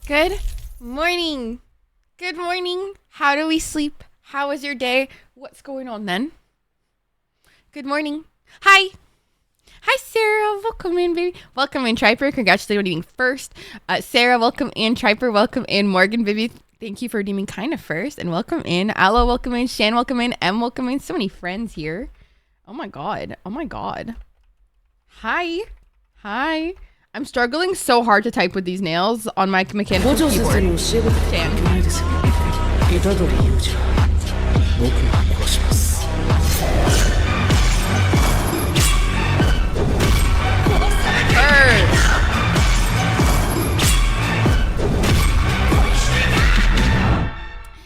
Good morning. Good morning. How do we sleep? How was your day? What's going on then? Good morning. Hi. Hi, Sarah. Welcome in, baby. Welcome in, Triper. Congratulations on being first. Sarah, welcome in. Triper, welcome in. Morgan, baby, thank you for deeming kind of first. And welcome in. Aloe, welcome in. Shan, welcome in. M, welcome in. So many friends here. Oh my God. Oh my God. Hi. Hi. I'm struggling so hard to type with these nails on my mechanical keyboard. Shan.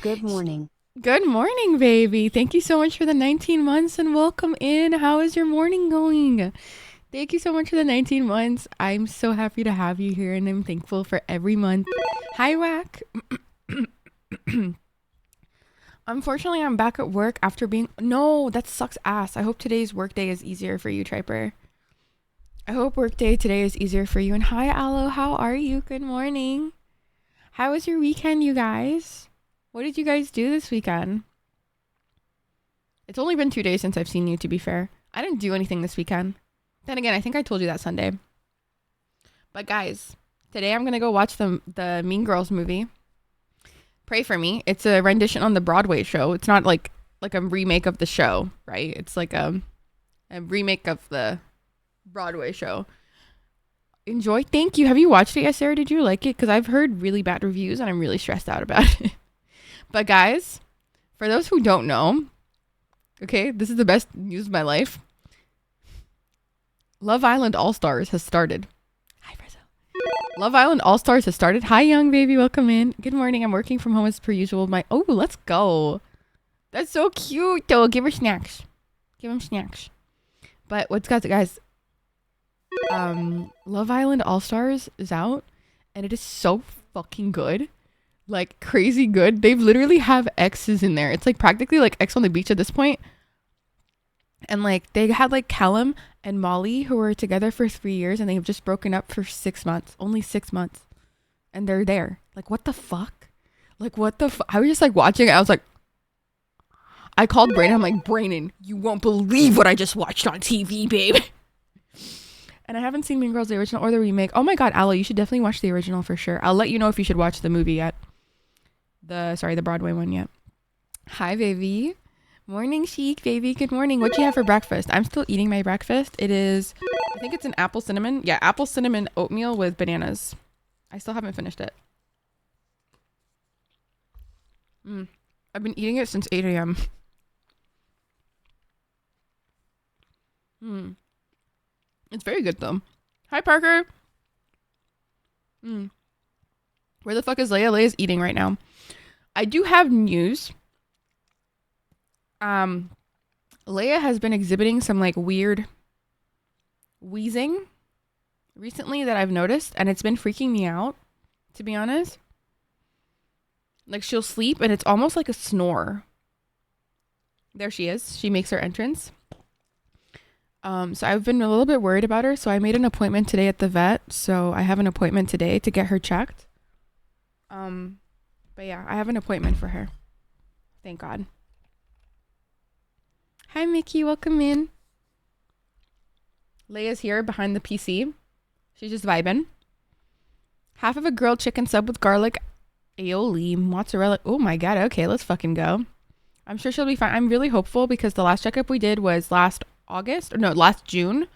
Good morning. Good morning, baby. Thank you so much for the 19 months and welcome in. How is your morning going? Thank you so much for the 19 months. I'm so happy to have you here and I'm thankful for every month. Hi, Wack. Unfortunately, I'm back at work after being... No, that sucks ass. I hope today's workday is easier for you, Triper. I hope workday today is easier for you. And hi, Aloe. How are you? Good morning. How was your weekend, you guys? What did you guys do this weekend? It's only been 2 days since I've seen you, to be fair. I didn't do anything this weekend. Then again, I think I told you that Sunday. But guys, today I'm going to go watch the Mean Girls movie. Pray for me. It's a rendition on the Broadway show. It's not like a remake of the show, right? It's like a remake of the Broadway show. Enjoy. Thank you. Have you watched it yet, Sarah? Did you like it? Because I've heard really bad reviews and I'm really stressed out about it. But guys, for those who don't know, okay, this is the best news of my life. Love Island All-Stars has started. Hi, Brazil. Love Island All-Stars has started. Hi, young baby. Welcome in. Good morning. I'm working from home as per usual. Oh, let's go. That's so cute, though. Give her snacks. Give him snacks. But what's guys? Love Island All-Stars is out, and it is so fucking good. Like, crazy good. They've literally have exes in there. It's like practically like X on the Beach at this point. And like they had like Callum and Molly who were together for 3 years and they've just broken up for 6 months. Only 6 months. And they're there. Like, what the fuck? Like, what the fuck? I was just like watching it. I was like, I called Brayden. I'm like, Brayden, you won't believe what I just watched on TV, babe. And I haven't seen Mean Girls, the original or the remake. Oh my God, Aloe, you should definitely watch the original for sure. I'll let you know if you should watch the movie yet. The Broadway one yet. Hi, baby. Morning, chic, baby. Good morning. What do you have for breakfast? I'm still eating my breakfast. It is, I think it's an apple cinnamon. Yeah, apple cinnamon oatmeal with bananas. I still haven't finished it. I've been eating it since 8 a.m. It's very good, though. Hi, Parker. Where the fuck is Leia? Leia's eating right now. I do have news. Leia has been exhibiting some like weird wheezing recently that I've noticed, and it's been freaking me out, to be honest. Like, she'll sleep and it's almost like a snore. There she is. She makes her entrance. So I've been a little bit worried about her, so I made an appointment today at the vet. So I have an appointment today to get her checked. But yeah, I have an appointment for her. Thank God. Hi, Mickey. Welcome in. Leia's here behind the PC. She's just vibing. Half of a grilled chicken sub with garlic, aioli, mozzarella. Oh my God. Okay, let's fucking go. I'm sure she'll be fine. I'm really hopeful because the last checkup we did was last June.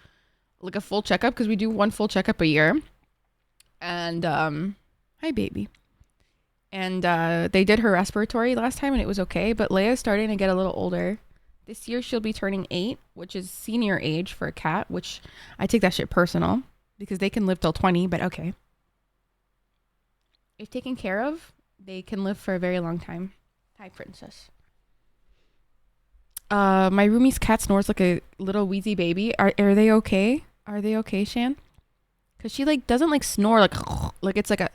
Like a full checkup because we do one full checkup a year. And, hi, baby. And they did her respiratory last time and it was okay. But Leia's starting to get a little older. This year she'll be turning 8, which is senior age for a cat, which I take that shit personal because they can live till 20, but okay. If taken care of, they can live for a very long time. Hi, princess. My roomie's cat snores like a little wheezy baby. Are they okay? Are they okay, Shan? Because she like doesn't like snore like it's like a...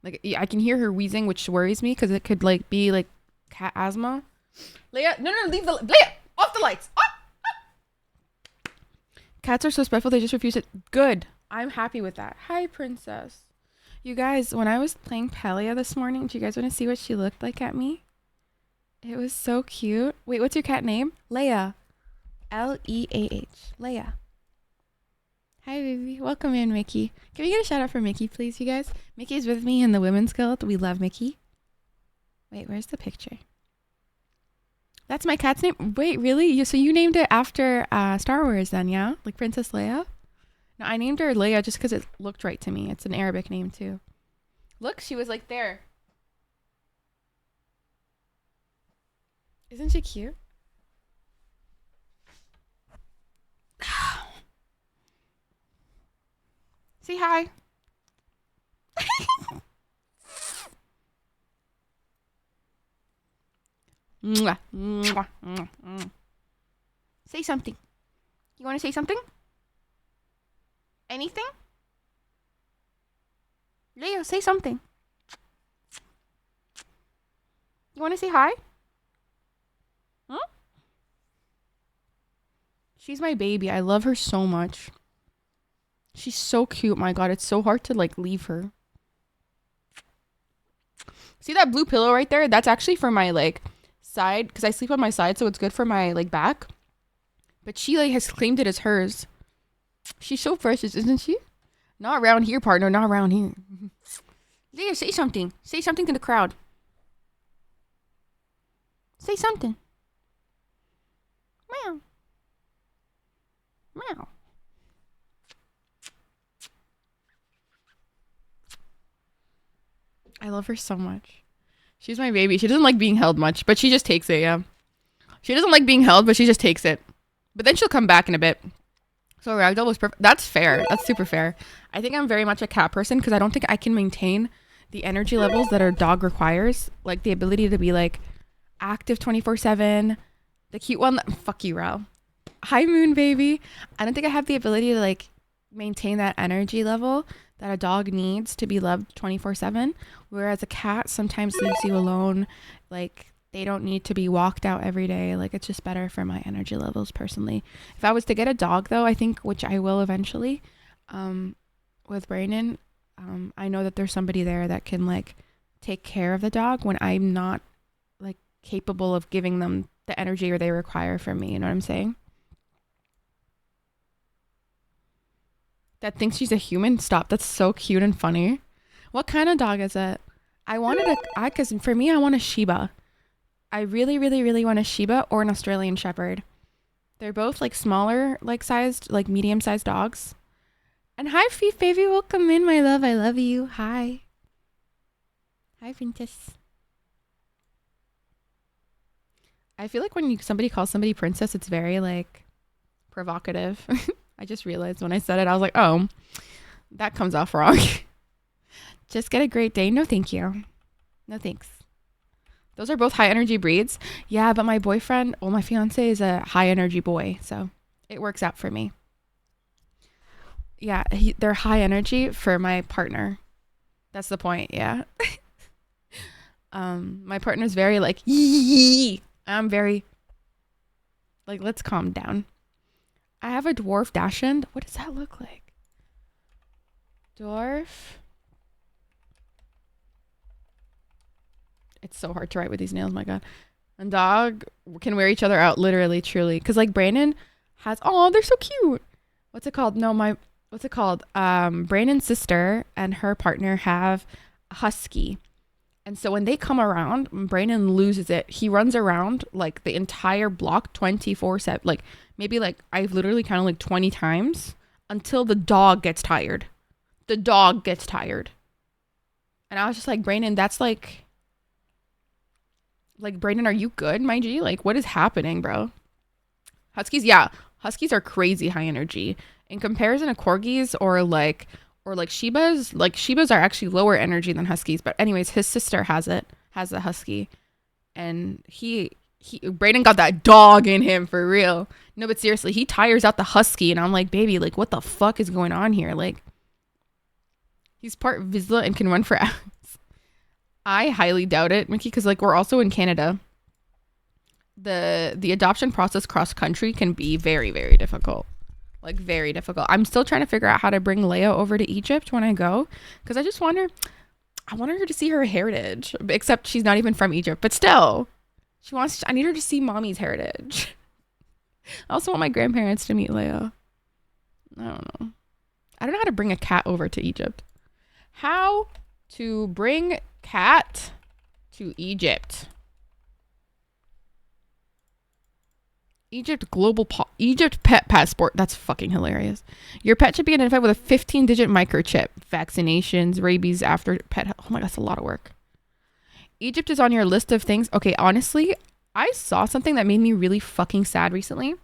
Like, I can hear her wheezing, which worries me because it could like be like cat asthma. Leia, no, leave the Leia off the lights. Off. Cats are so spiteful; they just refuse it. Good. I'm happy with that. Hi, princess. You guys, when I was playing Pelia this morning, do you guys want to see what she looked like at me? It was so cute. Wait, what's your cat name? Leia. Leah. Leia. Hi, baby. Welcome in, Mickey. Can we get a shout out for Mickey, please, you guys? Mickey's with me in the Women's Guild. We love Mickey. Wait, where's the picture? That's my cat's name. Wait, really? So you named it after Star Wars then, yeah? Like Princess Leia? No, I named her Leia just because it looked right to me. It's an Arabic name, too. Look, she was like there. Isn't she cute? Say hi. Mwah, mwah, mwah, mwah. Say something. You want to say something? Anything? Leo, say something. You want to say hi? Huh? She's my baby. I love her so much. She's so cute. My God, it's so hard to like leave her. See that blue pillow right there? That's actually for my like side because I sleep on my side, so it's good for my like back. But she like has claimed it as hers. She's so precious, isn't she? Not around here, partner. Not around here. Leah, say something. Say something to the crowd. Say something. Meow. Meow. I love her so much. She's my baby. She doesn't like being held much, but she just takes it, yeah. She doesn't like being held, but she just takes it. But then she'll come back in a bit. So Ragdoll was perfect. That's fair. That's super fair. I think I'm very much a cat person because I don't think I can maintain the energy levels that our dog requires. Like the ability to be like active 24/7. The cute one. Fuck you, Rao. Hi, Moon Baby. I don't think I have the ability to like maintain that energy level that a dog needs to be loved 24/7. Whereas a cat sometimes leaves you alone. Like they don't need to be walked out every day. Like it's just better for my energy levels personally. If I was to get a dog though, I think, which I will eventually, with Brayden, I know that there's somebody there that can like take care of the dog when I'm not like capable of giving them the energy or they require from me. You know what I'm saying? That thinks she's a human? Stop. That's so cute and funny. What kind of dog is it? I wanted because for me, I want a Shiba. I really, really, really want a Shiba or an Australian Shepherd. They're both like smaller, like sized, like medium sized dogs. And hi, Fief baby. Welcome in, my love. I love you. Hi. Hi, Princess. I feel like when somebody calls somebody princess, it's very like provocative. I just realized when I said it, I was like, oh, that comes off wrong. Just get a great day. No, thank you. No, thanks. Those are both high energy breeds. Yeah, but my boyfriend, well, my fiance is a high energy boy. So it works out for me. Yeah, they're high energy for my partner. That's the point. Yeah. My partner's very like, yee. I'm very like, let's calm down. I have a dwarf dachshund. What does that look like? Dwarf. It's so hard to write with these nails, my God. And dog can wear each other out, literally, truly. Because like Brandon has, oh, they're so cute. What's it called? What's it called? Brandon's sister and her partner have a husky. And so when they come around, Brandon loses it. He runs around like the entire block 24/7. Like maybe like I've literally counted like 20 times until the dog gets tired. The dog gets tired. And I was just like, Brandon, that's like Brayden, are you good, my G? Like, what is happening, bro? Huskies, yeah. Huskies are crazy high energy. In comparison to corgis or like Shibas are actually lower energy than huskies. But anyways, his sister has a husky. And Brayden got that dog in him for real. No, but seriously, he tires out the husky. And I'm like, baby, like, what the fuck is going on here? Like, he's part Vizsla and can run for hours. I highly doubt it, Mickey, because like we're also in Canada. The adoption process cross country can be very, very difficult. Like very difficult. I'm still trying to figure out how to bring Leia over to Egypt when I go, because I want her to see her heritage, except she's not even from Egypt, but still I need her to see mommy's heritage. I also want my grandparents to meet Leia. I don't know. I don't know how to bring a cat over to Egypt. How to bring cat to Egypt. Egypt pet passport. That's fucking hilarious. Your pet should be identified with a 15-digit microchip. Vaccinations, rabies after pet. Oh my god, that's a lot of work. Egypt is on your list of things. Okay, honestly, I saw something that made me really fucking sad recently.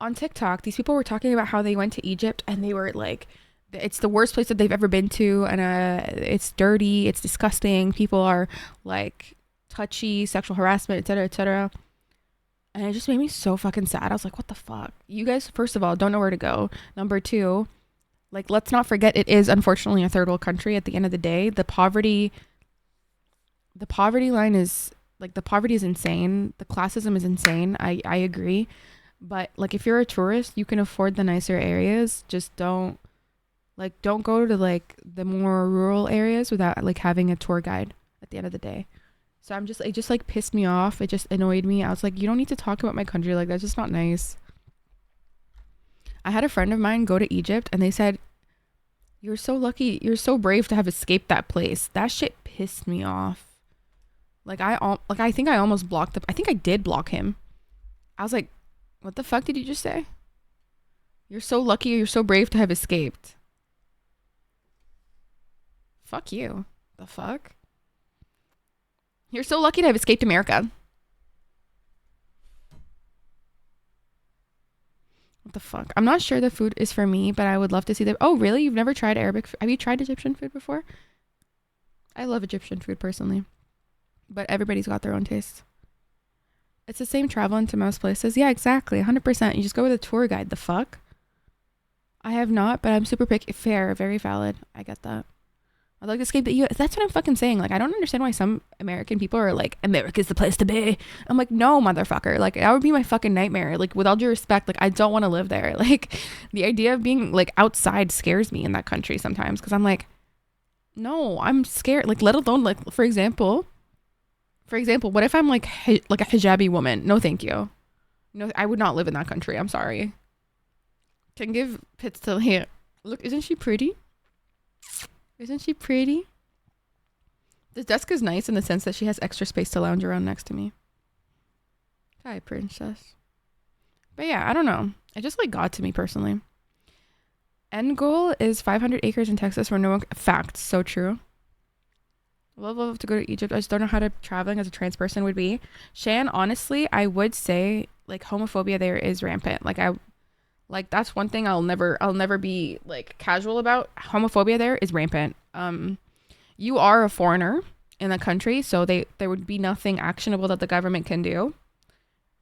On TikTok, these people were talking about how they went to Egypt and they were like, it's the worst place that they've ever been to, and it's dirty, it's disgusting. People are like touchy, sexual harassment, etc., etc. And it just made me so fucking sad. I was like, what the fuck? You guys, first of all, don't know where to go. Number two, like, let's not forget it is unfortunately a third world country at the end of the day. The poverty line is, like, the poverty is insane. The classism is insane. I agree. But, like, if you're a tourist, you can afford the nicer areas. Just don't go to, like, the more rural areas without, like, having a tour guide at the end of the day. So it just like pissed me off. It just annoyed me. I was like, you don't need to talk about my country like that's just not nice. I had a friend of mine go to Egypt and they said, you're so lucky, you're so brave to have escaped that place. That shit pissed me off. I think I almost blocked I think I did block him. I was like, what the fuck did you just say? You're so lucky, you're so brave to have escaped. Fuck you. The fuck? You're so lucky to have escaped America. What the fuck? I'm not sure the food is for me, but I would love to see Oh, really? You've never tried Arabic? Have you tried Egyptian food before? I love Egyptian food personally, but everybody's got their own taste. It's the same traveling to most places. Yeah, exactly. 100%. You just go with a tour guide. The fuck? I have not, but I'm super picky. Fair. Very valid. I get that. I'd like to escape the US. That's what I'm fucking saying. Like, I don't understand why some American people are like, America's the place to be. I'm like, no, motherfucker. Like, that would be my fucking nightmare. Like, with all due respect, like, I don't want to live there. Like, the idea of being, like, outside scares me in that country sometimes. Because I'm like, no, I'm scared. Like, let alone, like, for example, what if I'm, like a hijabi woman? No, thank you. No, I would not live in that country. I'm sorry. Can give pits to here. Look, isn't she pretty? Isn't she pretty? This desk is nice in the sense that she has extra space to lounge around next to me. Hi, princess. But yeah, I don't know. It just like got to me personally. End goal is 500 acres in Texas where no one... Fact. So true. Love to go to Egypt. I just don't know how to traveling as a trans person would be. Shan, honestly, I would say like homophobia there is rampant. Like that's one thing I'll never be like casual about. Homophobia there is rampant. You are a foreigner in the country, so there would be nothing actionable that the government can do.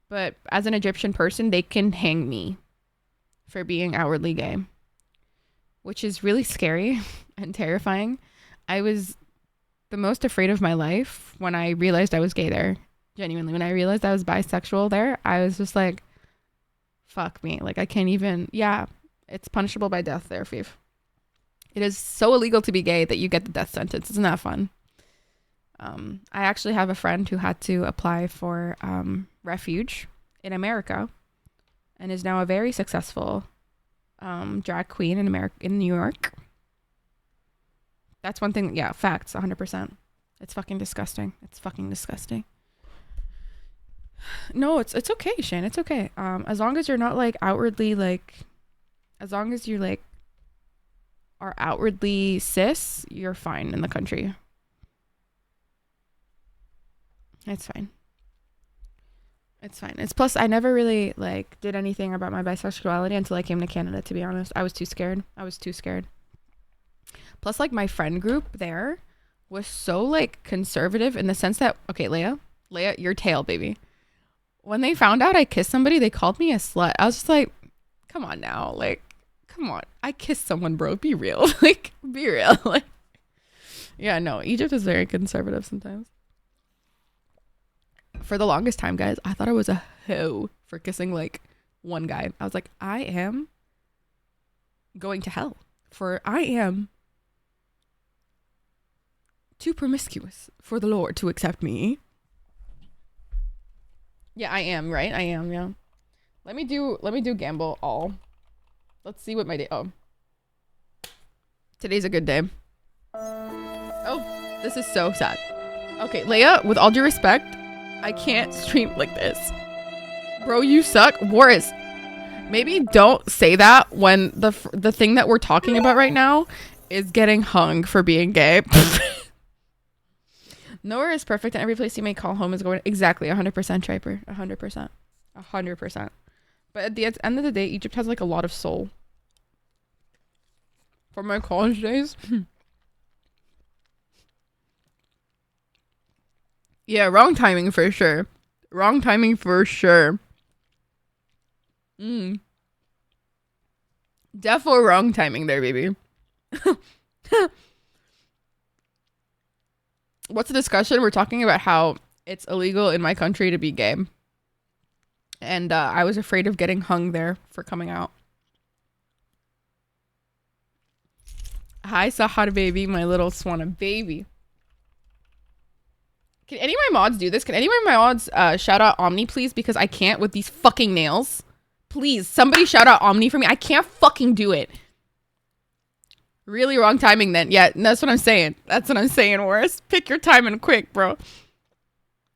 But as an Egyptian person, they can hang me for being outwardly gay, which is really scary and terrifying. I was the most afraid of my life when I realized I was gay there. Genuinely, when I realized I was bisexual there, I was just like, fuck me. Like, I can't even... Yeah, it's punishable by death there, Fief. It is so illegal to be gay that you get the death sentence. Isn't that fun? I actually have a friend who had to apply for refuge in America and is now a very successful drag queen in New York. That's one thing. Yeah, facts, 100%. It's fucking disgusting. It's fucking disgusting. No, it's okay, Shane. It's okay. As long as you're not like outwardly like, as long as you like are outwardly cis, you're fine in the country. It's fine. It's fine. It's plus I never really like did anything about my bisexuality until I came to Canada, to be honest. I was too scared. Plus like my friend group there was so like conservative in the sense that, okay, Leia, your tail, baby. When they found out I kissed somebody, they called me a slut. I was just like, come on now. Like, come on. I kissed someone, bro. Be real. Like, be real. Like, yeah, no. Egypt is very conservative sometimes. For the longest time, guys, I thought I was a hoe for kissing, like, one guy. I was like, I am going to hell, for I am too promiscuous for the Lord to accept me. Yeah, I am, right? I am, yeah. Let me do gamble all. Let's see what my day. Oh. Today's a good day. Oh, this is so sad. Okay, Leia, with all due respect, I can't stream like this. Bro, you suck. Boris, maybe don't say that when the thing that we're talking about right now is getting hung for being gay. Nowhere is perfect, and every place you may call home is going exactly 100% Triper. 100%. But at the end of the day, Egypt has like a lot of soul. For my college days. Yeah, wrong timing for sure. Wrong timing for sure. Defo wrong timing there, baby. What's the discussion? We're talking about how it's illegal in my country to be gay. And I was afraid of getting hung there for coming out. Hi, Sahar baby, my little swanna baby. Can any of my mods do this? Can any of my mods shout out Omni, please? Because I can't with these fucking nails. Please, somebody shout out Omni for me. I can't fucking do it. Really wrong timing then. Yeah, that's what I'm saying. That's what I'm saying, Horace. Pick your timing quick, bro.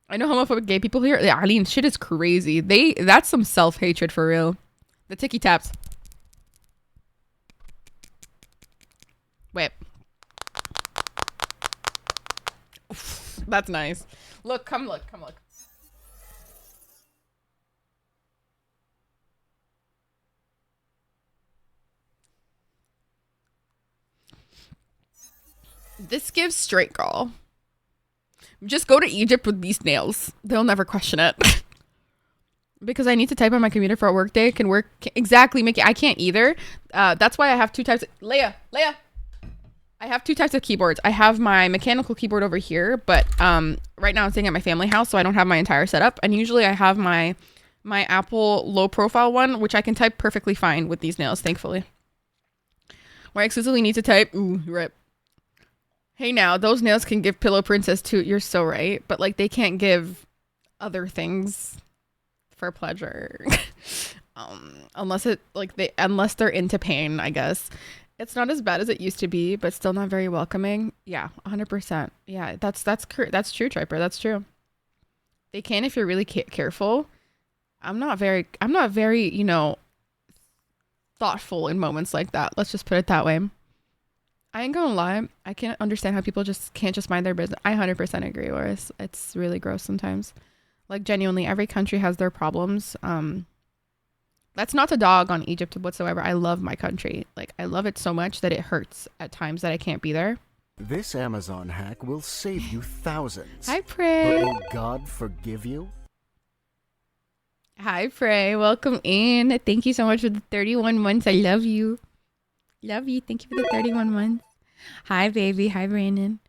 I know homophobic gay people here. Yeah, I mean, shit is crazy. That's some self-hatred for real. The ticky taps. Wait. That's nice. Look, come look. This gives straight girl. Just go to Egypt with these nails. They'll never question it. Because I need to type on my computer for a work day. Can work exactly make it. I can't either. That's why I have two types. Leia. I have two types of keyboards. I have my mechanical keyboard over here, but right now I'm staying at my family house, so I don't have my entire setup. And usually I have my Apple low profile one, which I can type perfectly fine with these nails, thankfully. Where I exclusively need to type. Ooh, rip. Hey, now those nails can give Pillow Princess too. You're so right, but like they can't give other things for pleasure. Unless they're into pain, I guess. It's not as bad as it used to be, but still not very welcoming. Yeah, 100%. Yeah, that's true, Triper. That's true. They can if you're really careful. I'm not very, thoughtful in moments like that. Let's just put it that way. I ain't gonna lie. I can't understand how people just can't just mind their business. I 100% agree, Oris. It's really gross sometimes. Like, genuinely, every country has their problems. That's not to dog on Egypt whatsoever. I love my country. Like, I love it so much that it hurts at times that I can't be there. This Amazon hack will save you thousands. Hi, Prey. But will God forgive you? Hi, Prey. Welcome in. Thank you so much for the 31 months. I love you. Love you. Thank you for the 31 months. Hi, baby. Hi, Brandon.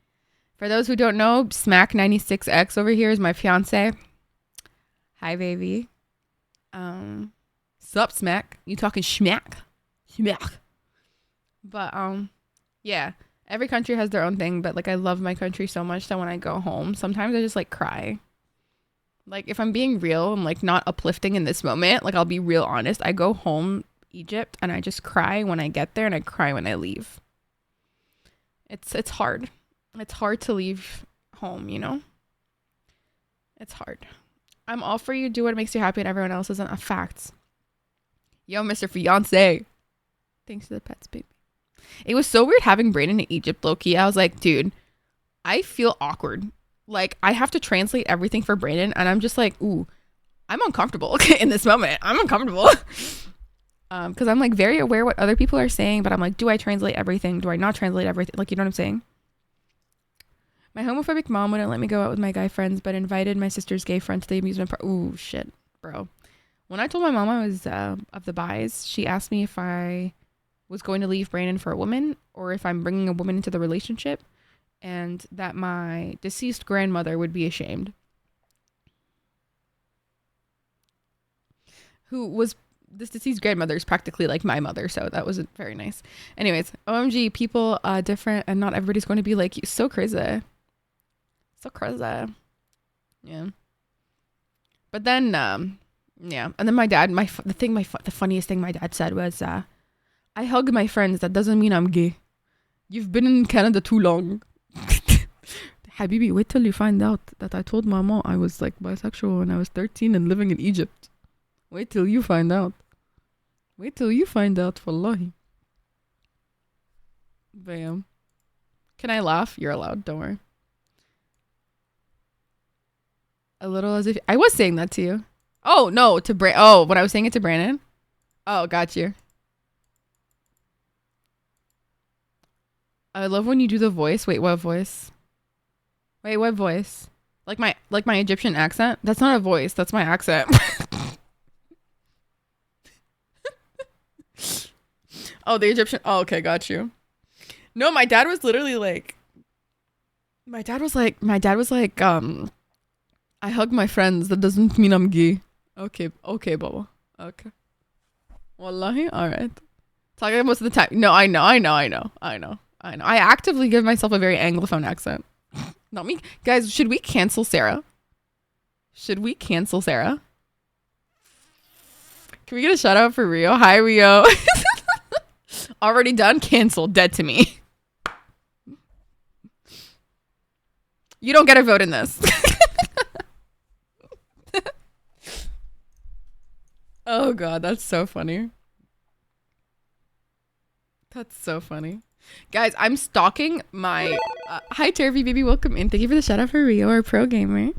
For those who don't know, Smack96X over here is my fiance. Hi, baby. Sup, Smack? You talking schmack? Schmack. But, yeah. Every country has their own thing, but, like, I love my country so much that when I go home, sometimes I just, like, cry. Like, if I'm being real and, like, not uplifting in this moment, like, I'll be real honest. I go home, Egypt, and I just cry when I get there, and I cry when I leave. It's hard. It's hard to leave home, you know? It's hard. I'm all for you. Do what makes you happy, and everyone else isn't a fact. Yo, Mr. Fiance. Thanks to the pets, baby. It was so weird having Brayden in Egypt, low-key. I was like, dude, I feel awkward. Like, I have to translate everything for Brayden, and I'm just like, ooh, I'm uncomfortable in this moment. I'm uncomfortable. Because I'm, like, very aware what other people are saying, but I'm like, do I translate everything? Do I not translate everything? Like, you know what I'm saying? My homophobic mom wouldn't let me go out with my guy friends, but invited my sister's gay friend to the amusement park. Ooh, shit, bro. When I told my mom I was of the bis, she asked me if I was going to leave Brandon for a woman or if I'm bringing a woman into the relationship, and that my deceased grandmother would be ashamed. Who was this deceased grandmother is practically like my mother, so that wasn't very nice. Anyways, OMG, people different, and not everybody's going to be like you. So crazy. So crazy. Yeah. But then, yeah. And then my dad, the funniest thing my dad said was, I hug my friends. That doesn't mean I'm gay. You've been in Canada too long. Habibi, wait till you find out that I told my mom I was like bisexual when I was 13 and living in Egypt. Wait till you find out. Wait till you find out, wallahi. Bam. Can I laugh? You're allowed, don't worry. A little as if I was saying that to you. Oh no, to when I was saying it to Brandon. Oh, got you. I love when you do the voice. Wait, what voice? Wait, what voice? Like my Egyptian accent? That's not a voice, that's my accent. Oh, the Egyptian. Oh, okay, got you. No, my dad was literally like I hug my friends. That doesn't mean I'm gay. Okay, Baba. Okay. Wallahi, all right. Talking most of the time. No, I know. I actively give myself a very Anglophone accent. Not me. Guys, should we cancel Sarah? Can we get a shout out for Rio? Hi, Rio. Already done? Cancelled. Dead to me. You don't get a vote in this. Oh god, that's so funny. That's so funny. Guys, I'm stalking my hi Turvy baby, welcome in. Thank you for the shout out for Rio, our pro gamer.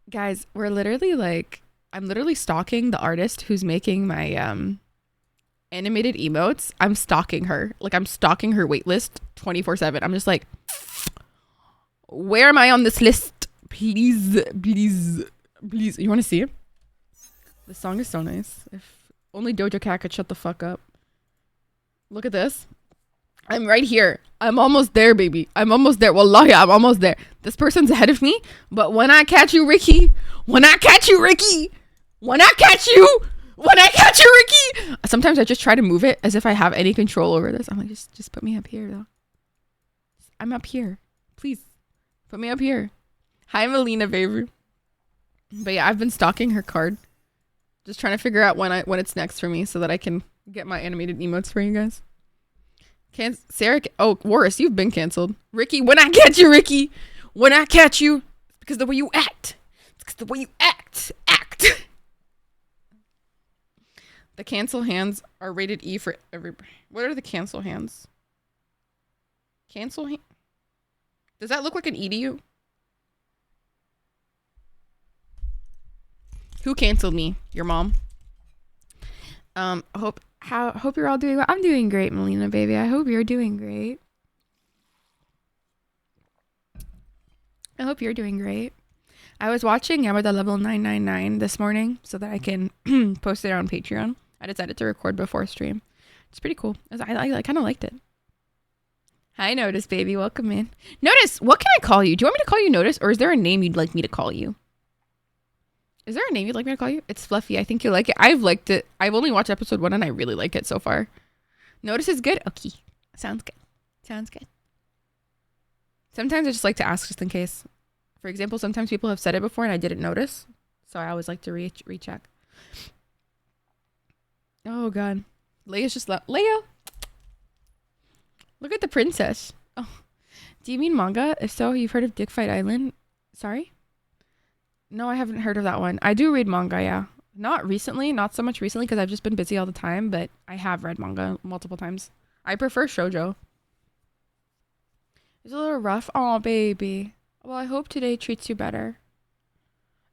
Guys, we're literally like I'm literally stalking the artist who's making my animated emotes. I'm stalking her. Like I'm stalking her waitlist 24/7. I'm just like, where am I on this list? Please. You want to see it? The song is so nice. If only Doja Cat could shut the fuck up. Look at this. I'm right here. I'm almost there, baby. I'm almost there. Wallahi, I'm almost there. This person's ahead of me, but when I catch you, Ricky. Sometimes I just try to move it as if I have any control over this. I'm like, just put me up here, though. I'm up here. Please, put me up here. Hi, Melina, baby. But yeah, I've been stalking her card. Just trying to figure out when it's next for me so that I can get my animated emotes for you guys. Sarah, Warris, you've been canceled. Ricky, when I catch you, Ricky. When I catch you. It's because the way you act. Act. The cancel hands are rated E for everybody. What are the cancel hands? Cancel hand? Does that look like an E to you? Who canceled me? Your mom. Hope you're all doing well. I'm doing great, Melina, baby. I hope you're doing great. I hope you're doing great. I was watching Yamada Level 999 this morning so that I can post it on Patreon. I decided to record before stream. It's pretty cool. I kind of liked it. Hi, Notice, baby. Welcome in. Notice, what can I call you? Do you want me to call you Notice, or is there a name you'd like me to call you? Is there a name you'd like me to call you? It's Fluffy. I think you like it. I've liked it. I've only watched episode 1 and I really like it so far. Notice is good? Okay. Sounds good. Sometimes I just like to ask just in case. For example, sometimes people have said it before and I didn't notice. So I always like to recheck. Oh, God. Leia's just left. Leia! Look at the princess. Oh. Do you mean manga? If so, you've heard of Dick Fight Island? Sorry? No, I haven't heard of that one. I do read manga, yeah. Not recently, not so much recently because I've just been busy all the time, but I have read manga multiple times. I prefer shoujo. It's a little rough. Oh, baby. Well, I hope today treats you better.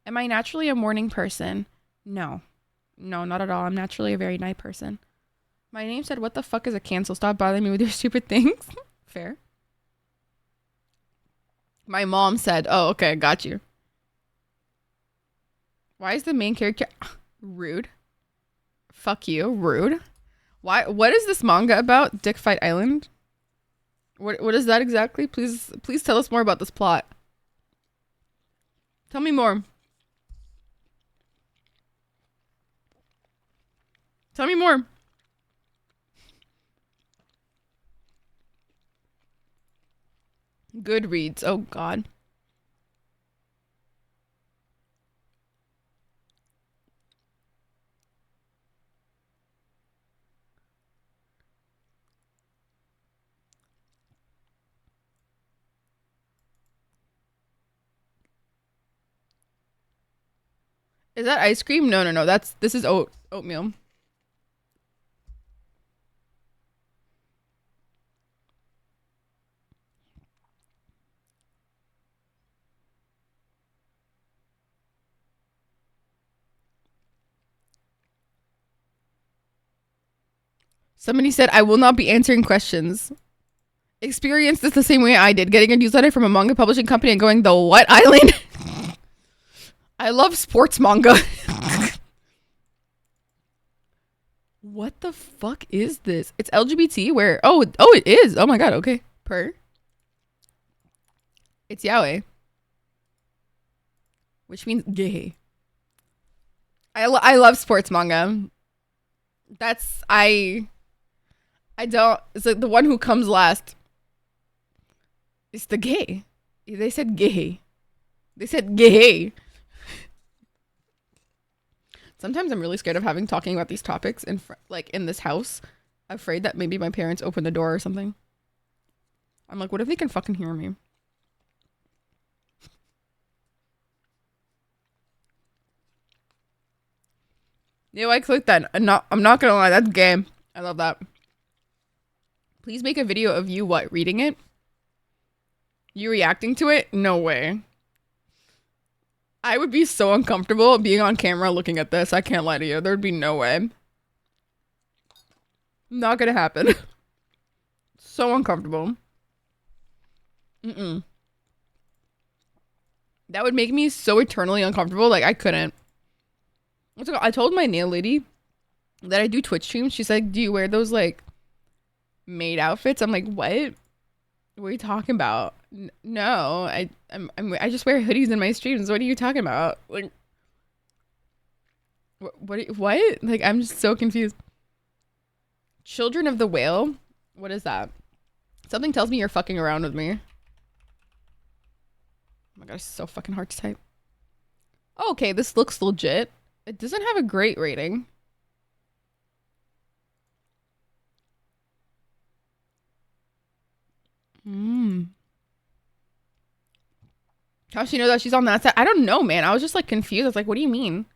Am I naturally a morning person? No. No, not at all. I'm naturally a very night person. My name said, what the fuck is a cancel? Stop bothering me with your stupid things. Fair. My mom said, oh, okay, got you. Why is the main character rude? Fuck you, rude. Why? What is this manga about? Dick Fight Island? What is that exactly? Please tell us more about this plot. Tell me more. Tell me more. Goodreads. Oh, God. Is that ice cream? No, no, no. This is oatmeal. Somebody said, I will not be answering questions. Experienced this the same way I did, getting a newsletter from a manga publishing company and going, the what island? I love sports manga. What the fuck is this? It's LGBT where, oh, it is. Oh my God. Okay. It's yaoi, which means gay. I love sports manga. I don't, it's like the one who comes last. It's the gay. They said gay. They said gay. Sometimes I'm really scared of talking about these topics in this house. Afraid that maybe my parents open the door or something. I'm like, what if they can fucking hear me? Yo, I clicked that. I'm not gonna lie, that's gay. I love that. Please make a video of you reading it? You reacting to it? No way. I would be so uncomfortable being on camera looking at this. I can't lie to you. There'd be no way. Not gonna happen. So uncomfortable. That would make me so eternally uncomfortable. Like, I couldn't. I told my nail lady that I do Twitch streams. She's like, do you wear those, like, maid outfits? I'm like, what? What are you talking about? No, I just wear hoodies in my streams. What are you talking about? Like, what? Like, I'm just so confused. Children of the Whale? What is that? Something tells me you're fucking around with me. Oh my god, it's so fucking hard to type. Oh, okay, this looks legit. It doesn't have a great rating. How she know that she's on that side? I don't know, man. I was just like confused. I was like, what do you mean?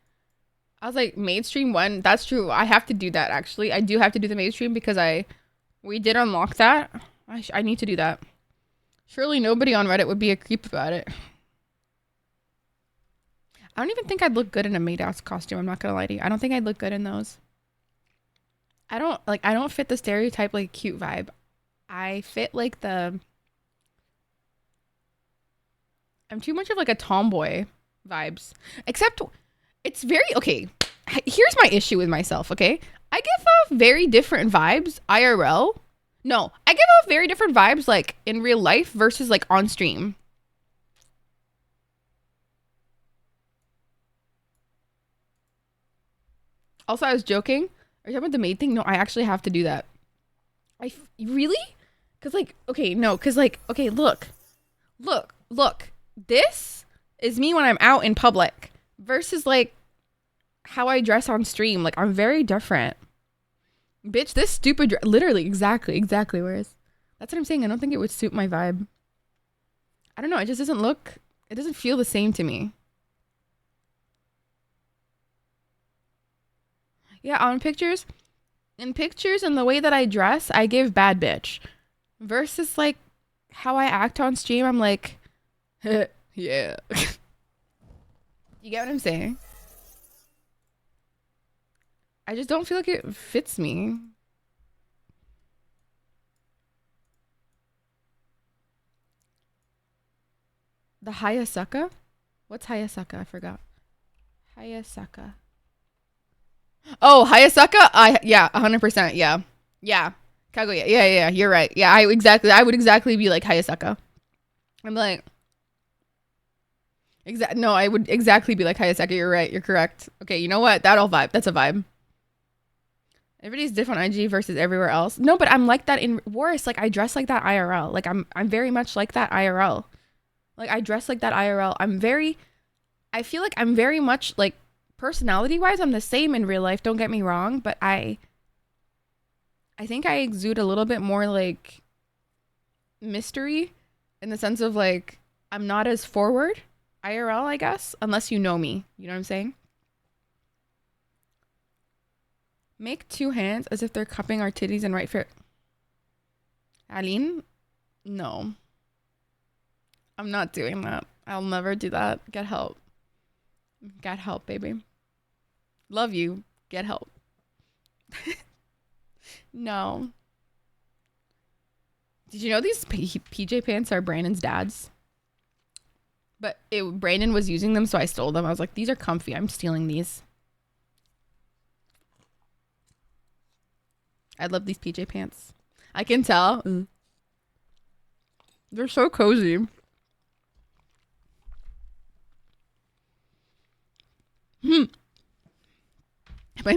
I was like, mainstream one. That's true. I have to do that, actually. I do have to do the mainstream because we did unlock that. I need to do that. Surely nobody on Reddit would be a creep about it. I don't even think I'd look good in a maid ass costume. I'm not gonna lie to you. I don't think I'd look good in those. I don't fit the stereotype like cute vibe. I fit like I'm too much of like a tomboy vibes. Except it's very okay. Here's my issue with myself, okay? I give off very different vibes IRL. No, I give off very different vibes like in real life versus like on stream. Also, I was joking. Are you talking about the maid thing? No, I actually have to do that. Really? Cause like, okay, no, cause like, okay, look. This is me when I'm out in public versus like how I dress on stream. Like, I'm very different. Bitch, this stupid literally exactly whereas that's what I'm saying. I don't think it would suit my vibe. I don't know, it just doesn't it doesn't feel the same to me. Yeah, in pictures and the way that I dress, I give bad bitch. Versus like how I act on stream, I'm like, yeah. You get what I'm saying? I just don't feel like it fits me. The Hayasaka? What's Hayasaka? I forgot. Hayasaka. Oh, Hayasaka? Yeah, 100%. Yeah. Yeah. Kaguya. Yeah. You're right. Yeah, I would exactly be like Hayasaka. I'm like, no, I would exactly be like Hayasaka. You're right. You're correct. Okay, you know what? That's a vibe. Everybody's different on IG versus everywhere else. No, but I'm like that in Warris. Like I dress like that IRL. Like I'm very much like that IRL. Like I dress like that IRL. I feel like I'm very much like personality wise, I'm the same in real life. Don't get me wrong, but I think I exude a little bit more like mystery in the sense of like I'm not as forward IRL, I guess, unless you know me. You know what I'm saying? Make two hands as if they're cupping our titties and right foot. Aline? No. I'm not doing that. I'll never do that. Get help. Get help, baby. Love you. Get help. No. Did you know these PJ pants are Brandon's dad's? But Brandon was using them, so I stole them. I was like, these are comfy. I'm stealing these. I love these PJ pants. I can tell. They're so cozy. My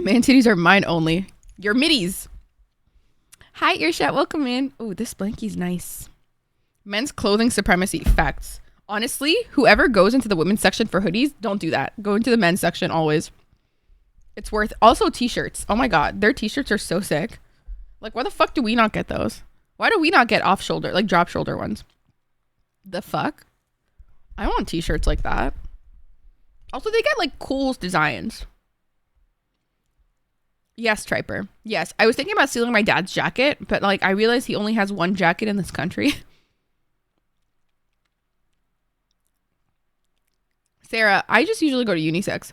man titties are mine only. Your middies. Hi, Earshot. Welcome in. Oh, this blankie's nice. Men's clothing supremacy. Facts. Honestly, whoever goes into the women's section for hoodies, don't do that. Go into the men's section always. It's worth. Also, t-shirts. Oh my god, their t-shirts are so sick. Like, why the fuck do we not get those? Why do we not get off shoulder, like drop shoulder ones? The fuck? I want t-shirts like that. Also, they get like cool designs. Yes, Triper. Yes, I was thinking about stealing my dad's jacket, but like I realized he only has one jacket in this country. Sarah, I just usually go to unisex.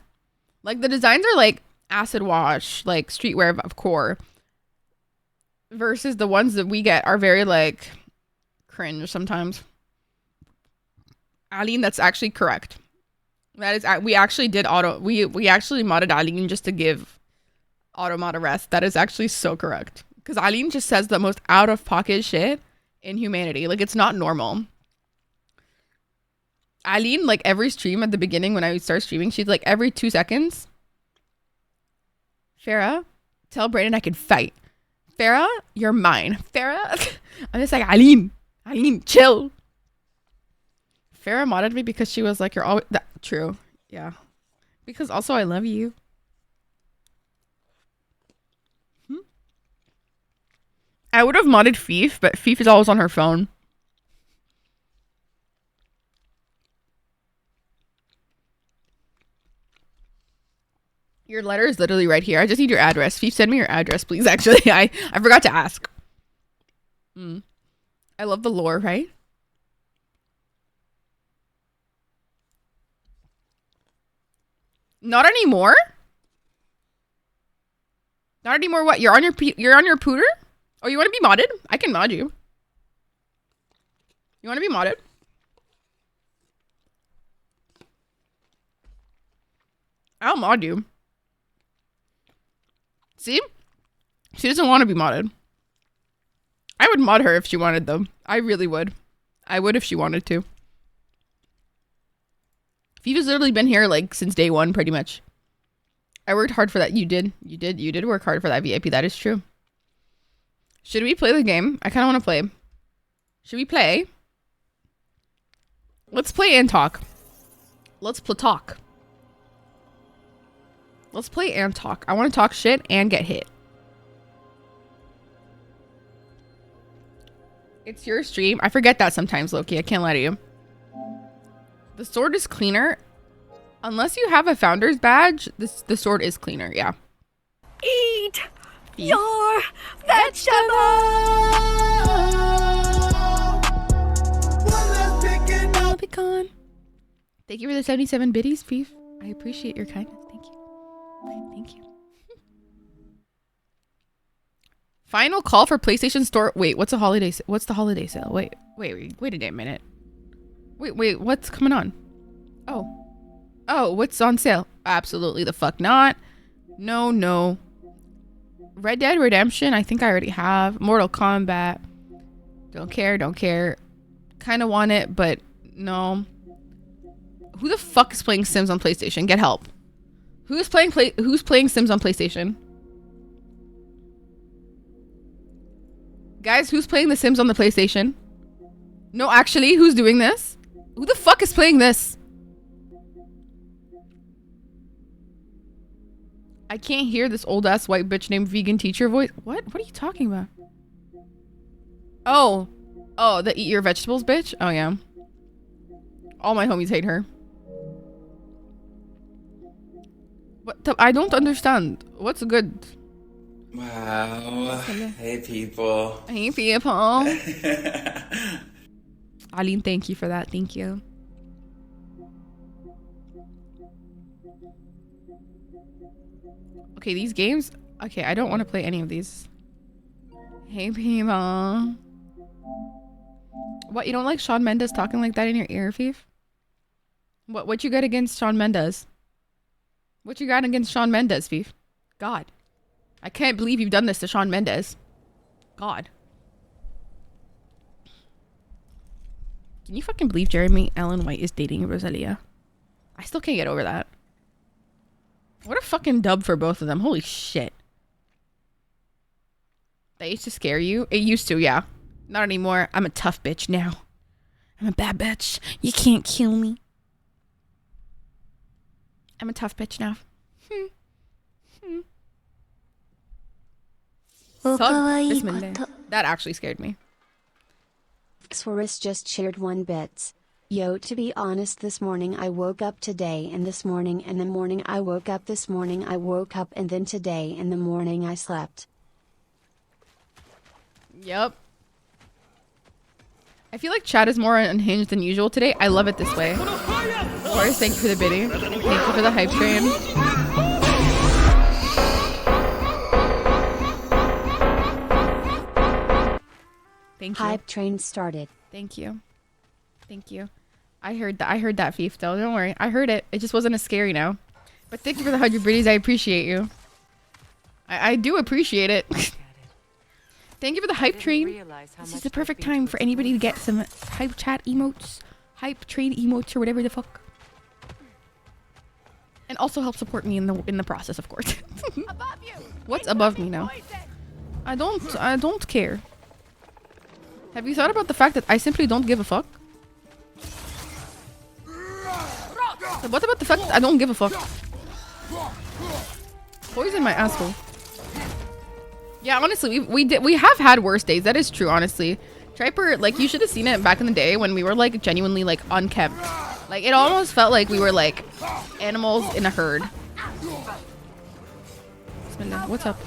Like the designs are like acid wash, like streetwear of core. Versus the ones that we get are very like cringe sometimes. Aline, that's actually correct. That is, we actually did we actually modded Aline just to give Automod a rest. That is actually so correct. Because Aline just says the most out of pocket shit in humanity. Like it's not normal. Aline, like every stream at the beginning when I would start streaming, she's like every 2 seconds. Farah, tell Brandon I can fight. Farah, you're mine. Farah, I'm just like, Aline, chill. Farah modded me because she was like, you're always, true. Yeah. Because also I love you. I would have modded Fief, but Fief is always on her phone. Your letter is literally right here. I just need your address. Fief, send me your address, please. Actually, I forgot to ask. I love the lore, right? Not anymore? Not anymore what? You're on your pooter? Oh, you want to be modded? I can mod you. You want to be modded? I'll mod you. See? She doesn't want to be modded. I would mod her if she wanted though. I really would. I would if she wanted to. Fifa's literally been here like since day one pretty much. I worked hard for that. You did work hard for that VIP. That is true. Should we play the game? I kind of want to play. Should we play? Let's play and talk. Let's talk. Let's play and talk. I want to talk shit and get hit. It's your stream. I forget that sometimes, Loki. I can't lie to you. The sword is cleaner. Unless you have a founder's badge, the sword is cleaner. Yeah. Eat your vegetables! Pecan. Thank you for the 77 biddies, Beef. I appreciate your kindness. Thank you. Thank you. Final call for PlayStation Store. Wait, what's the holiday sale? Wait a minute. Wait, what's coming on? Oh, what's on sale? Absolutely the fuck not. No. Red Dead Redemption, I think I already have. Mortal Kombat. Don't care. Kind of want it, but no. Who the fuck is playing Sims on PlayStation? Get help. Who's playing Sims on PlayStation? Guys, who's playing The Sims on the PlayStation? No, actually, who's doing this? Who the fuck is playing this? I can't hear this old ass white bitch named vegan teacher voice. What? What are you talking about? Oh. Oh, the eat your vegetables bitch? Oh, yeah. All my homies hate her. What the, I don't understand. What's good? Wow. Hey, people. Hey, people. Aline, thank you for that. Thank you. Okay, these games. Okay, I don't want to play any of these. Hey, people. What, you don't like Shawn Mendes talking like that in your ear, Fief? What you got against Shawn Mendes? What you got against Shawn Mendes, Fief? God. I can't believe you've done this to Shawn Mendes. God. Can you fucking believe Jeremy Allen White is dating Rosalia? I still can't get over that. What a fucking dub for both of them. Holy shit. That used to scare you? It used to, yeah. Not anymore. I'm a tough bitch now. I'm a bad bitch. You can't kill me. I'm a tough bitch now. Bismillah. That actually scared me. Xorus just shared 1 bits. Yo, to be honest, this morning I woke up today, and this morning in the morning I woke up, this morning I woke up, and then today in the morning I slept. Yep. I feel like chat is more unhinged than usual today. I love it this way. Of course, thank you for the biddy. Thank you for the hype train. Thank you. Hype train started. Thank you. Thank you. I heard that. I heard that, Fief, though. Don't worry. I heard it. It just wasn't as scary now. But thank you for the 100 biddies. I appreciate you. I do appreciate it. Thank you for the hype train. This is the perfect time for anybody to get some hype chat emotes, hype train emotes, or whatever the fuck. And also help support me in the process, of course. Above you. What's above me now? I don't care. Have you thought about the fact that I simply don't give a fuck? What about the fact that I don't give a fuck? Poison my asshole. Yeah, honestly, we have had worse days. That is true, honestly. Triper, like, you should have seen it back in the day when we were, like, genuinely, like, unkempt. Like, it almost felt like we were, like, animals in a herd. Bismillah. What's up?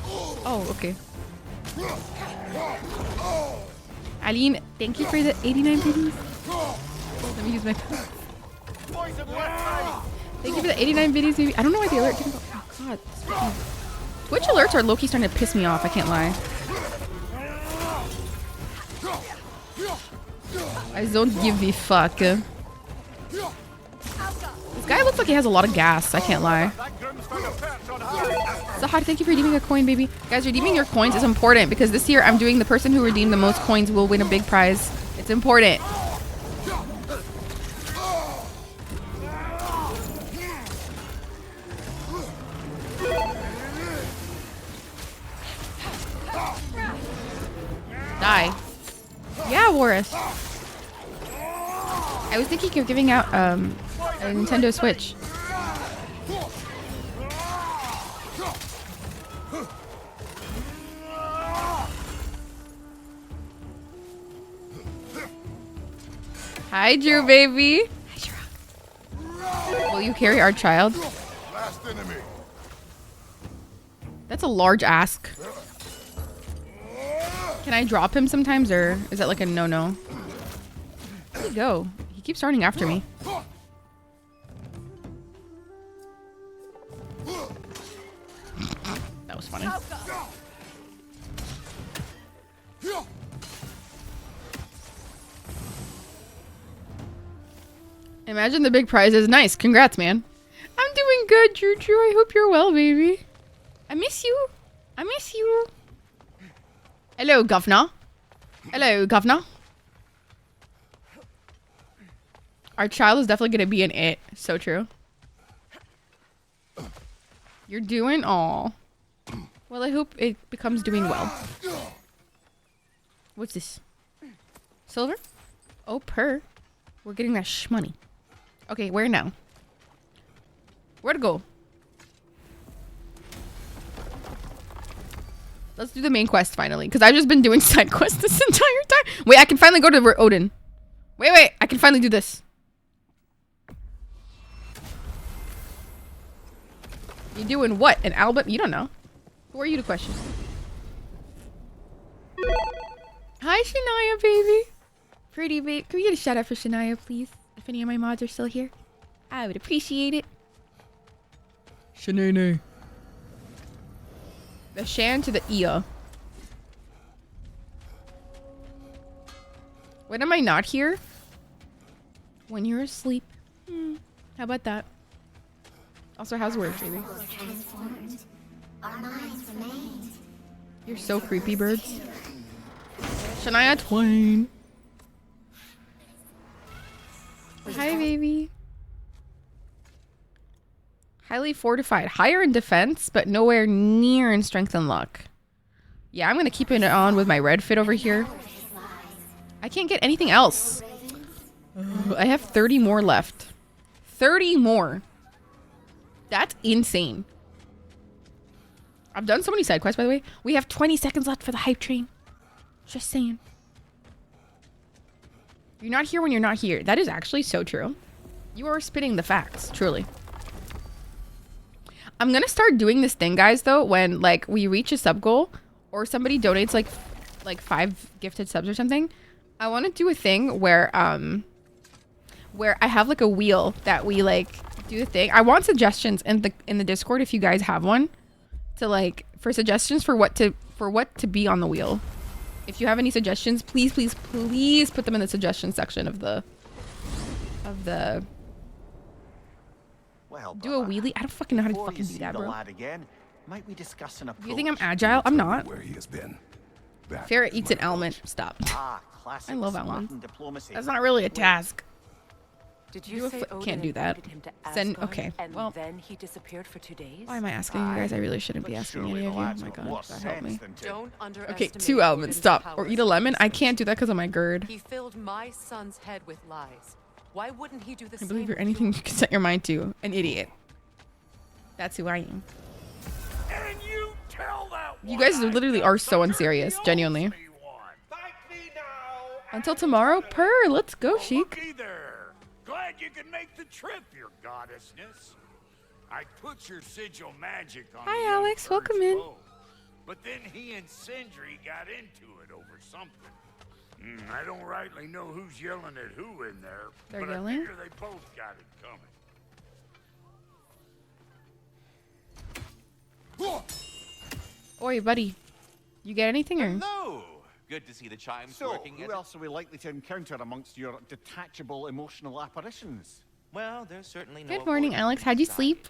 Oh, okay. Aline, thank you for the 89 biddies. Let me use my... Thank you for the 89 biddies, baby. I don't know why the alert didn't go... Oh, God. Twitch alerts are low-key starting to piss me off. I can't lie. I don't give a fuck. This guy looks like he has a lot of gas. I can't lie. Sahar, thank you for redeeming a coin, baby. Guys, redeeming your coins is important because this year I'm doing the person who redeemed the most coins will win a big prize. It's important. Die. Yeah, Warris. I was thinking of giving out a Nintendo Switch. Hi, Drew, baby. Hi, Drew. Will you carry our child? That's a large ask. Can I drop him sometimes, or is that like a no-no? Where'd he go? He keeps starting after me. That was funny. Imagine the big prize is nice. Congrats, man. I'm doing good, Drew. I hope you're well, baby. I miss you. I miss you. Hello, governor. Hello, governor. Our child is definitely going to be an it. So true. You're doing all. Well, I hope it becomes doing well. What's this? Silver? Oh, per. We're getting that shmoney. Okay, where now? Where to go? Let's do the main quest finally, because I've just been doing side quests this entire time. Wait, I can finally go to Odin. Wait, I can finally do this. You doing what? An album? You don't know. Who are you to question? Hi, Shania, baby. Pretty babe. Can we get a shout out for Shania, please? If any of my mods are still here, I would appreciate it. Shania. The Shan to the Ia. When am I not here? When you're asleep. How about that? Also, how's work, baby? You're so creepy, birds. Shania Twain. Hi, baby. Highly fortified. Higher in defense, but nowhere near in strength and luck. Yeah, I'm going to keep it on with my red fit over here. I can't get anything else. I have 30 more left. 30 more. That's insane. I've done so many side quests, by the way. We have 20 seconds left for the hype train. Just saying. You're not here when you're not here. That is actually so true. You are spitting the facts, truly. I'm gonna start doing this thing, guys, though, when like we reach a sub goal or somebody donates like 5 gifted subs or something. I want to do a thing where I have like a wheel that we like do the thing. I want suggestions in the Discord if you guys have one to like for suggestions for what to be on the wheel. If you have any suggestions, please put them in the suggestion section of the Well, do a wheelie. I don't fucking know how to before fucking you do see that, the bro. lad again, might we discuss an approach? You think I'm agile? I'm not. Where he has been. Farrah eats an almond. Stop. Classic I love Spartan almonds. diplomacy. That's not really a task. Did Do you a say flip- Odin can't do that. invited him to Send- Asgard, okay, and well. then he disappeared for 2 days? Why am I asking you guys? I really shouldn't be But asking surely any of the you. Oh lad's my got god, more God help me. sense than to- Don't underestimate Okay, 2 elements. Odin's Stop. powers Or eat a and lemon. I systems. can't do that because of my GERD. He filled my son's head with lies. Why wouldn't he do the I same? believe you're with anything you yours? can set your mind to. An idiot. That's who I am. And you tell that You guys literally are so unserious. Genuinely. Until tomorrow, purr. Let's go, Sheik. Looky there. Glad you could make the trip, your goddessness. I put your sigil magic on Hi, the young Alex. bird's Welcome in. bow, but then he and Sindri got into it over something. I don't rightly know who's yelling at who in there, They're but yelling? I figure they both got it coming. Oi, buddy. You get anything or? Hello! Good to see the chimes So, working. who else are we likely to encounter amongst your detachable emotional apparitions? Well, there's certainly no Good morning, avoiding Alex. How'd you anxiety. sleep?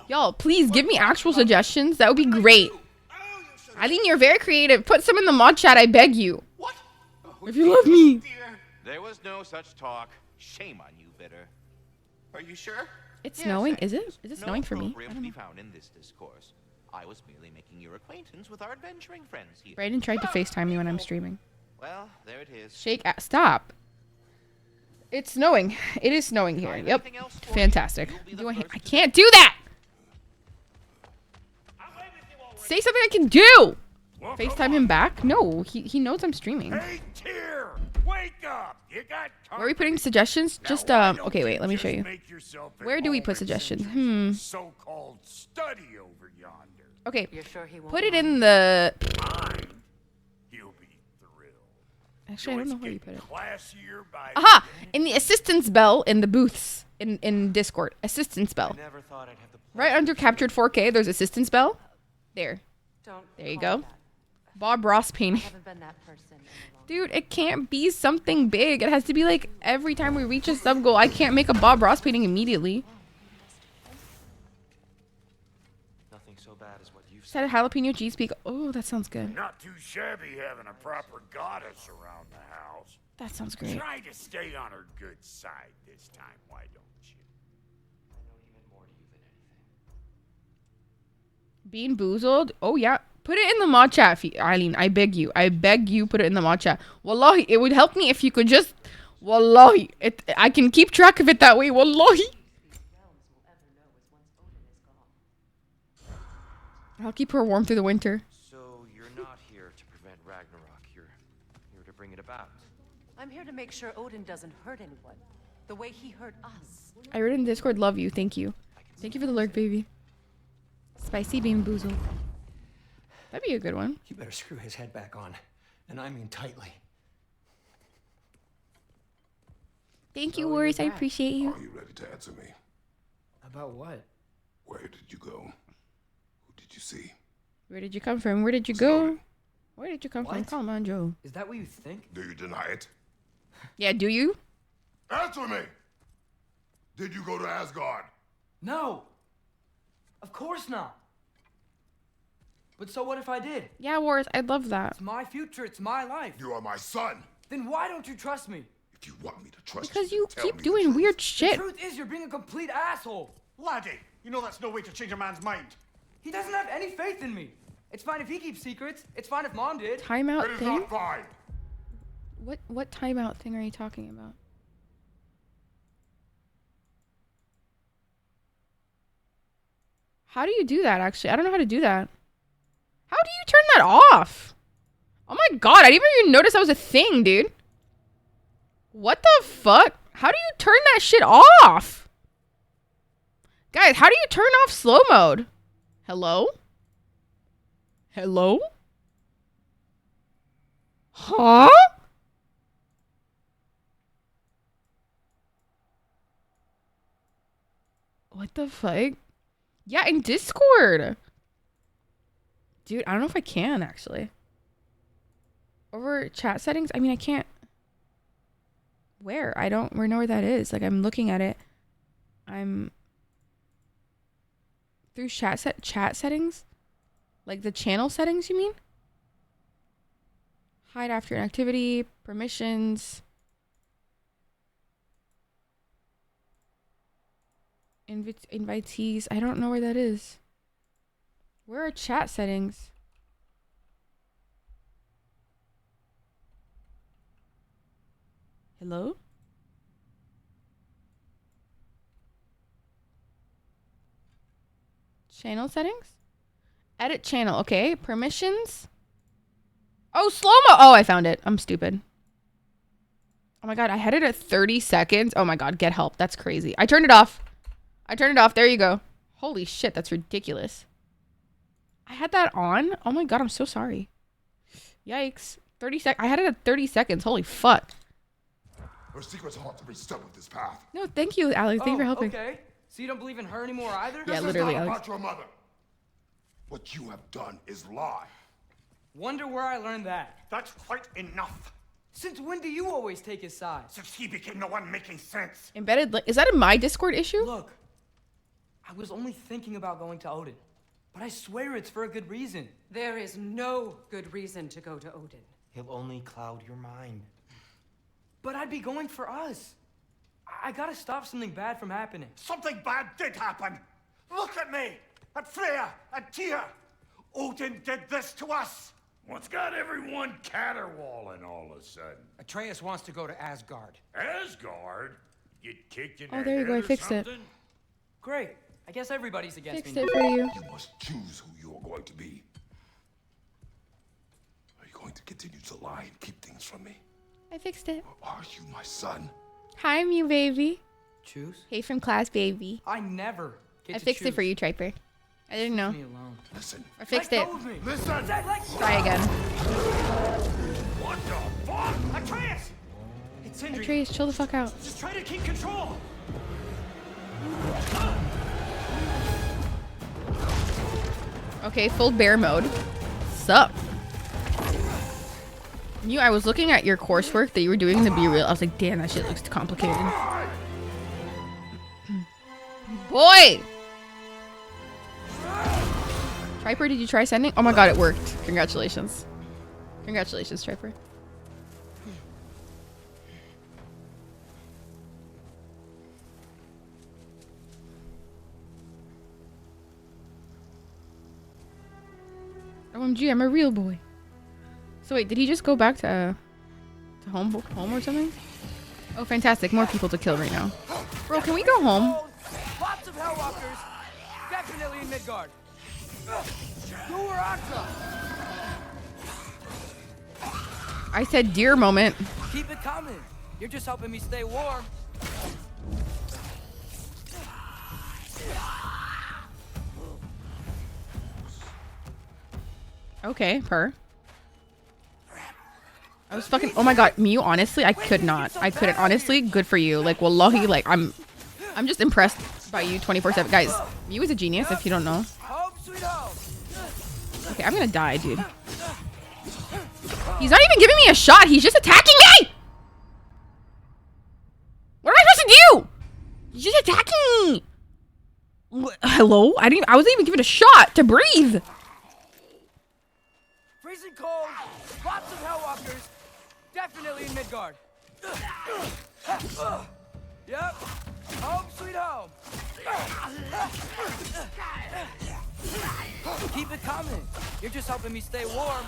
Y'all, please give me actual suggestions. That would be great. Eileen, you're very creative. Put some in the mod chat, I beg you. What? If you love me. There was no such talk. Shame on you, Bitter. Are you sure? It's Yes, snowing, thank is you. it? Is it No snowing for me? I opprobrium don't to be know. found in this discourse. I was merely making your acquaintance with our adventuring friends here. Brayden tried to FaceTime me when I'm streaming. Well, there it is. Stop. It's snowing. It is snowing here. Find Yep. anything else for me? Fantastic. You'll be the Do I first to can't do that! Say something I can do! Well, FaceTime come him on. back? No, he knows I'm streaming. Hey, Tyr! Wake up! You got Where are we putting suggestions? Just, okay, wait, let me show you. Where do we put suggestions? So-called study over yonder. Okay, You're sure he won't put it mind? in the... Mine. He'll be thrilled. Actually, I don't know where you put it. Classier by Aha! In the assistance bell in the booths in Discord. Assistance bell. Never thought I'd have the Right under captured 4K, there's assistance bell. There. Don't There you call go. it that. Bob Ross painting. I haven't been that person in a long Dude, it can't be something big. It has to be like every time we reach a sub goal. I can't make a Bob Ross painting immediately. Nothing so bad as what you've Said a jalapeno cheese speak. Oh, that sounds good. Not too shabby having a proper goddess around the house. That sounds great. Try to stay on her good side this time, why don't you? Bean boozled. Oh yeah. Put it in the mod chat, Eileen. I beg you. I beg you, put it in the mod chat. Wallahi, it would help me if you could just... Wallahi. I can keep track of it that way. Wallahi. I'll keep her warm through the winter. So you're not here to prevent Ragnarok. You're here to bring it about. I'm here to make sure Odin doesn't hurt anyone. The way he hurt us. I wrote in Discord, love you. Thank you. Thank you for the lurk, baby. Spicy bean boozle. That'd be a good one. You better screw his head back on. And I mean tightly. Thank you, Warriors. I appreciate you. Are you ready to answer me? About what? Where did you go? Who did you see? Where did you come from? Where did you go? Where did you come from? What? Come on, Joe. Is that what you think? Do you deny it? Yeah, do you? Answer me! Did you go to Asgard? No! Of course not! But so what if I did? Yeah, Warriors. I'd love that. It's my future, it's my life. You are my son. Then why don't you trust me? If you want me to trust Because you, you tell keep me the doing truth. weird The shit. truth is you're being a complete asshole. Laddie, you know that's no way to change a man's mind. He doesn't have any faith in me. It's fine if he keeps secrets. It's fine if Mom did. Timeout It is thing? not fine. What timeout thing are you talking about? How do you do that, actually? I don't know how to do that. How do you turn that off? Oh my god, I didn't even notice that was a thing, dude. What the fuck? How do you turn that shit off? Guys, how do you turn off slow mode? Hello? Hello? Huh? What the fuck? Yeah, in Discord. Dude, I don't know if I can, actually. Over chat settings? I mean, I can't. Where? I don't know where that is. Like, I'm looking at it. I'm... Through chat settings? Like the channel settings, you mean? Hide after an activity. Permissions. Invitees. I don't know where that is. Where are chat settings? Hello? Channel settings? Edit channel. Okay. Permissions? Oh, slow-mo. Oh, I found it. I'm stupid. Oh my god, I had it at 30 seconds. Oh my god, get help. That's crazy. I turned it off. I turned it off. There you go. Holy shit, that's ridiculous. I had that on? Oh my god, I'm so sorry. Yikes. 30 sec. I had it at 30 seconds. Holy fuck. Her secret's hard to reach step with this path. No, thank you, Alex. Thank you for helping. Okay. So you don't believe in her anymore either? Yeah, This literally, is not Alex. about your mother. What you have done is lie. Wonder where I learned that. That's quite enough. Since when do you always take his side? Since he became the one making sense. Embedded. Is that a my Discord issue? Look, I was only thinking about going to Odin, but I swear it's for a good reason. There is no good reason to go to Odin. He'll only cloud your mind. But I'd be going for us. I gotta stop something bad from happening. Something bad did happen. Look at me, at Freya, at Tyr. Odin did this to us. What's got everyone caterwauling all of a sudden? Atreus wants to go to Asgard. Asgard? Get kicked in Oh, the there you head go, I or fixed it. something? Great. I guess everybody's against Fixed me. it for you. You must choose who you are going to be. Are you going to continue to lie and keep things from me? I fixed it. Or are you my son? Hi, Mew baby. Choose? Hey from class, baby. I never get I to fixed it for choose. you, Triper. I didn't know. Leave me alone. Listen. I fixed Let it. go of me. Listen! Try again. What the fuck? Atreus! It's Sindri. Atreus, chill the fuck out. Just try to keep control. Okay, full bear mode. Sup? You, I was looking at your coursework that you were doing in the Be Real. I was like, damn, that shit looks complicated. Boy! Triper, did you try sending? Oh my god, it worked. Congratulations. Congratulations, Triper. OMG, I'm a real boy. So wait, did he just go back to home or something? Oh, fantastic. More people to kill right now. Bro, can we go home? Lots of Hellwalkers. Definitely in Midgard. I said deer moment. Keep it coming. You're just helping me stay warm. Okay, per. I was fucking, oh my god, Mew, honestly, I couldn't. Honestly, good for you. Like, wallahi, like, I'm just impressed by you 24/7. Guys, Mew is a genius if you don't know. Okay, I'm gonna die, dude. He's not even giving me a shot. He's just attacking me! What am I supposed to do? He's just attacking me! Hello? I wasn't even given a shot to breathe. Freezing cold. Lots of Hellwalkers. Definitely in Midgard. Yep. Home sweet home. Keep it coming. You're just helping me stay warm.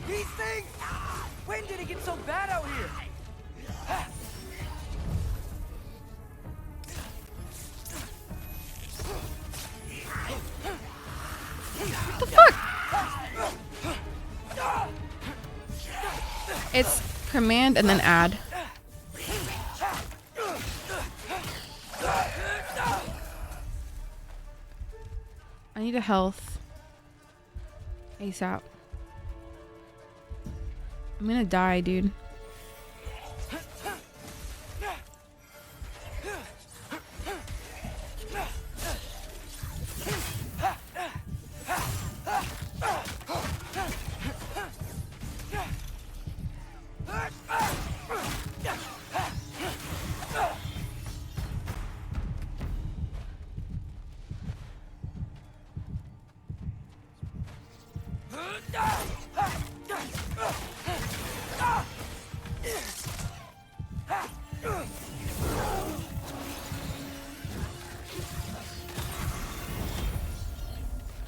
These things! When did it get so bad out here? What the fuck? It's command and then add. I need a health. ASAP. I'm gonna die, dude.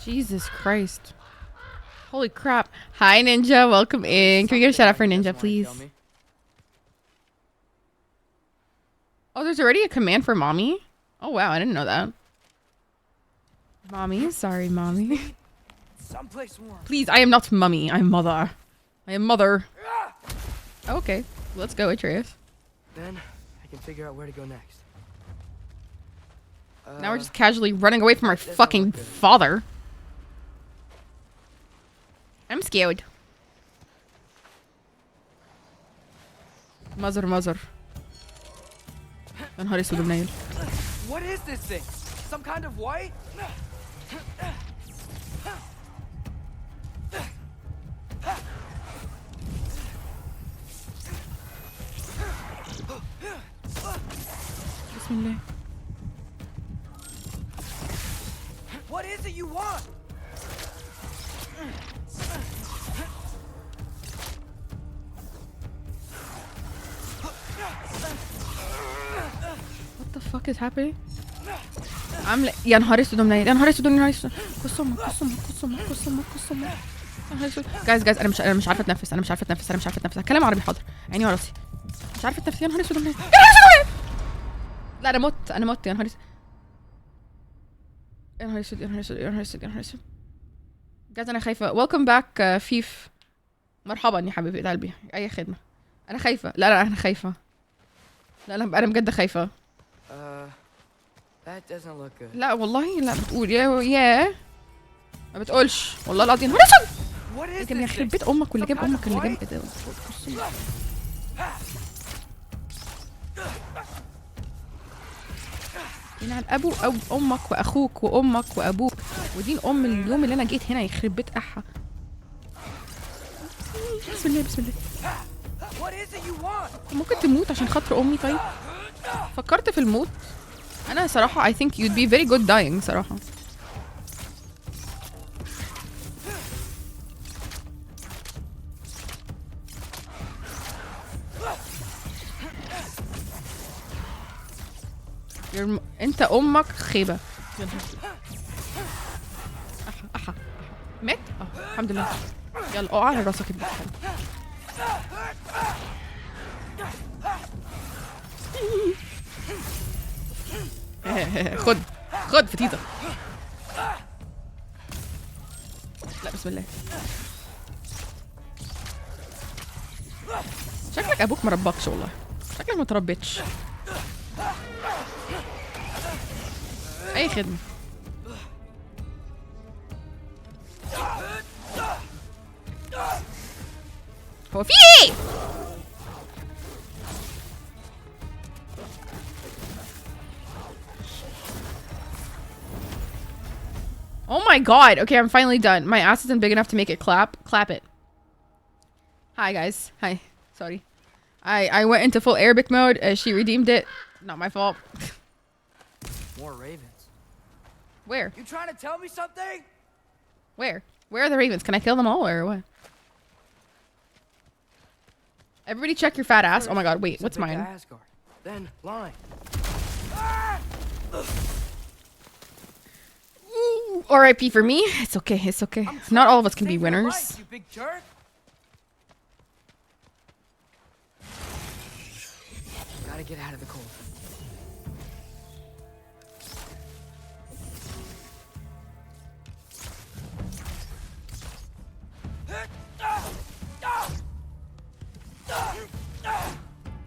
Jesus Christ. Holy crap. Hi, Ninja. Welcome in. Can we get a shout out for Ninja, please? Oh, there's already a command for mommy? Oh, wow. I didn't know that. Mommy? Sorry, mommy. Someplace warm. Please, I am not mummy. I'm mother. I am mother. Okay. Let's go, Atreus. Then I can figure out where to go next. Now we're just casually running away from our fucking father. I'm scared. Mother. What is this thing? Some kind of white? Bismillah. What is it you want? What the fuck is happening? يا نهار اسود منيل يا نهار اسود كسومة guys انا مش عارفه اتنفس هتكلم عربي حاضر عيني وراسي مش عارفه اتنفس يا نهار اسود منيل لا انا مت يا نهار اسود guys انا خايفه welcome back فيف مرحبا يا حبيبي قلبي اي خدمه انا خايفه لا انا خايفه لا انا بجد خايفه That doesn't look good. لا والله لا بتقول يا ما بتقولش والله العظيم هو اسود لكن يخرب بيت امك واللي جاب امك اللي جاب ده ينعل ابو او امك واخوك وامك وابوك ودين ام اليوم اللي انا جيت هنا يخرب بيت احا بسم الله ممكن تموت عشان خاطر امي طيب فكرت في الموت انا صراحه I think you'd be very good dying صراحه انت امك خيبة. احا مات؟ الحمد لله. يلا اقع على راسك ابنك. خد فتيتة. لا بسم الله. شكلك ابوك مربكش والله. شكلك ما تربيتش. اي خدمة. هو في ايه؟ Oh my god. Okay, I'm finally done. My ass isn't big enough to make it clap. Clap it. Hi guys. Hi. Sorry. I went into full Arabic mode. She redeemed it. Not my fault. More ravens. Where? You trying to tell me something? Where? Where are the ravens? Can I kill them all or what? Everybody check your fat ass. Oh my god, wait, what's mine? Asgard. Then line. Ooh, RIP for me. It's okay, it's okay. Not all of us can be winners. Life, you big jerk. Gotta get out of the cold.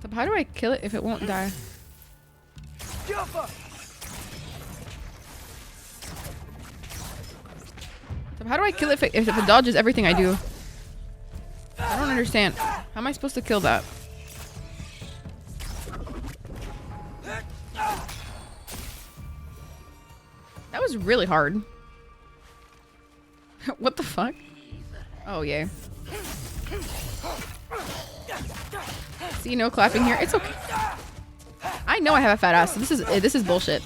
So how do I kill it if it won't die? So how do I kill it if it dodges everything I do? I don't understand. How am I supposed to kill that? That was really hard. What the fuck? Oh, yay. See, no clapping here. It's okay. I know I have a fat ass, so this is bullshit.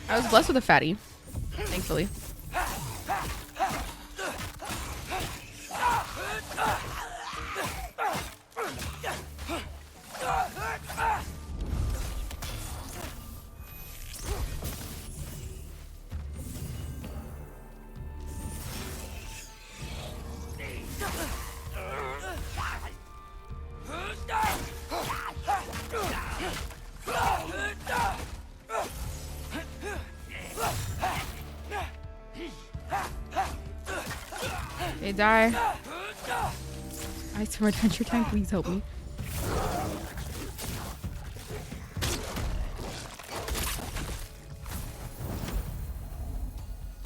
I was blessed with a fatty, thankfully. They die. I swear, Adventure Time, please help me.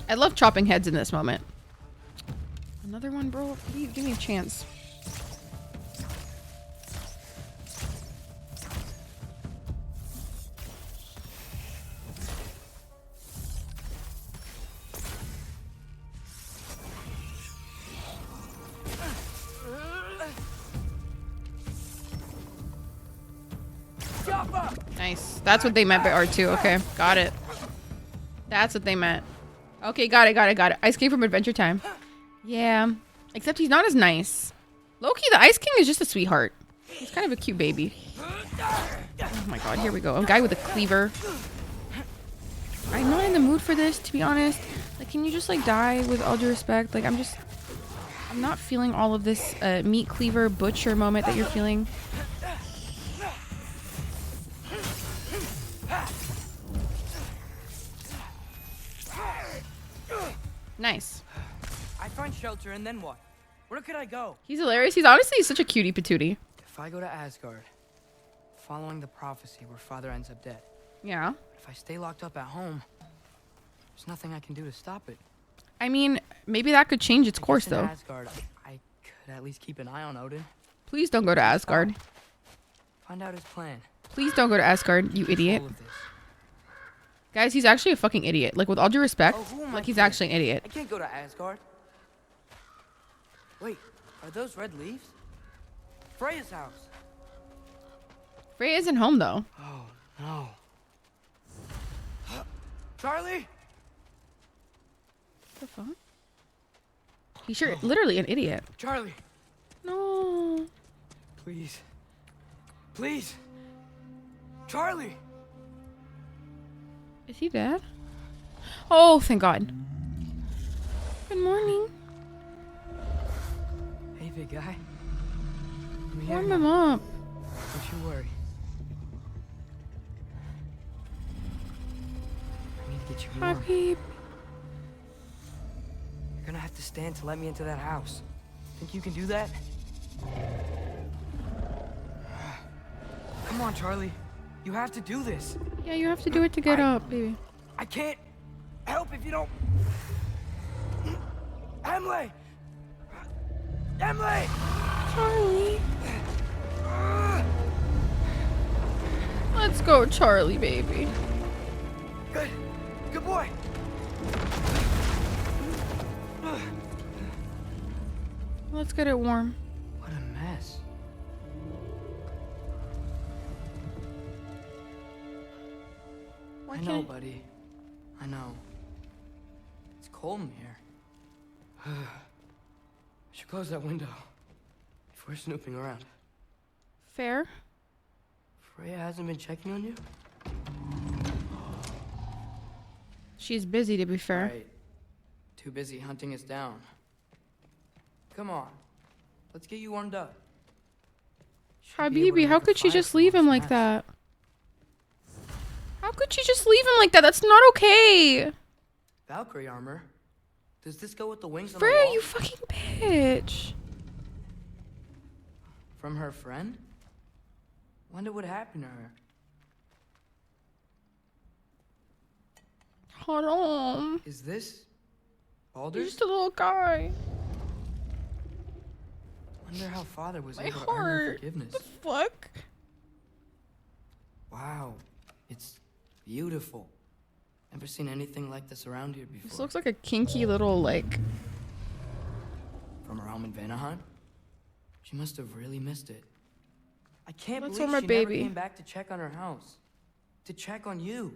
I love chopping heads in this moment. Another one, bro? Please give me a chance. Nice. That's what they meant by R2. Okay, got it. That's what they meant. Okay, got it. Ice King from Adventure Time. Yeah, except he's not as nice. Loki, the Ice King is just a sweetheart. He's kind of a cute baby. Oh my god, here we go. A guy with a cleaver. I'm not in the mood for this, to be honest. Like, can you just, like, die with all due respect? Like, I'm not feeling all of this meat cleaver butcher moment that you're feeling. Nice. I find shelter and then what? Where could I go? He's hilarious. He's honestly such a cutie patootie. If I go to Asgard, following the prophecy where father ends up dead. Yeah. If I stay locked up at home, there's nothing I can do to stop it. I mean, maybe that could change its course, though. Asgard, I could at least keep an eye on Odin. Please don't go to Asgard. Find out his plan. Please don't go to Asgard, you idiot. Guys, he's actually a fucking idiot. Like, with all due respect, like, he's actually an idiot. I can't go to Asgard. Wait, are those red leaves? Freya's house. Freya isn't home, though. Oh, no. Charlie? What the fuck? He's sure literally an idiot. Charlie. No. Please. Please. Charlie! Is he dead? Oh, thank God. Good morning. Hey, big guy. I'm here Warm now. him up. Don't you worry. I need to get you Hi, warm. peep. You're gonna have to stand to let me into that house. Think you can do that? Come on, Charlie. You have to do this. Yeah, you have to do it to get up, baby. I can't help if you don't... Emily! Emily! Charlie. Let's go, Charlie, baby. Good. Good boy. Let's get it warm. What a mess. I know, buddy. I know. It's cold in here. I should close that window if we're snooping around. Fair. Freya hasn't been checking on you? She's busy, to be fair. Right. Too busy hunting us down. Come on. Let's get you warmed up. Should be able to Habibi, how make a could she fire just for leave him once, like yes. that? How could she just leave him like that? That's not okay. Valkyrie armor? Does this go with the wings on the Freya, wall? you fucking bitch. From her friend? Wonder what happened to her. Hold on. Is this He's Baldur's? just a little guy. Wonder how father was My able to earn her heart. forgiveness. The fuck? Wow, it's beautiful. Never seen anything like this around here before. This looks like a kinky little, like... From her home in Vanaheim? She must have really missed it. I can't Let's believe warm she my never baby. came back to check on her house. To check on you.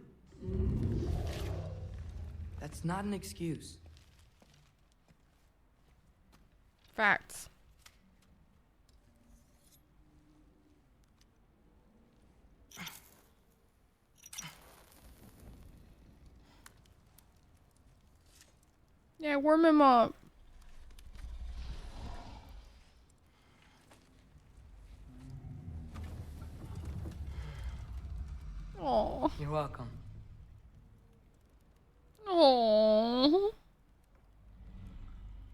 That's not an excuse. Facts. Yeah, warm him up. Oh. You're welcome. Oh.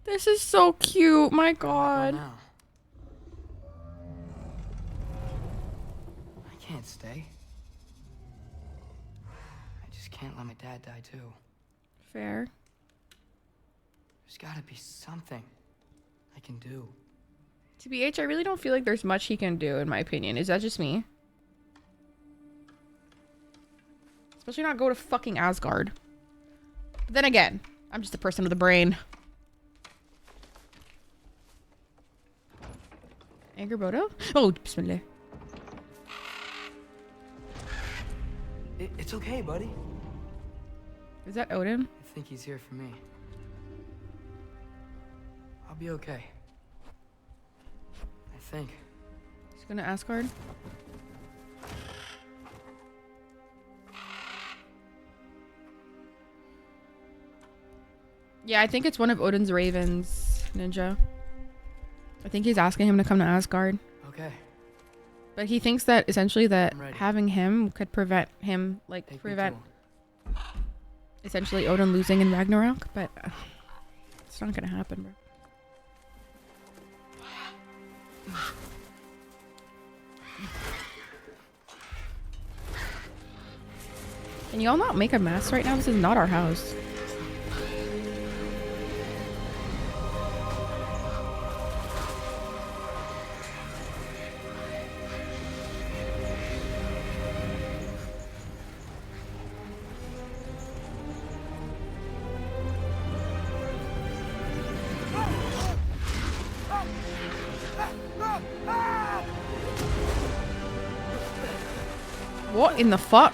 This is so cute. My Go God. now. I can't stay. I just can't let my dad die too. Fair. There's gotta be something I can do. TBH, I really don't feel like there's much he can do, in my opinion. Is that just me? Especially not go to fucking Asgard. But then again, I'm just a person with a brain. Angerbodo? Oh, bismillah. It's okay, buddy. Is that Odin? I think he's here for me. I'll be okay. I think. He's gonna Asgard? Yeah, I think it's one of Odin's ravens, Ninja. I think he's asking him to come to Asgard. Okay. But he thinks that essentially that I'm ready. having him could prevent him, like, Take me prevent to him. essentially Odin losing in Ragnarok. But it's not gonna happen, bro. Can y'all not make a mess right now? This is not our house. What in the fuck?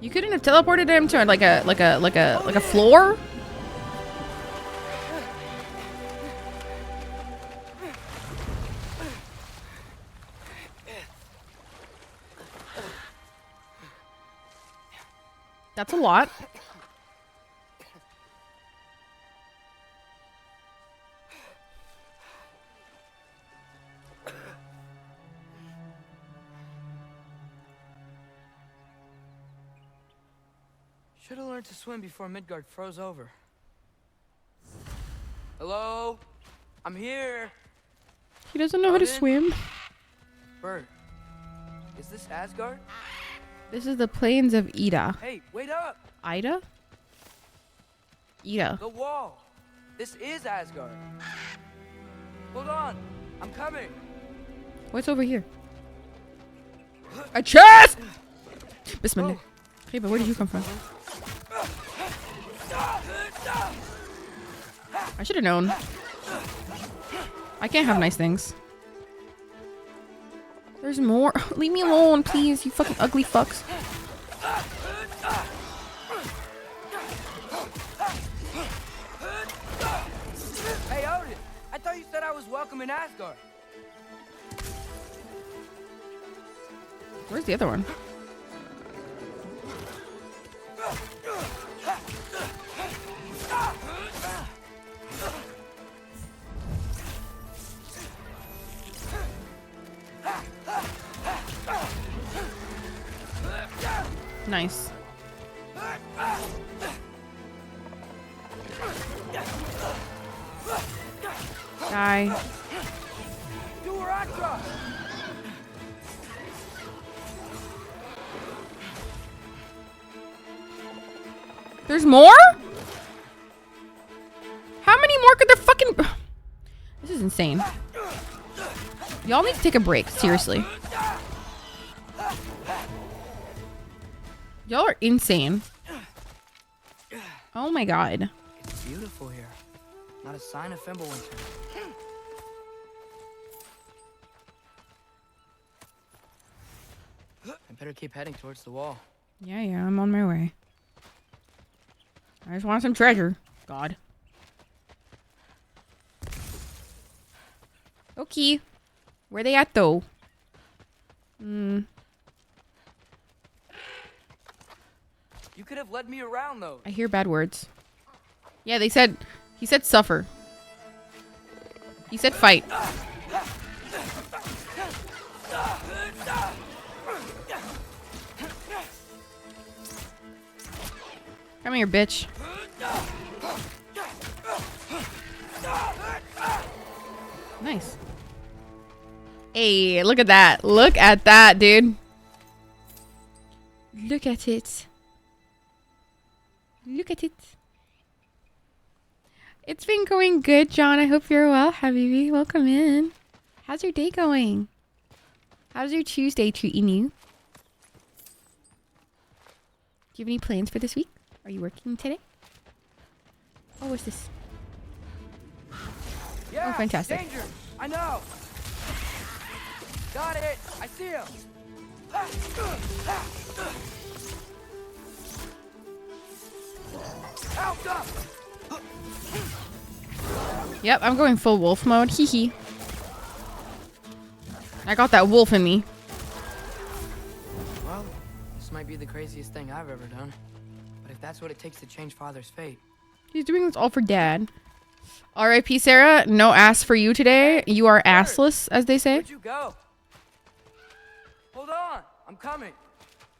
You couldn't have teleported him to like a floor? That's a lot. Should have learned to swim before Midgard froze over. Hello? I'm here. He doesn't know how to swim. Bert, is this Asgard? This is the plains of Ida. Hey, wait up! Ida? Ida. The wall. This is Asgard. Hold on, I'm coming. What's over here? A chest! Bismillah. Hey, but where did you come from? I should have known. I can't have nice things. There's more. Leave me alone, please, you fucking ugly fucks. Hey, Odin! I thought you said I was welcome in Asgard. Where's the other one? Nice. Die. There's more? How many more could there fucking... This is insane. Y'all need to take a break, seriously. Y'all are insane. Oh my god. It's beautiful here. Not a sign of Fimbulwinter. I better keep heading towards the wall. Yeah, I'm on my way. I just want some treasure. God. Okay. Where they at, though? You could have led me around, though. I hear bad words. Yeah, they said... He said suffer. He said fight. Come here, bitch. Nice. Hey, look at that. Look at that, dude. Look at it. Look at it. It's been going good, John. I hope you're well, Habibi. Welcome in. How's your day going? How's your Tuesday treating you? Do you have any plans for this week? Are you working today? Oh, what's this? Yeah, oh, fantastic. Danger. I know. Got it. I see him. Out up. Yep, I'm going full wolf mode. Hee hee. I got that wolf in me. Well, this might be the craziest thing I've ever done. But if that's what it takes to change Father's fate. He's doing this all for Dad. R.I.P. Sarah. No ass for you today. You are assless, as they say. Where'd you go? Hold on. I'm coming.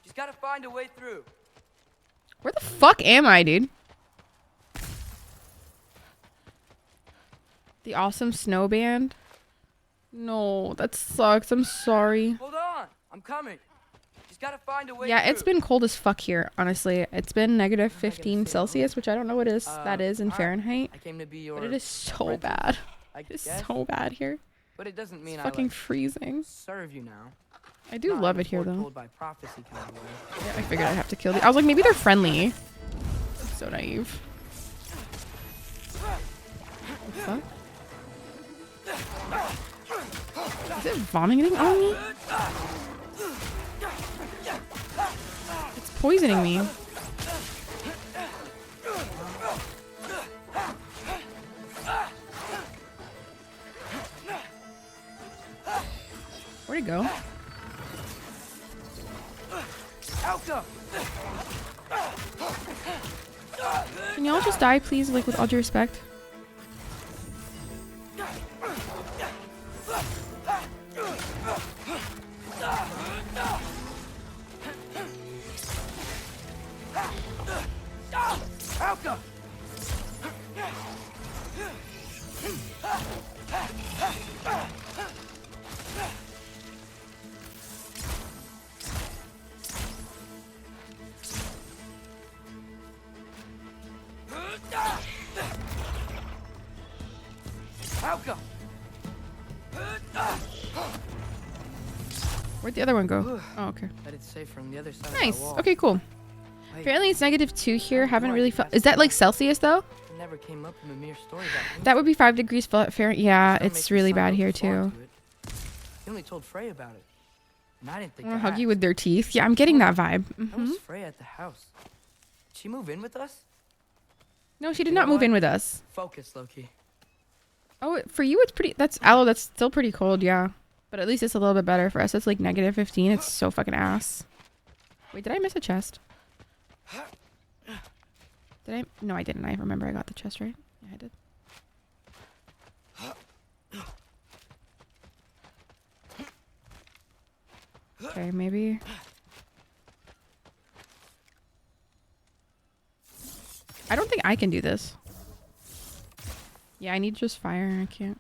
Just gotta find a way through. Where the fuck am I, dude? The awesome snow band? No, that sucks. I'm sorry. Hold on. I'm coming. Just gotta find a way Yeah, through. it's been cold as fuck here, honestly. It's been negative 15 Celsius, which I don't know what that is in Fahrenheit. I came to be your But it is so bad. It's so bad here. But it doesn't mean It's I fucking like, freezing. serve you now. I do love it here, though. Told by prophecy kind of way. Yeah, I figured I'd have to kill these. I was like, maybe they're friendly. So naive. What the fuck? Is it vomiting on me? It's poisoning me. Where'd it go? Can y'all just die, please? Like, with all due respect. Where'd the other one go? Oh, okay. Bet it's safe from the other side. Nice. Of that wall. Okay, cool. Wait, Apparently it's -2 here. Haven't really felt. Is that like Celsius though? it never came up in the mere story about That would be 5 degrees Fahrenheit. Yeah, Don't it's make the really sun bad go here far too. to it. He only told Frey about it. And I didn't think I'm to gonna hug you ask. with their teeth. Yeah, I'm getting that vibe. How was Frey at the house? Did she move in with us? No, she did You know not move what? in with us. Focus, Loki. Oh, for you it's pretty. That's aloe. That's still pretty cold. Yeah, but at least it's a little bit better for us. It's like -15. It's so fucking ass. Wait, did I miss a chest? Did I? No, I didn't. I remember I got the chest right. Yeah, I did. Okay, maybe. I don't think I can do this. Yeah, I need just fire. I can't.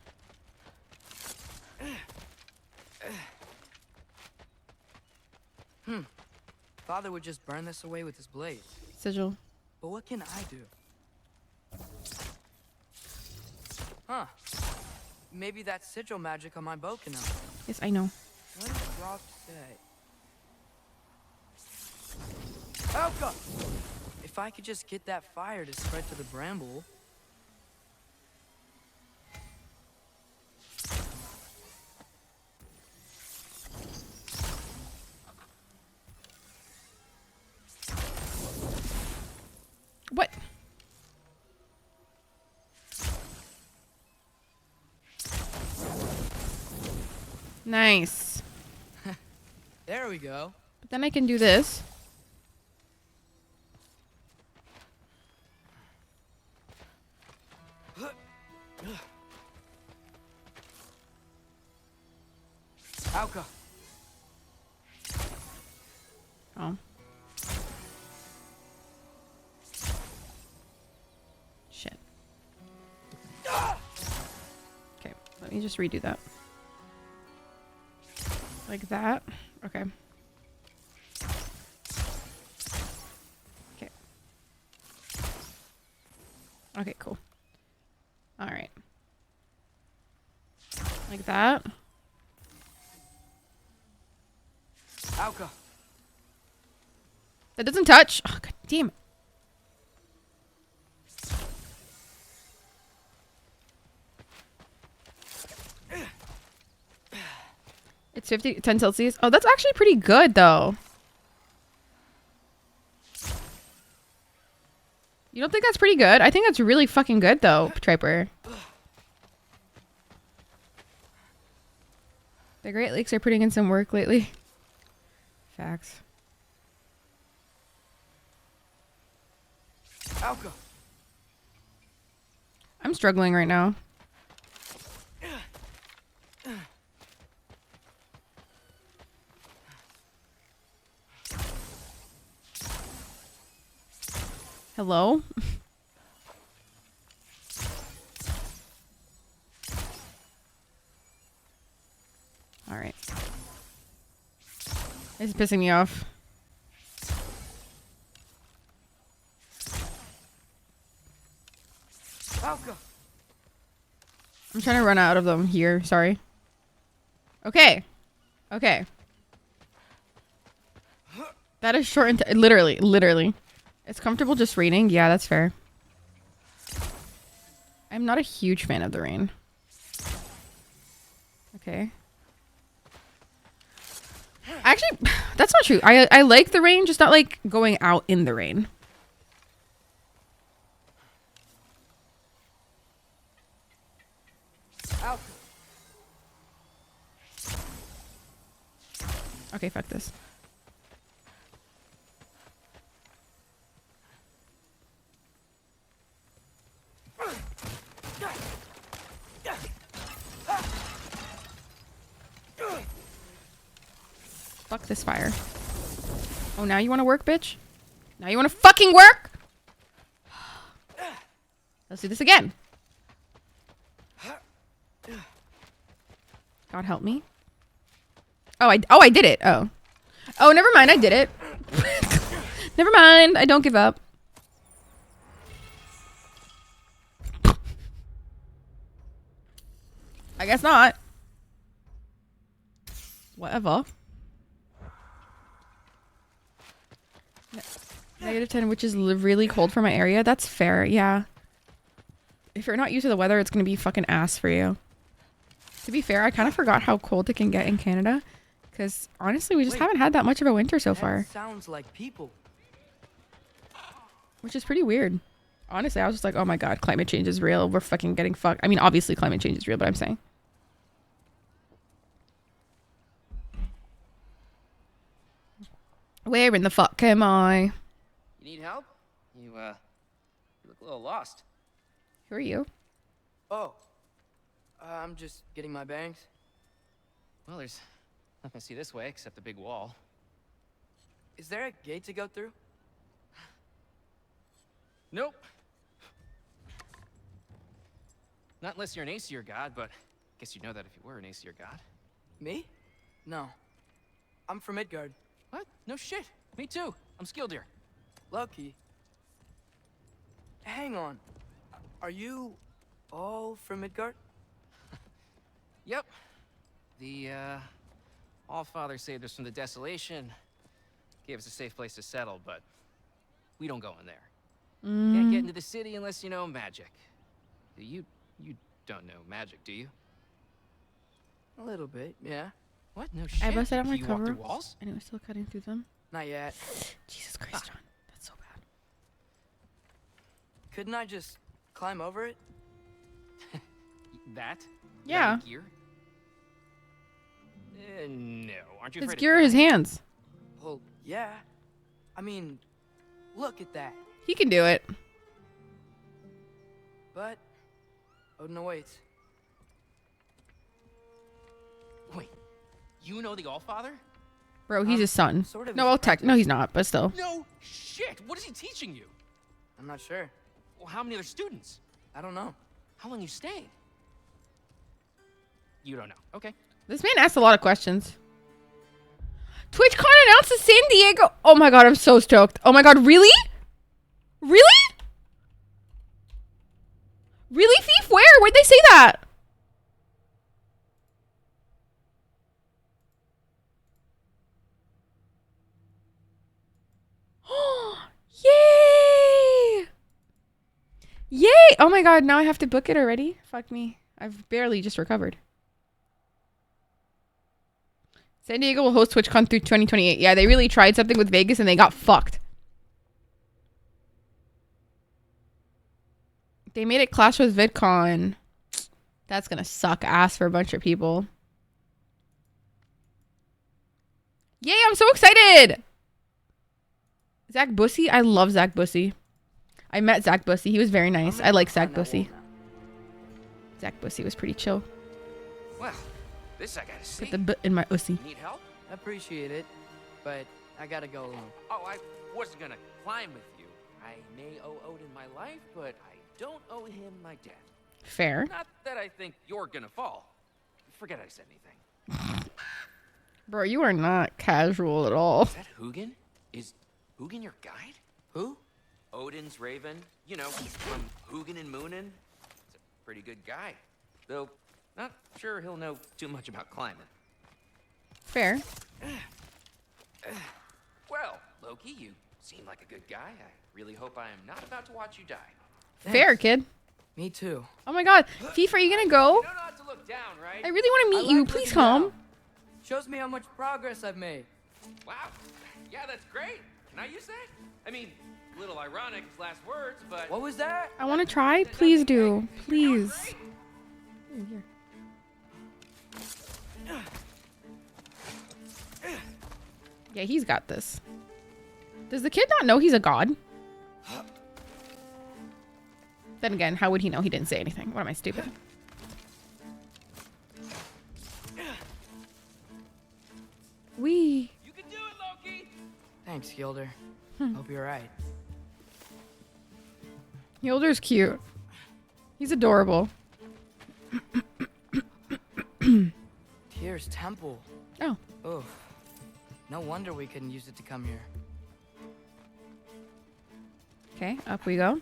Father would just burn this away with his blade. Sigil. But what can I do? Huh. Maybe that sigil magic on my bow can help. Yes, I know. What does Rock say? Alka! If I could just get that fire to spread to the bramble. What? Nice. There we go. But then I can do this. Alka. Oh. Shit. Okay, let me just redo that. Like that. Okay. Okay. Okay, cool. All right. Like that. Alka. That doesn't touch. Oh, god damn it. It's 10 Celsius. Oh, that's actually pretty good, though. You don't think that's pretty good? I think that's really fucking good, though, Triper. The Great Lakes are putting in some work lately. Facts. Alka. I'm struggling right now. Hello? All right. It's pissing me off. Alka. I'm trying to run out of them here. Sorry. Okay. Okay. That is short and literally. It's comfortable just raining. Yeah, that's fair. I'm not a huge fan of the rain. Okay. Actually, that's not true. I like the rain, just not like going out in the rain. Alka. Okay, fuck this. Fuck this fire. Oh, now you want to work, bitch? Now you want to fucking work? Let's do this again. God help me. Oh, I did it. Oh, never mind. I did it. Never mind. I don't give up. I guess not. Whatever. -10, which is really cold for my area. That's fair. Yeah. If you're not used to the weather, it's going to be fucking ass for you. To be fair, I kind of forgot how cold it can get in Canada. Because honestly, we just haven't had that much of a winter so far. Sounds like people. Which is pretty weird. Honestly, I was just like, oh my god, climate change is real. We're fucking getting fucked. I mean, obviously climate change is real, but I'm saying. Where in the fuck am I? You need help? You look a little lost. Who are you? Oh. I'm just getting my bearings. Well, there's nothing to see this way except the big wall. Is there a gate to go through? Nope. Not unless you're an Aesir god, but I guess you'd know that if you were an Aesir god. Me? No. I'm from Midgard. What? No shit. Me too. I'm skilled here. Lucky. Hang on. Are you all from Midgard? Yep. The, All-Father saved us from the desolation. Gave us a safe place to settle, but we don't go in there. Can't get into the city unless you know magic. You don't know magic, do you? A little bit, yeah. What? No shit. I busted out my You walk cover. through walls? And it was still cutting through them. Not yet. Jesus Christ, John. That's so bad. Couldn't I just climb over it? That? Yeah. That gear? No. Aren't you His afraid gear or of his dying? hands? Well, yeah. I mean, look at that. He can do it. But Odin awaits. Wait. You know the All-Father? Bro, he's his son. Sort of No, his well, apprentice. no, he's not, but still. No shit. What is he teaching you? I'm not sure. Well, how many other students? I don't know. How long you staying? You don't know. Okay. This man asked a lot of questions. TwitchCon announces San Diego. Oh my god, I'm so stoked. Oh my god, really? Really? Really, Thief? Where? Where'd they say that? Yay! Yay! Oh my god, now I have to book it already? Fuck me. I've barely just recovered. San Diego will host TwitchCon through 2028. Yeah, they really tried something with Vegas and they got fucked. They made it clash with VidCon. That's gonna suck ass for a bunch of people. Yay, I'm so excited! Zach Bussy? I love Zach Bussy. I met Zach Bussy. He was very nice. I like Zach Bussy. Zach Bussy was pretty chill. Well, this I gotta see. Put the butt in my ussy. Need help? Appreciate it, but I gotta go alone. Oh, I wasn't gonna climb with you. I may owe Odin my life, but I don't owe him my death. Fair. Not that I think you're gonna fall. Forget I said anything. Bro, you are not casual at all. Is that Hugin? Is Hugin your guide? Who? Odin's raven. You know, from Hugin and Moonin. He's a pretty good guy. Though, not sure he'll know too much about climbing. Fair. Well, Loki, you seem like a good guy. I really hope I am not about to watch you die. Fair, kid. Me too. Oh my god. Thief, are you gonna go? You know not to look down, right? I really want to meet you. Please come. Shows me how much progress I've made. Wow. Yeah, that's great. Can I use that? I mean, a little ironic, his last words, but... What was that? I want to try. Please do. Please. Ooh, here. Yeah, he's got this. Does the kid not know he's a god? Then again, how would he know? He didn't say anything. What am I, stupid? You Thanks, Gilder. Hope you're right. Yolder's cute. He's adorable. Tyr's temple. Oh. Oof. No wonder we couldn't use it to come here. Okay, up we go.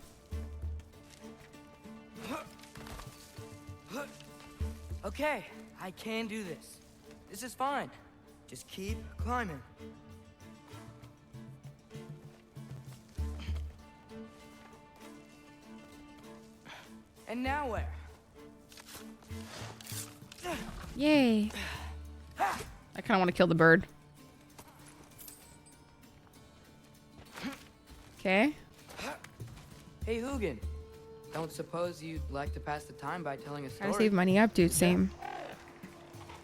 Okay, I can do this. This is fine. Just keep climbing. And now where? Yay. I kind of want to kill the bird. Okay. Hey, Hugin. Don't suppose you'd like to pass the time by telling a story? Trying to save money up, dude. Same.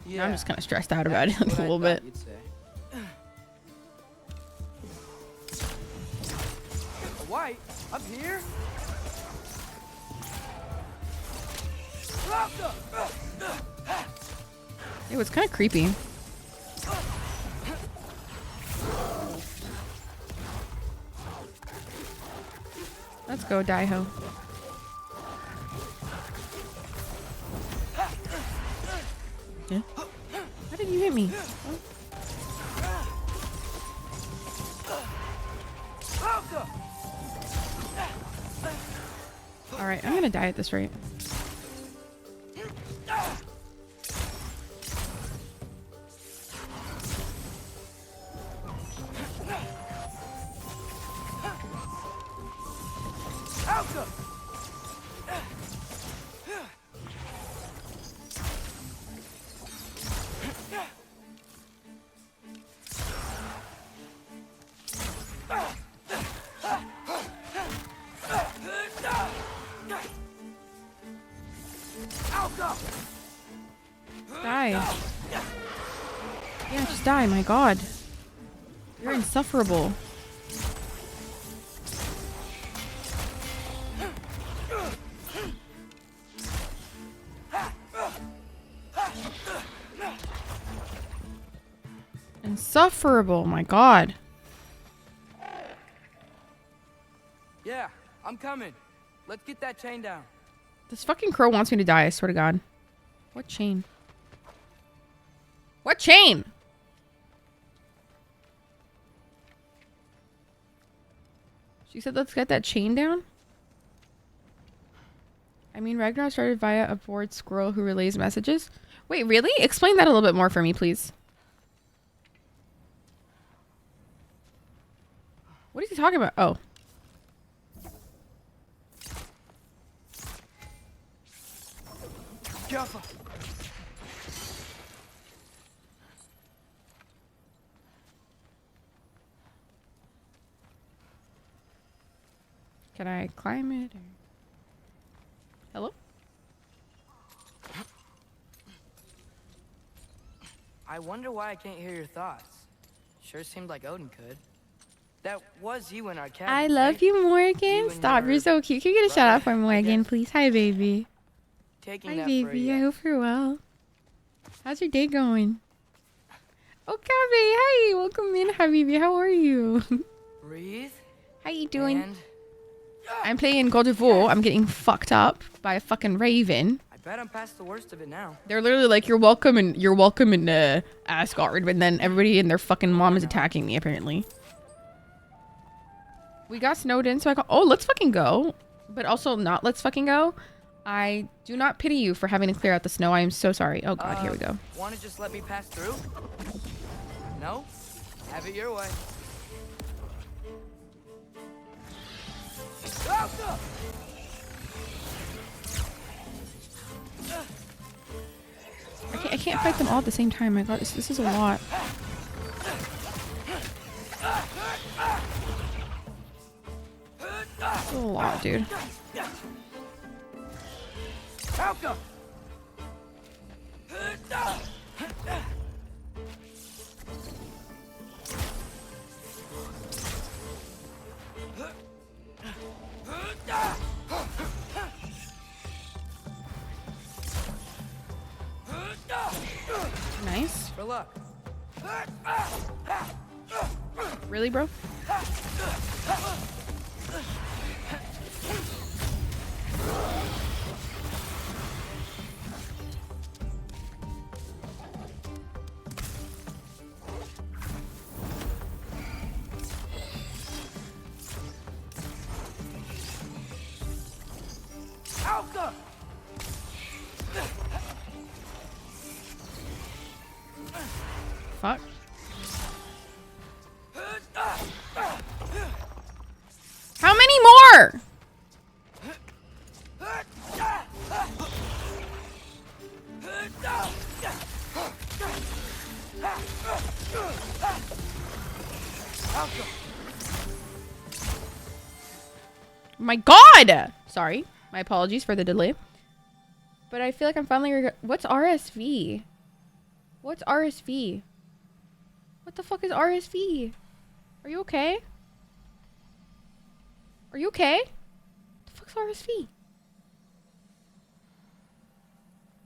Yeah. I'm just kind of stressed out about it a little bit. You'd say. White? Up here? It was kind of creepy. Let's go, Daiho. Yeah. How did you hit me? Alright, I'm gonna die at this rate. Die. Yeah, just die, my god. You're insufferable. Insufferable, my god. Yeah, I'm coming. Let's get that chain down. This fucking crow wants me to die, I swear to god. What chain? What chain? She said let's get that chain down? I mean, Ragnarok started via a bored squirrel who relays messages. Wait, really? Explain that a little bit more for me, please. What is he talking about? Oh. Careful. Can I climb it? Or... Hello? I wonder why I can't hear your thoughts. Sure seemed like Odin could. That was you in our cabin. I love right? you, Morgan. Stop, you're so cute. Can you get a shout out for brother, Morgan, please? Hi, baby. Taking Hi, that baby. for you. I hope you're well. How's your day going? Oh, Kabe. Hi. Welcome in, Habibi. How are you? Breathe. How you doing? And I'm playing God of War. I'm getting fucked up by a fucking raven. I bet I'm past the worst of it now. They're literally like, you're welcome in Asgard, but then everybody and their fucking mom is attacking me, apparently. We got snowed in, so I go, oh, let's fucking go. But also not let's fucking go. I do not pity you for having to clear out the snow. I am so sorry. Oh god, here we go. Want to just let me pass through? No? Have it your way. I can't fight them all at the same time. My god, this is a lot. This is a lot, dude. Nice. For luck. Really, bro? Fuck. How many more? My God! Sorry. My apologies for the delay. But I feel like I'm finally what's RSV? What's RSV? What the fuck is RSV? Are you okay? Are you okay? What the fuck's RSV?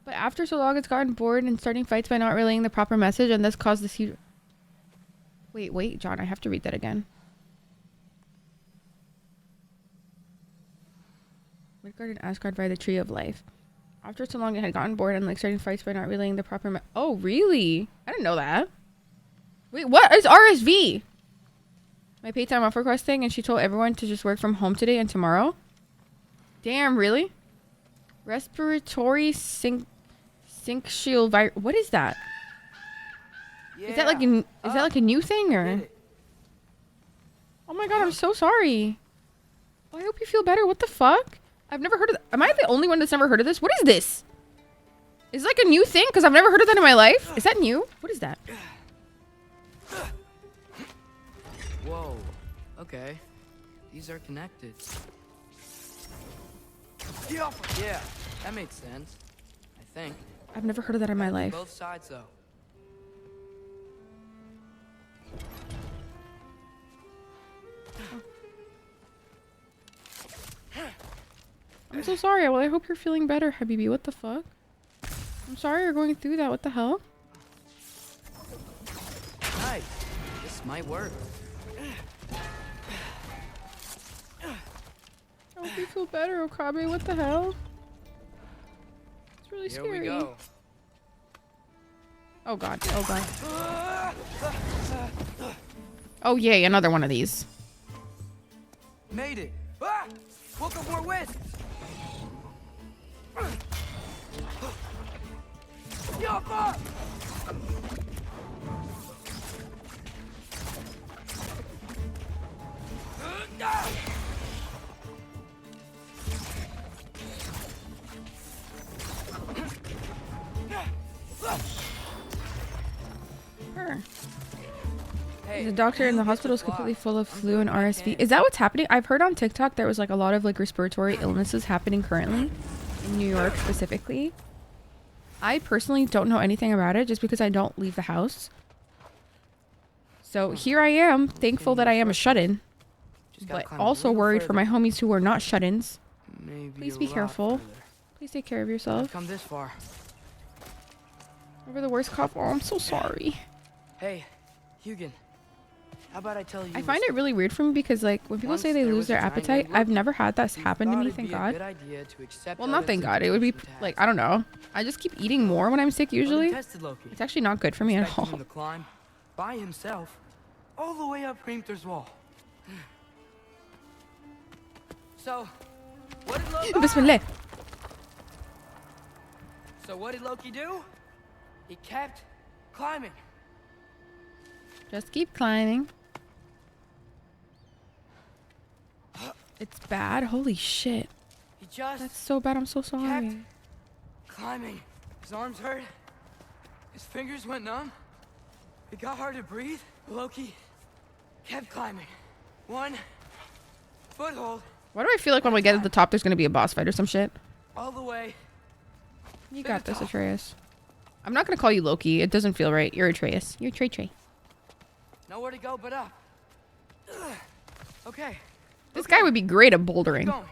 But after so long, it's gotten bored and starting fights by not relaying the proper message, and this caused this huge... Wait, John, I have to read that again. Midgard and Asgard by the Tree of Life. After so long, it had gotten bored and like starting fights by not relaying the proper oh, really? I didn't know that. Wait, what is RSV? My paid time off requesting, and she told everyone to just work from home today and tomorrow. Damn, really? Respiratory syncytial virus. What is that? Yeah. Is that like a new thing or? Oh my God, I'm so sorry. Well, I hope you feel better. What the fuck? I've never heard of that. Am I the only one that's never heard of this? What is this? Is it like a new thing? Because I've never heard of that in my life. Is that new? What is that? Whoa. Okay. These are connected. Yeah, that makes sense. I think. I've never heard of that in my life. Both sides, though. I'm so sorry. Well, I hope you're feeling better, Habibi. What the fuck? I'm sorry you're going through that. What the hell? Nice. This might work. I hope you feel better, Okabe. What the hell? It's really scary. Here we go. Oh God. Oh God. Oh yay, another one of these. Made it. Ah! Woke up more wisps. The doctor in the hospital is completely full of flu and RSV. Is that what's happening? I've heard on TikTok there was like a lot of like respiratory illnesses happening currently in New York specifically. I personally don't know anything about it just because I don't leave the house. So here I am, thankful that I am a shut-in, but also worried for my homies who are not shut-ins. Please be careful. Please take care of yourself. Come this far. Over the worst cough. Oh, I'm so sorry. Hey, Hugin. How about I tell you? I find it really weird for me because like when people say they lose their appetite, I've never had that happen to me, thank God. Well, not thank God. It would be like, I don't know. I just keep eating more when I'm sick usually. It's actually not good for me at all. To climb by himself all the way up Hrimthur's wall. So, what did Loki Bismillah. So what did Loki do? He kept climbing. Just keep climbing. It's bad. Holy shit. He just That's so bad. I'm so sorry. kept climbing. His arms hurt. His fingers went numb. It got hard to breathe. Loki kept climbing. One foothold. Why do I feel like when we get to the top, there's gonna be a boss fight or some shit? All the way. You got this, Atreus. I'm not gonna call you Loki. It doesn't feel right. You're Atreus. You're Trey. Nowhere to go but up. Okay. This guy would be great at bouldering. Keep going.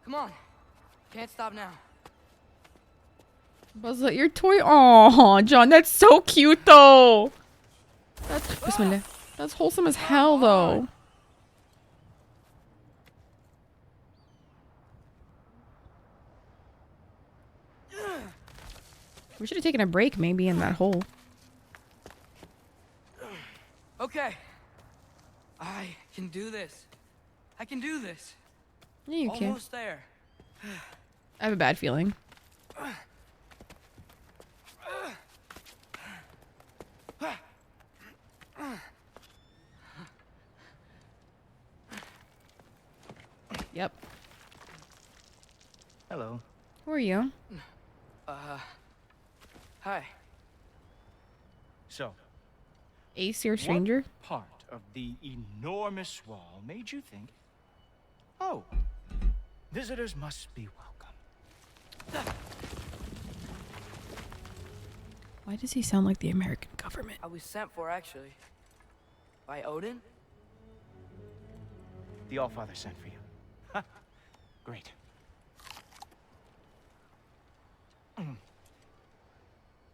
Come on. Can't stop now. Buzz Lightyear toy. Oh, John, that's so cute though. Bismillah. That's wholesome as hell, though. We should have taken a break, maybe, in that hole. Okay. I can do this. I can do this. Yeah, you can. Almost there. I have a bad feeling. Yep. Hello. Who are you? Hi. So, Ace, you're a stranger? what part of the enormous wall made you think, oh, visitors must be welcome? Why does he sound like the American government? I was sent for, actually. By Odin? The Allfather sent for you. Ha! Great.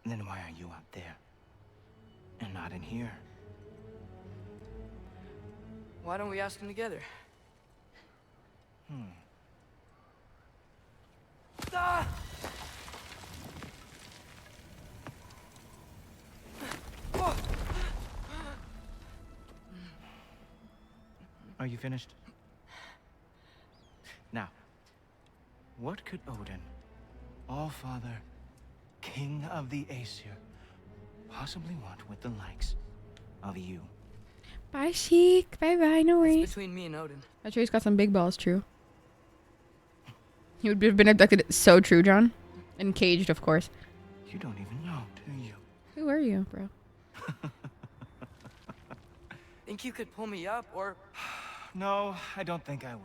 Then why are you out there? And not in here? Why don't we ask him together? Ah! Are you finished? Now, what could Odin, Allfather, King of the Aesir, possibly want with the likes of you? Bye, Sheik. Bye-bye. No It's worries. between me and Odin. That sure he's got some big balls, true. He would have been abducted. So true, John. And caged, of course. You don't even know, do you? Who are you, bro? Think you could pull me up, or... No, I don't think I will.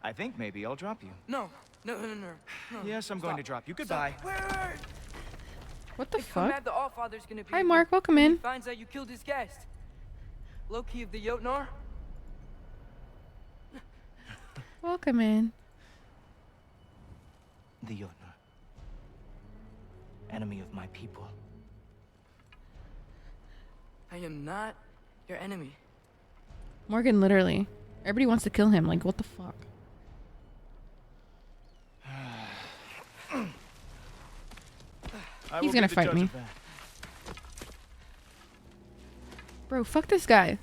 I think maybe I'll drop you. No. No. Yes, I'm going to drop you. Goodbye. Wait. What the Think how fuck? mad the Allfather's gonna be Hi, when- Mark. Welcome when in. He finds out you killed his guest. Loki of the Jotnar? Welcome in. The Jotnar. Enemy of my people. I am not your enemy. Morgan, literally. Everybody wants to kill him. Like, what the fuck? He's gonna fight me. Bro, fuck this guy.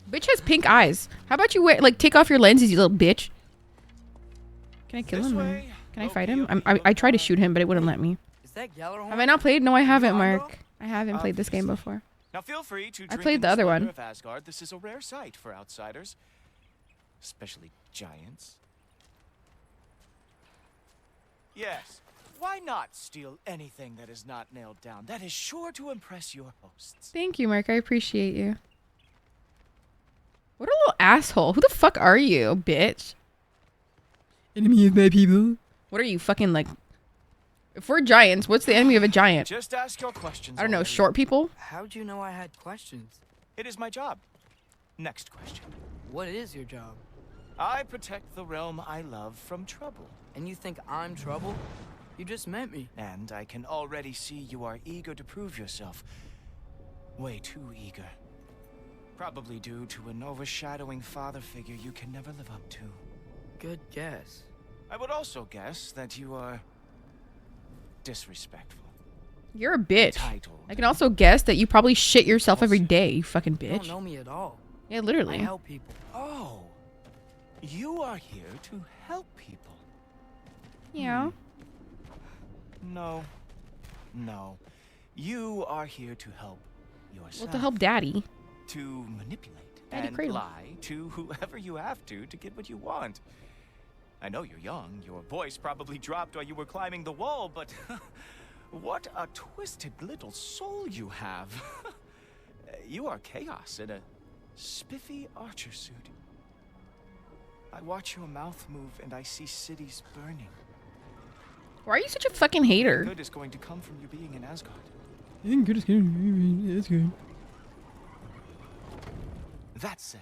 Bitch has pink eyes. How about you take off your lenses, you little bitch? Can I kill him? Or can I fight him? I tried to shoot him, but it wouldn't let me. Is that Gjallarhorn? Have I not played? No, I haven't, Mark. I haven't played this game before. Now feel free to I drink played in the other splendor one. Of Asgard. This is a rare sight for outsiders, especially giants. Yes. Why not steal anything that is not nailed down? That is sure to impress your hosts. Thank you, Mark. I appreciate you. What a little asshole. Who the fuck are you, bitch? Enemy of my people. What are you, fucking like... If we're giants, what's the enemy of a giant? Just ask your questions. I don't know, already. short people? How'd you know I had questions? It is my job. Next question. What is your job? I protect the realm I love from trouble. And you think I'm trouble? You just met me. And I can already see you are eager to prove yourself. Way too eager. Probably due to an overshadowing father figure you can never live up to. Good guess. I would also guess that you are disrespectful. You're a bitch. Entitled. I can also guess that you probably shit yourself every day, you fucking You bitch. don't know me at all. Yeah, I literally. help people. Oh, you are here to help people. Yeah. No. You are here to help yourself. Well, to help daddy. To manipulate Daddy and Cradle. lie to whoever you have to get what you want. I know you're young. Your voice probably dropped while you were climbing the wall, but what a twisted little soul you have. You are chaos in a spiffy archer suit. I watch your mouth move and I see cities burning. Why are you such a fucking hater? Good is going to come from you being in Asgard. Good is good. That's good. That said,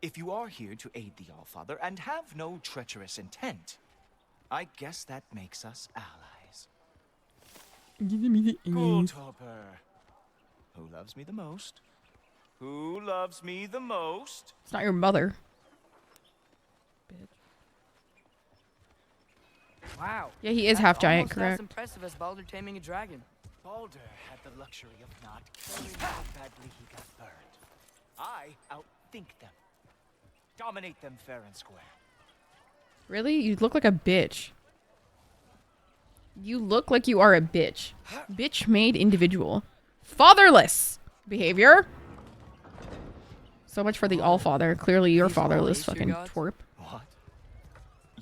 if you are here to aid the Allfather and have no treacherous intent, I guess that makes us allies. Topper. Who loves me the most? Who loves me the most? It's not your mother. Wow. Yeah, he is That's half giant, almost correct? as impressive as Baldur taming a dragon. Baldur had the luxury of not caring how badly he got burned. I outthink them. Dominate them fair and square. Really? You look like a bitch. You look like you are a bitch. Bitch-made individual. Fatherless behavior. So much for the all-father. Clearly you're These all fatherless, Aesir fucking gods? twerp. What?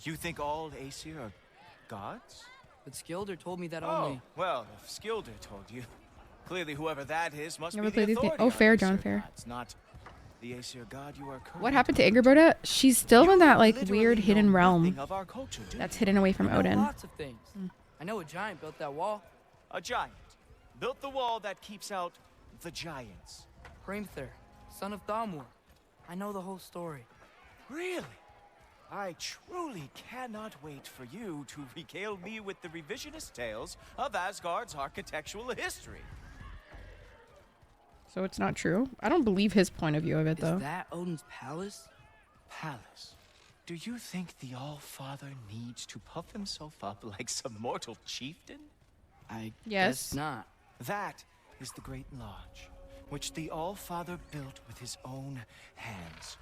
You think all Aesir are gods? But Skilder told me that Oh, only. well, if Skilder told you, clearly whoever that is must Never be played the these games. authority Oh, on fair, Aesir John, fair. gods, not the Aesir god you are currently. What happened to Angerboda? She's still in that, like, literally weird know hidden realm nothing of our culture, do that's you? hidden away from I know Odin. lots of things. I know a giant built that wall. A giant built the wall that keeps out the giants. Hrimthur, son of Thamur. I know the whole story. Really? I truly cannot wait for you to regale me with the revisionist tales of Asgard's architectural history. So it's not true? I don't believe his point of view of it, though. Is that Odin's palace? Palace. Do you think the All-Father needs to puff himself up like some mortal chieftain? I Yes. guess not. That is the Great Lodge, which the All-Father built with his own hands.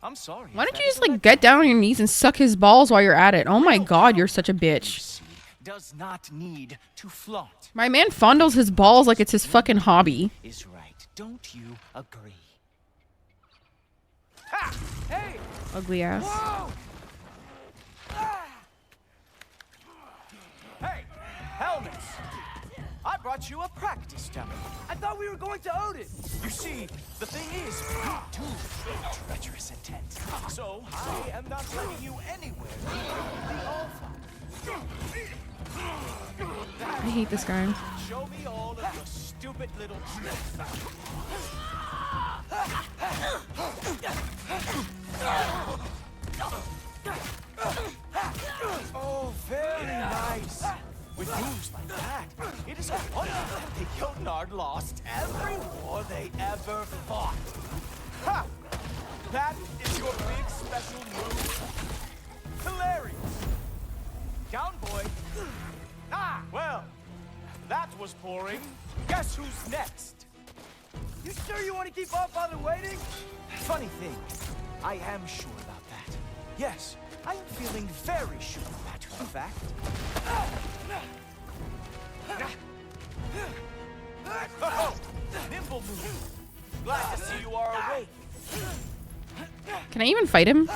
I'm sorry. Why if don't you that just, is a like, get down on your knees and suck his balls while you're at it? Oh my god, you're such a bitch. see, does not need to flaunt. My man fondles his balls like it's his fucking hobby. Is right. Don't you agree? Hey! Ugly ass. Whoa! Hey, helmets! I brought you a practice demo. I thought we were going to Odin! You see, the thing is, you do show treacherous intent. So, I am not letting you anywhere near the All-Father. I hate this guy. Show me all of your stupid little tricks. Oh, very nice. With moves like that, it is a wonder that the Jotnar lost every war they ever fought. Ha! That is your big special move. Hilarious. Down, boy. Ah, well, that was boring. Guess who's next? You sure you want to keep All-Father waiting? Funny thing, I am sure about that. Yes, I am feeling very sure, matter of fact. Oh, nimble move. Glad to see you are awake. Can I even fight him?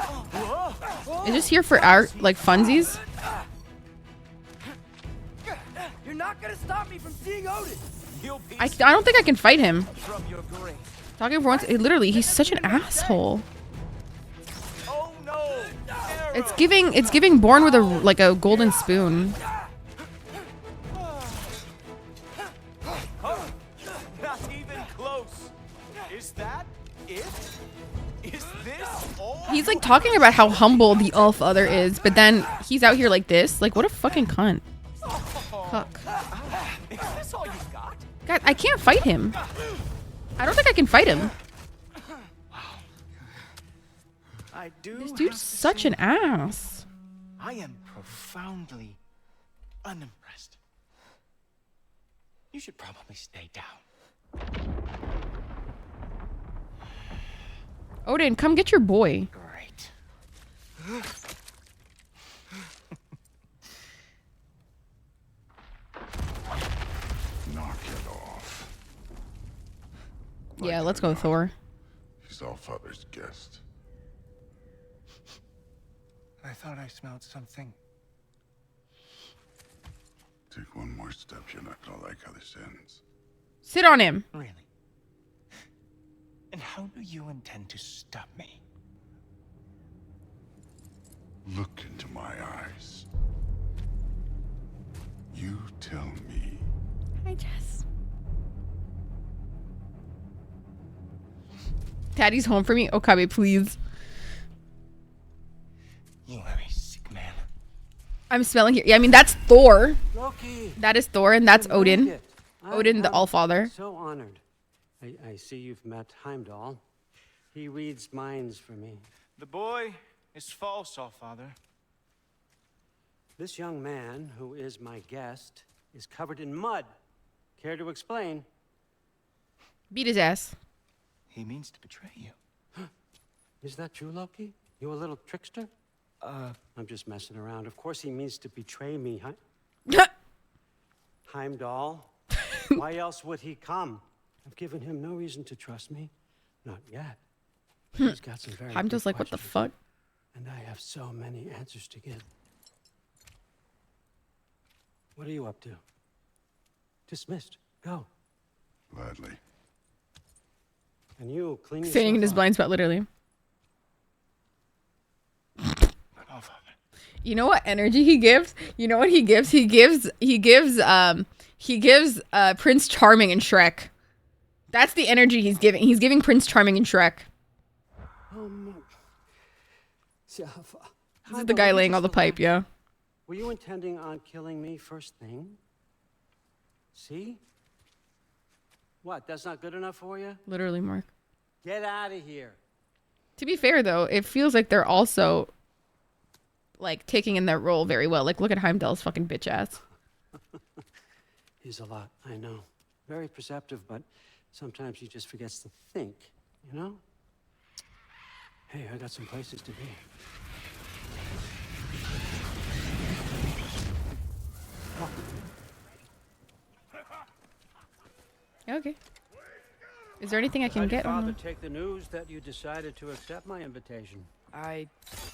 Is this here for our, like, funsies? You're not gonna stop me from seeing Odin! You'll be I don't think I can fight him. from your grave. Talking for once, literally, he's such an asshole. Oh no! It's giving born with a golden spoon. Oh, not even close. Is that it? Is this all? He's like talking about how humble the All-Father is, but then he's out here like this. Like, what a fucking cunt. Fuck. Is this all you got? God, I can't fight him. I don't think I can fight him. I do. This dude's such an ass. I am profoundly unimpressed. You should probably stay down. Odin, come get your boy. Great. Knock it off. Yeah, let's go, Thor. He's All-Father's guest. I thought I smelled something. Take one more step, you're not gonna like how this ends. Sit on him. Really? And how do you intend to stop me? Look into my eyes. You tell me. Hi, Jess. Daddy's home for me. Okabe, please. You are a sick man. I'm smelling here. Yeah, I mean, that's Thor. Loki. That is Thor, and that's You made Odin. it. Odin, the I'm Allfather. So honored. I see you've met Heimdall. He reads minds for me. The boy is false, Allfather. This young man, who is my guest, is covered in mud. Care to explain? Beat his ass. He means to betray you. Is that true, Loki? You a little trickster? I'm just messing around. Of course he means to betray me, huh? Heimdall. Why else would he come? I've given him no reason to trust me. Not yet. He's got some very I'm just big like, what the questions, fuck? and I have so many answers to give. What are you up to? Dismissed. Go. Gladly. And you, clean yourself Standing in his up. blind spot, literally. You know what energy he gives? You know what he gives? He gives Prince Charming in Shrek. That's the energy he's giving. He's giving Prince Charming in Shrek. This is the guy laying all the pipe, yeah. Were you intending on killing me first thing? See? What, that's not good enough for you? Literally, Mark. Get out of here. To be fair, though, it feels like they're also, like, taking in their role very well. Like, look at Heimdall's fucking bitch ass. He's a lot, I know. Very perceptive, but sometimes he just forgets to think, you know? Hey, I got some places to be. Okay. Is there anything I can get on Father, them? take the news that you decided to accept my invitation. I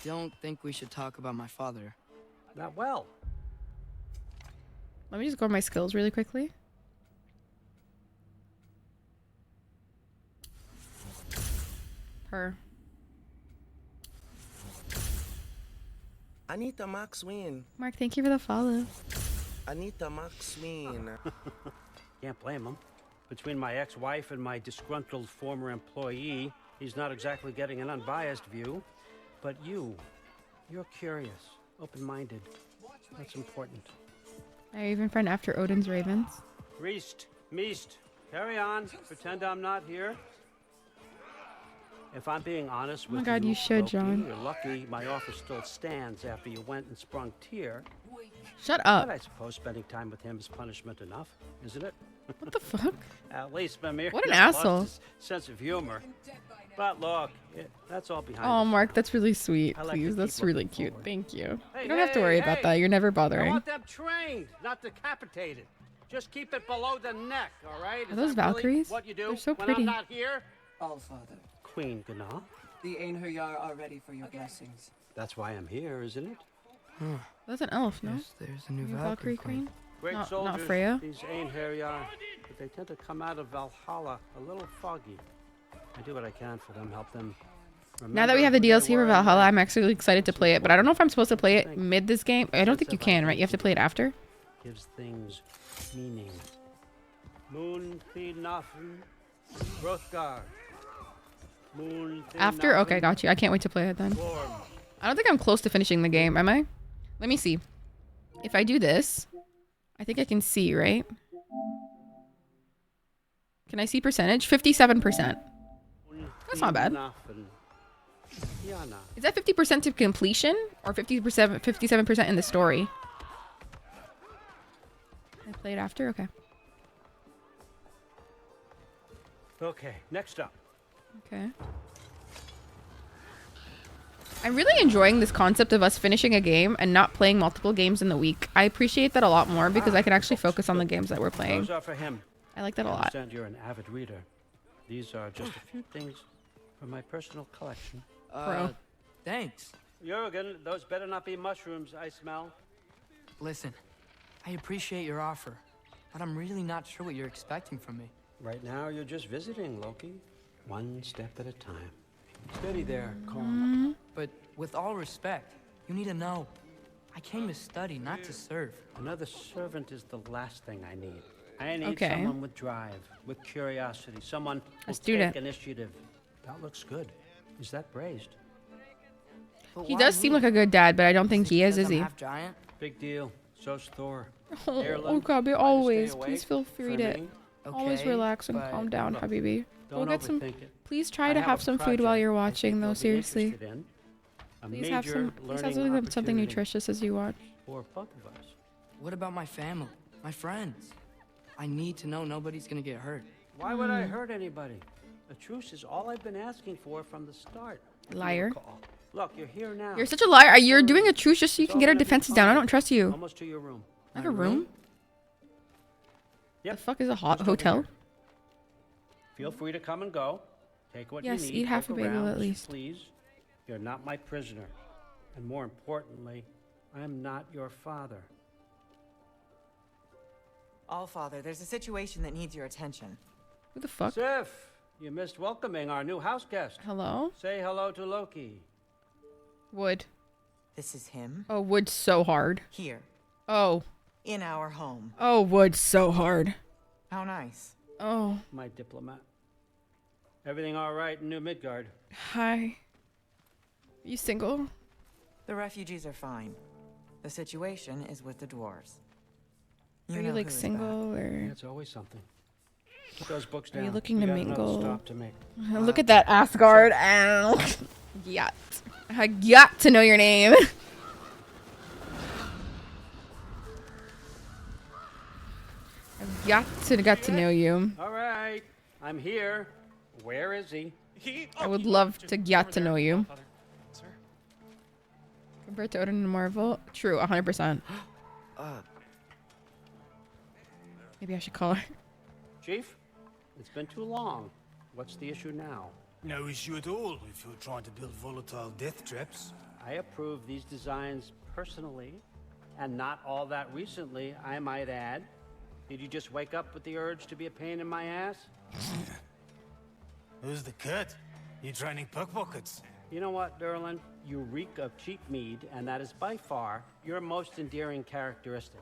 don't think we should talk about my father. Not well. Let me just go over my skills really quickly. Her. Anita Maxwin. Mark, thank you for the follow. Anita Maxwin. Can't blame him. Between my ex-wife and my disgruntled former employee, he's not exactly getting an unbiased view. But you're curious, open-minded. That's important. I even friend after Odin's Ravens. Reist, Meest, carry on. Pretend I'm not here. If I'm being honest with you, God, you should, Loki, John. You're lucky my offer still stands after you went and sprung Tyr. Shut up. But I suppose spending time with him is punishment enough, isn't it? What the fuck? At least Mimir What an lost asshole. his sense of humor. But look, that's all behind Oh, us. Mark, that's really sweet. I like to Please, keep that's looking really cute. forward. Thank you. Hey, You don't have to worry about that. You're never I bothering. want them trained, not decapitated. Just keep it below the neck, all right? Are Is those that really Valkyries? what you do They're so when pretty. I'm not here? All Father, Queen Gná. the Einherjar are ready for your blessings. That's why I'm here, isn't it? That's an elf, no? Yes, there's a new New Valkyrie Queen? Great Not soldiers, Freya? these Einherjar, but they tend to come out of Valhalla a little foggy. I do what I can for them, help them. Now that we have the DLC for Valhalla, I'm actually excited to play it, but I don't know if I'm supposed to play it mid this game. I don't think you can, right? You have to play it after? Gives things meaning. Moon Thinafen, Hrothgar. Moon After? Okay, got you. I can't wait to play it then. I don't think I'm close to finishing the game, am I? Let me see. If I do this, I think I can see, right? Can I see percentage? 57%. That's not bad. Is that 50% to completion or 57% in the story? I play it after? Okay. Okay, next up. Okay. I'm really enjoying this concept of us finishing a game and not playing multiple games in the week. I appreciate that a lot more because I can actually focus on the games that we're playing. Those are for him. I like that a I lot. understand you're an avid reader. These are just a few things from my personal collection. Thanks. Jurgen, those better not be mushrooms I smell. Listen, I appreciate your offer, but I'm really not sure what you're expecting from me. Right now, you're just visiting, Loki. One step at a time. Steady there, calm. But with all respect, you need to know. I came to study, not to serve. Another servant is the last thing I need. I need Okay. someone with drive, with curiosity, someone who'll student. take initiative. That looks good. Is that braised? But He why does seem me? like a good dad, but I don't think he is Because he? I'm half giant? Big deal. So's Thor. Oh, Ireland, Gabi, try to stay always. awake Please feel free for to me. always Okay, relax and but calm down, look, Habibi. Go Don't get some. overthink it. Please try I to have have a some food while you're project I watching, think though. you'll be Seriously. interested in. A Please have major something, learning something opportunity nutritious as you watch. for both of us. What about my family? My friends? I need to know nobody's gonna get hurt. Why would I hurt anybody? A truce is all I've been asking for from the start. if you Liar. recall. Look, you're here now. You're such a liar. You're doing a truce just so you It's can all get our gonna be defenses down. I fine. don't trust you. Almost to your room. Like My a room? Yep. The fuck is a Just over hotel? here. Feel free to come and go. Take what Yes, you need. eat half Poke a bagel around at as you least. Please. You're not my prisoner. And more importantly, I'm not your father. Allfather, there's a situation that needs your attention. Who the fuck? Sif, you missed welcoming our new house guest. Hello? Say hello to Loki. Wood. This is him. Oh, wood so hard. Here. Oh. In our home. Oh, wood so hard. How nice. Oh. My diplomat. Everything all right in New Midgard? Hi. You single? The refugees are fine. The situation is with the dwarves. Are you know like who is single back. or? That's always something. Put those books Are down. you looking We to got another mingle? stop to make. Look at that Asgard. Ow. Yacht. I got to know your name. I've got to know you. All right, I'm here. Where is he? I would love to get to know you. Compared to Odin and Marvel? True, 100%. Maybe I should call her. Chief, it's been too long. What's the issue now? No issue at all if you're trying to build volatile death traps. I approve these designs personally, and not all that recently, I might add. Did you just wake up with the urge to be a pain in my ass? Who's the cut? You training pickpockets? You know what, Derlin? You reek of cheap mead, and that is by far your most endearing characteristic.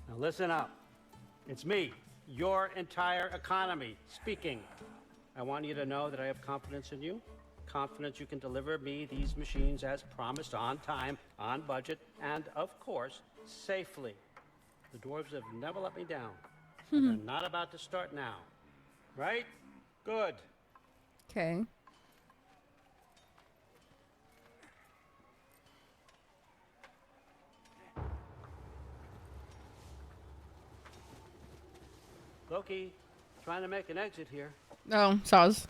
Now listen up. It's me, your entire economy, speaking. I want you to know that I have confidence in you. Confidence you can deliver me these machines as promised, on time, on budget, and of course, safely. The dwarves have never let me down. And they're not about to start now. Right? Good. Okay. Loki, trying to make an exit here. Oh, Saz.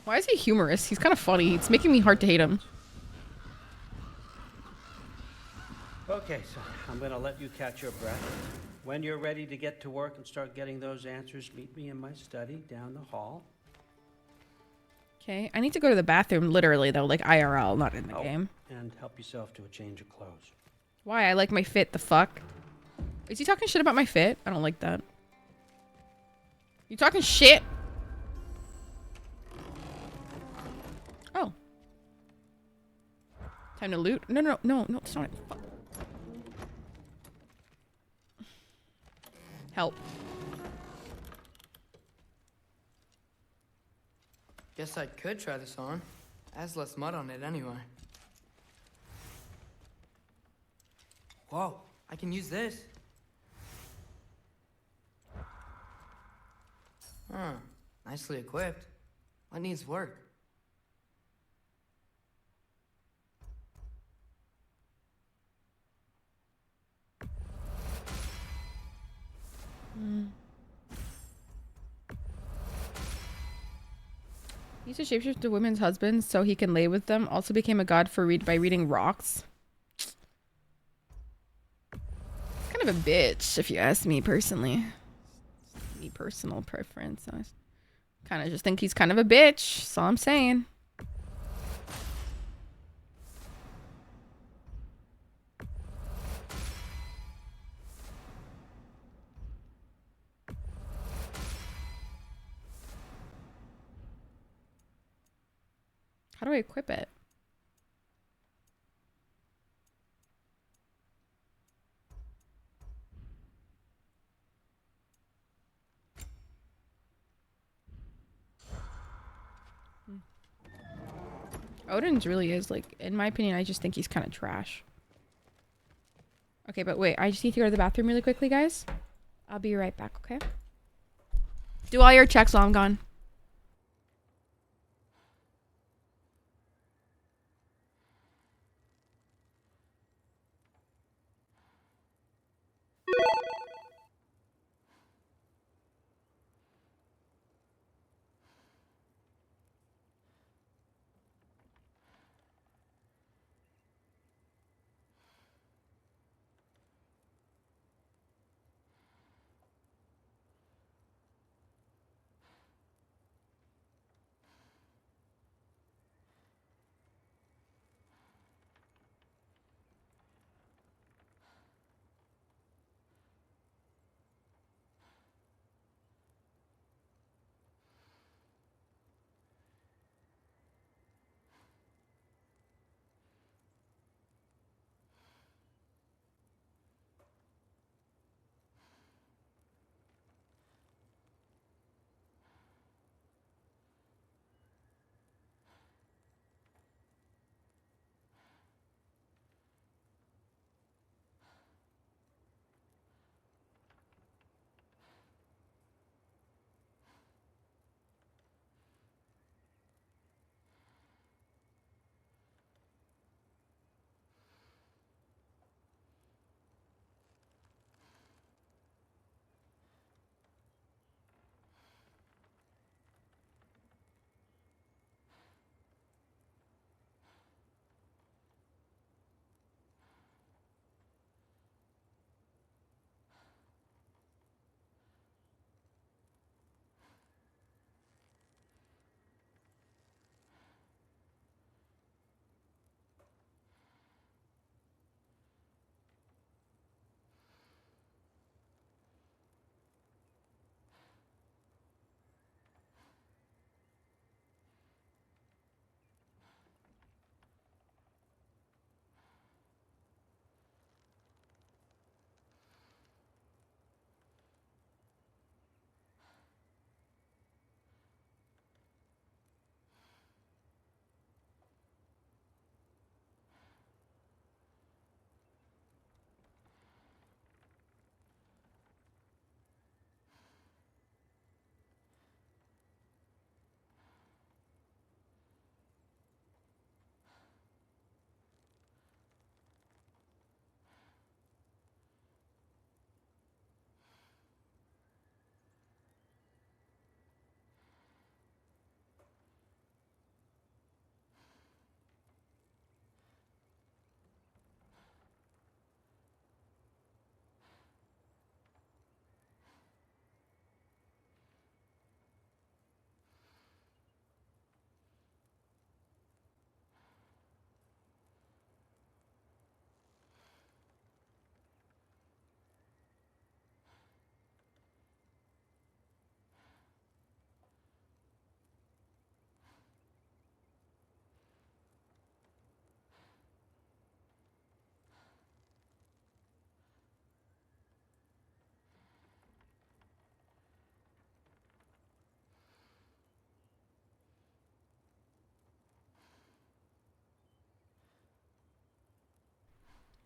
Why is he humorous? He's kind of funny. It's making me hard to hate him. Okay, so I'm gonna let you catch your breath. When you're ready to get to work and start getting those answers, meet me in my study down the hall. Okay, I need to go to the bathroom, literally, though, like IRL, not in the game. And help yourself to a change of clothes. Why? I like my fit, the fuck? Is he talking shit about my fit? I don't like that. You talking shit? Oh. Time to loot? No, it's not. Fuck. Help. Guess I could try this on. Has less mud on it anyway. Whoa, I can use this. Huh, nicely equipped. What needs work? He used to shapeshift to women's husbands so he can lay with them. Also became a god for by reading rocks. Kind of a bitch, if you ask me personally. Me personal preference. I kind of just think he's kind of a bitch. That's all I'm saying. How do I equip it? Odin's really is, like, in my opinion, I just think he's kind of trash. Okay, but wait, I just need to go to the bathroom really quickly, guys. I'll be right back, okay? Do all your checks while I'm gone.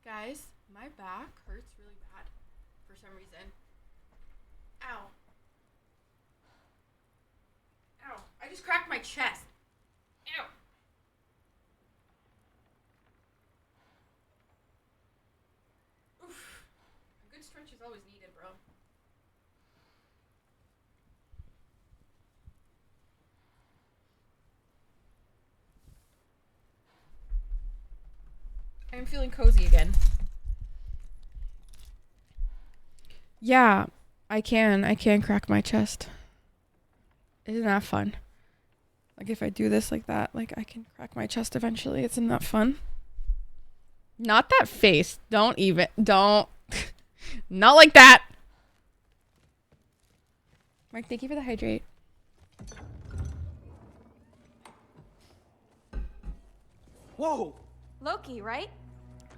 Guys, my back hurts really bad for some reason. Ow. Ow. I just cracked my chest. Ow. Oof. A good stretch is always needed, bro. I'm feeling cozy again. Yeah, I can crack my chest. Isn't that fun? Like if I do this like that, like I can crack my chest eventually. Isn't that fun? Not that face. Don't. Not like that. Mark, thank you for the hydrate. Whoa! Loki, right?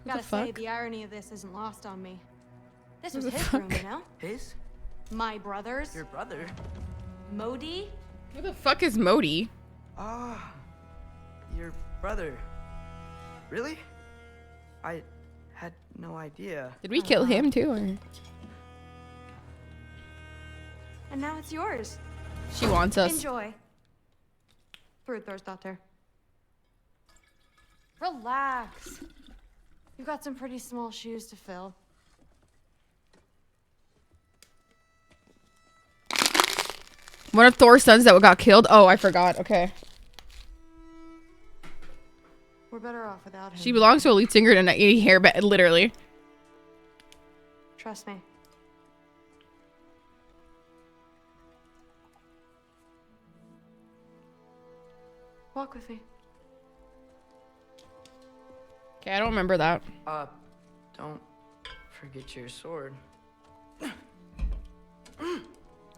Who Gotta the say, fuck? the irony of this isn't lost on me. This Who was the his fuck? room, you know? His? My brother's. Your brother? Modi? Who the fuck is Modi? Ah, your brother. Really? I had no idea. Did we kill him too, or? And now it's yours. She wants us. Enjoy. Daughter. Relax. You've got some pretty small shoes to fill. One of Thor's sons that got killed. Oh, I forgot. Okay. We're better off without him. She belongs to a lead singer and an 80 hairband, literally. Trust me. Walk with me. Okay, I don't remember that. Don't forget your sword.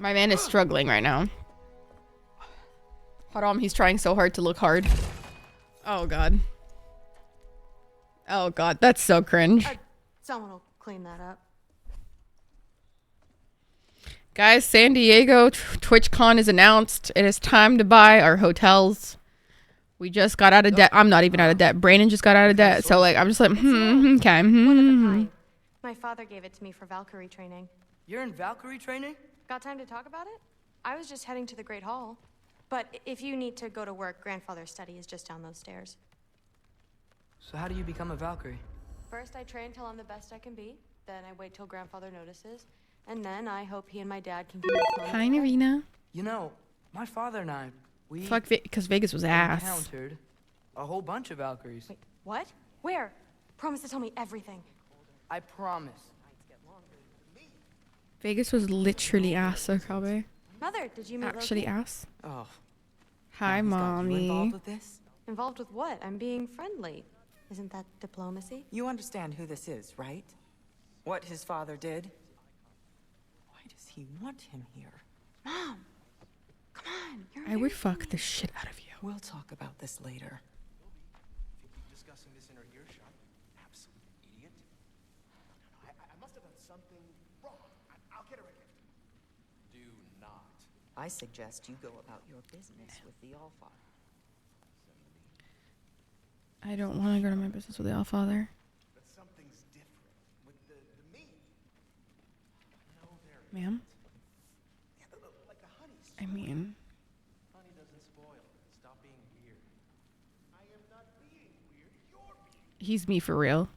My man is struggling right now. Haram, he's trying so hard to look hard. Oh god. Oh god, that's so cringe. Someone will clean that up. Guys, San Diego TwitchCon is announced. It is time to buy our hotels. We just got out of debt. I'm not even out of debt. Brandon just got out of debt. So like, I'm just like, okay. My father gave it to me for Valkyrie training. You're in Valkyrie training? Got time to talk about it? I was just heading to the Great Hall. But if you need to go to work, grandfather's study is just down those stairs. So how do you become a Valkyrie? First, I train till I'm the best I can be. Then I wait till grandfather notices. And then I hope he and my dad can convince Mom. Hi, Narina. You know, my father and I, we... Fuck, because Vegas was ass. Encountered a whole bunch of Valkyries. Wait, what? Where? Promise to tell me everything. I promise. Vegas was literally ass, though, Cowboy. Mother, did you meet Actually Loki? ass. Oh. Hi, mommy. Involved with this? Involved with what? I'm being friendly. Isn't that diplomacy? You understand who this is, right? What his father did? Why does he want him here? Mom! Come on, you're I would fuck the shit out of you. We'll talk about this later. Discussing this in her earshot. Absolute idiot. No, I must have done something wrong. I'll get her a gift. Do not. I suggest you go about your business with the Allfather. I don't want to go to my business with the Allfather. But something's different with the meat. No, there. Ma'am? Yeah, like the honey. I mean... Honey doesn't spoil. Stop being weird. I am not being weird. You're being. He's me for real.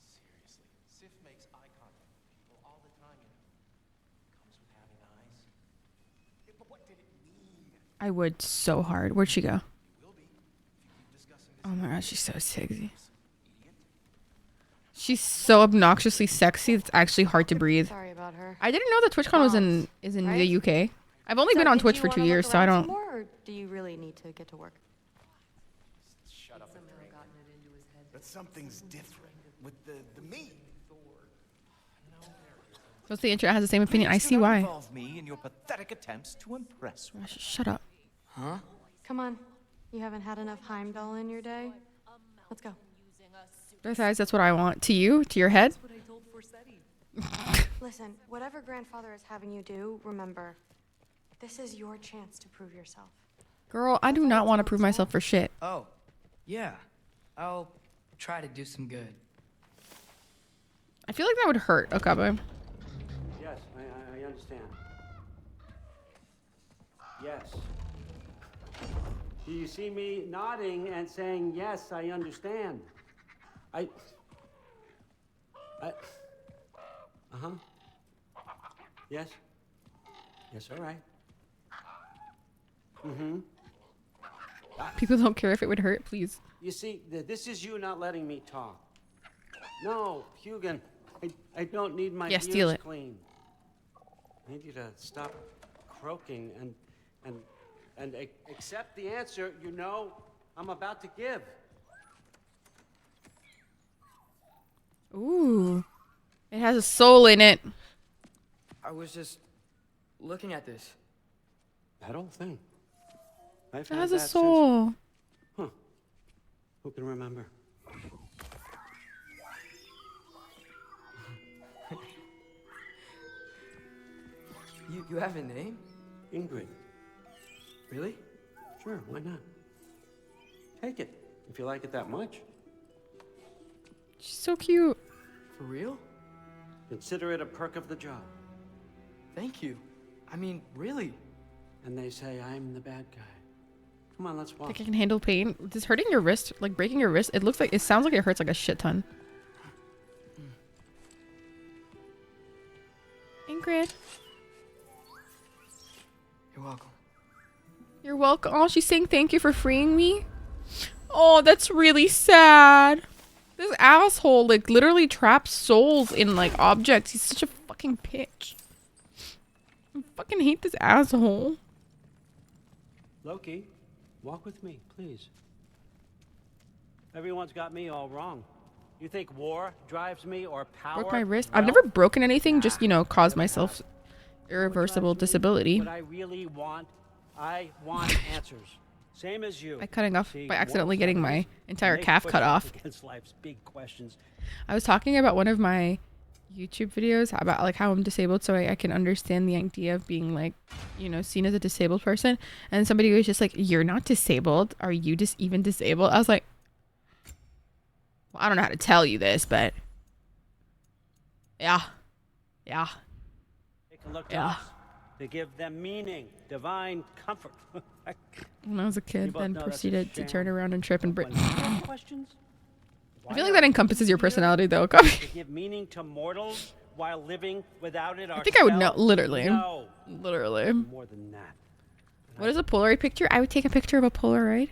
Seriously, Sif makes eye contact with people all the time, you know. Comes with having eyes. Yeah, but what did it mean? I would so hard. Where'd she go? Oh my god, she's so sexy. She's so obnoxiously sexy, it's actually hard to breathe. Sorry about her. I didn't know that TwitchCon was in the UK. I've only been on Twitch for 2 years, so I don't... More, or do you really need to get to work? Shut up and drink. But something's different with the meat. What's the internet has the same opinion? I Please see do not why. involve me in your pathetic attempts to impress me. Shut up. Huh? Come on. You haven't had enough Heimdall in your day? Let's go. Besides, that's what I want. To you? To your head? Listen, whatever grandfather is having you do, remember, this is your chance to prove yourself. Girl, I do not want to prove myself for shit. Oh, yeah. I'll try to do some good. I feel like that would hurt, Okabe. Yes, I understand. Yes. Do you see me nodding and saying, yes, I understand? Uh-huh. Yes? Yes, all right. Mm-hmm. People don't care if it would hurt, please. You see, this is you not letting me talk. No, Hugin, I don't need my ears steal it. clean. I need you to stop croaking and accept the answer you know I'm about to give. Ooh. It has a soul in it. I was just looking at this. That old thing. It has a soul. Huh. Who can remember? You have a name? Ingrid. Really? Sure, why not? Take it. If you like it that much, She's so cute. For real? consider it a perk of the job. Thank you. I mean, really. And they say I'm the bad guy. Come on, let's walk. Think I can handle pain? Does hurting your wrist, like breaking your wrist, it sounds like it hurts like a shit ton. Ingrid. You're welcome. You're welcome. Oh, she's saying thank you for freeing me. Oh, that's really sad. This asshole, like, literally traps souls in, like, objects. He's such a fucking bitch. I fucking hate this asshole. Loki, walk with me, please. Everyone's got me all wrong. You think war drives me or power? Broke my wrist. I've never broken anything, just, you know, caused myself irreversible disability. What I really want, I want answers. Same as you. By cutting off, See, by accidentally getting my entire they calf push cut up off. Against life's big questions. I was talking about one of my YouTube videos about like how I'm disabled, so I can understand the idea of being like, you know, seen as a disabled person. And somebody was just like, "You're not disabled. Are you just even disabled?" I was like, well, I don't know how to tell you this, but yeah. Take a look to us. To give them meaning, divine comfort. When I was a kid, then know that's a proceeded to sham. turn around and trip and break. Questions? I feel like that encompasses your personality, though. To give meaning to mortals while living without it I think I would know, ourselves? literally. No. Literally. More than that. What is a Polaroid picture? I would take a picture of a Polaroid.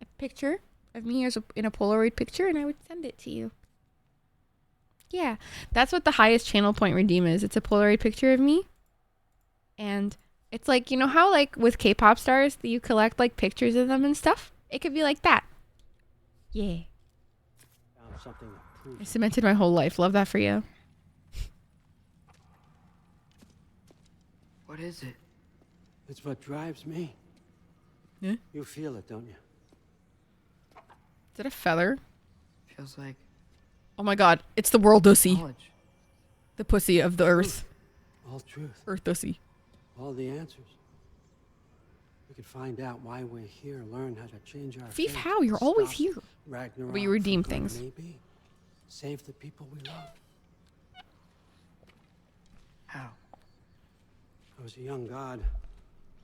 A picture of me in a Polaroid picture, and I would send it to you. Yeah, that's what the highest channel point redeem is. It's a Polaroid picture of me. And it's like, you know how like with K-pop stars, you collect like pictures of them and stuff? It could be like that. Yeah. Found something that proves I cemented my whole life. Love that for you. What is it? it's what drives me. Yeah? You feel it, don't you? Is that a feather? Feels like Oh my god, it's the world pussy. knowledge. The pussy of the earth. All truth. Earth pussy. All the answers. We could find out why we're here, learn how to change our Thief, fate, how? You're always stop here. Ragnarok But you redeem from good things. maybe. Save the people we love. How? I was a young god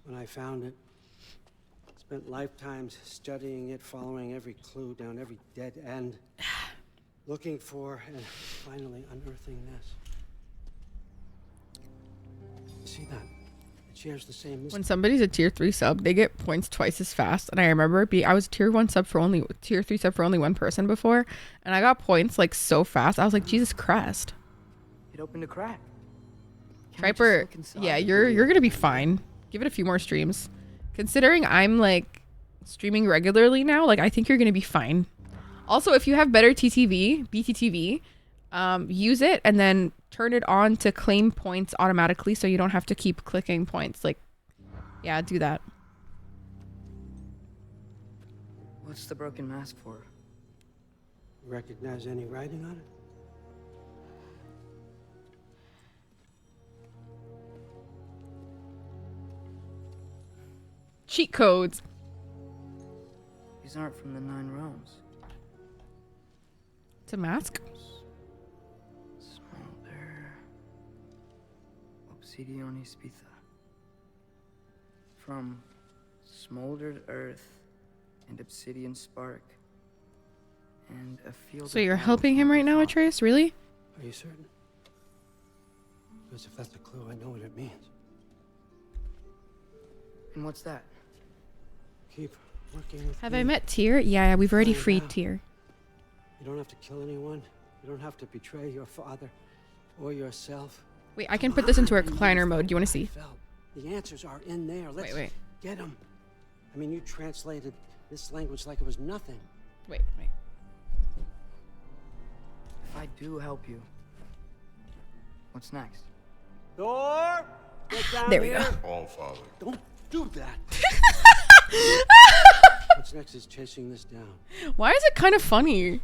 when I found it. Spent lifetimes studying it, following every clue down every dead end, looking for and finally unearthing this. You see that? It shares the same. When somebody's a tier 3 sub, they get points twice as fast. And I remember I was tier 3 sub for only one person before, and I got points like so fast. I was like, Jesus Christ. It opened a crack. Triper, yeah, you're gonna be fine. Give it a few more streams. Considering I'm like streaming regularly now, like I think you're gonna be fine. Also, if you have better BTTV, use it and then turn it on to claim points automatically, so you don't have to keep clicking points. Like, yeah, do that. What's the broken mask for? Recognize any writing on it? Cheat codes. These aren't from the 9 realms. It's a mask. Smolder. Obsidione Spitha. From smoldered earth and obsidian spark. And a field. So you're helping him right now, Atreus? Really? Are you certain? Because if that's a clue, I know what it means. And what's that? Keep working with Have me. I met Tyr? Yeah, we've already Find freed out. Tyr. You don't have to kill anyone. You don't have to betray your father or yourself. Wait, I can put this into a recliner mode. Do you want to see? The answers are in there. Let's wait. get them. I mean, you translated this language like it was nothing. Wait. If I do help you, what's next? Thor! Get down There we here. go. All father. Don't do that. What's next is chasing this down. Why is it kind of funny?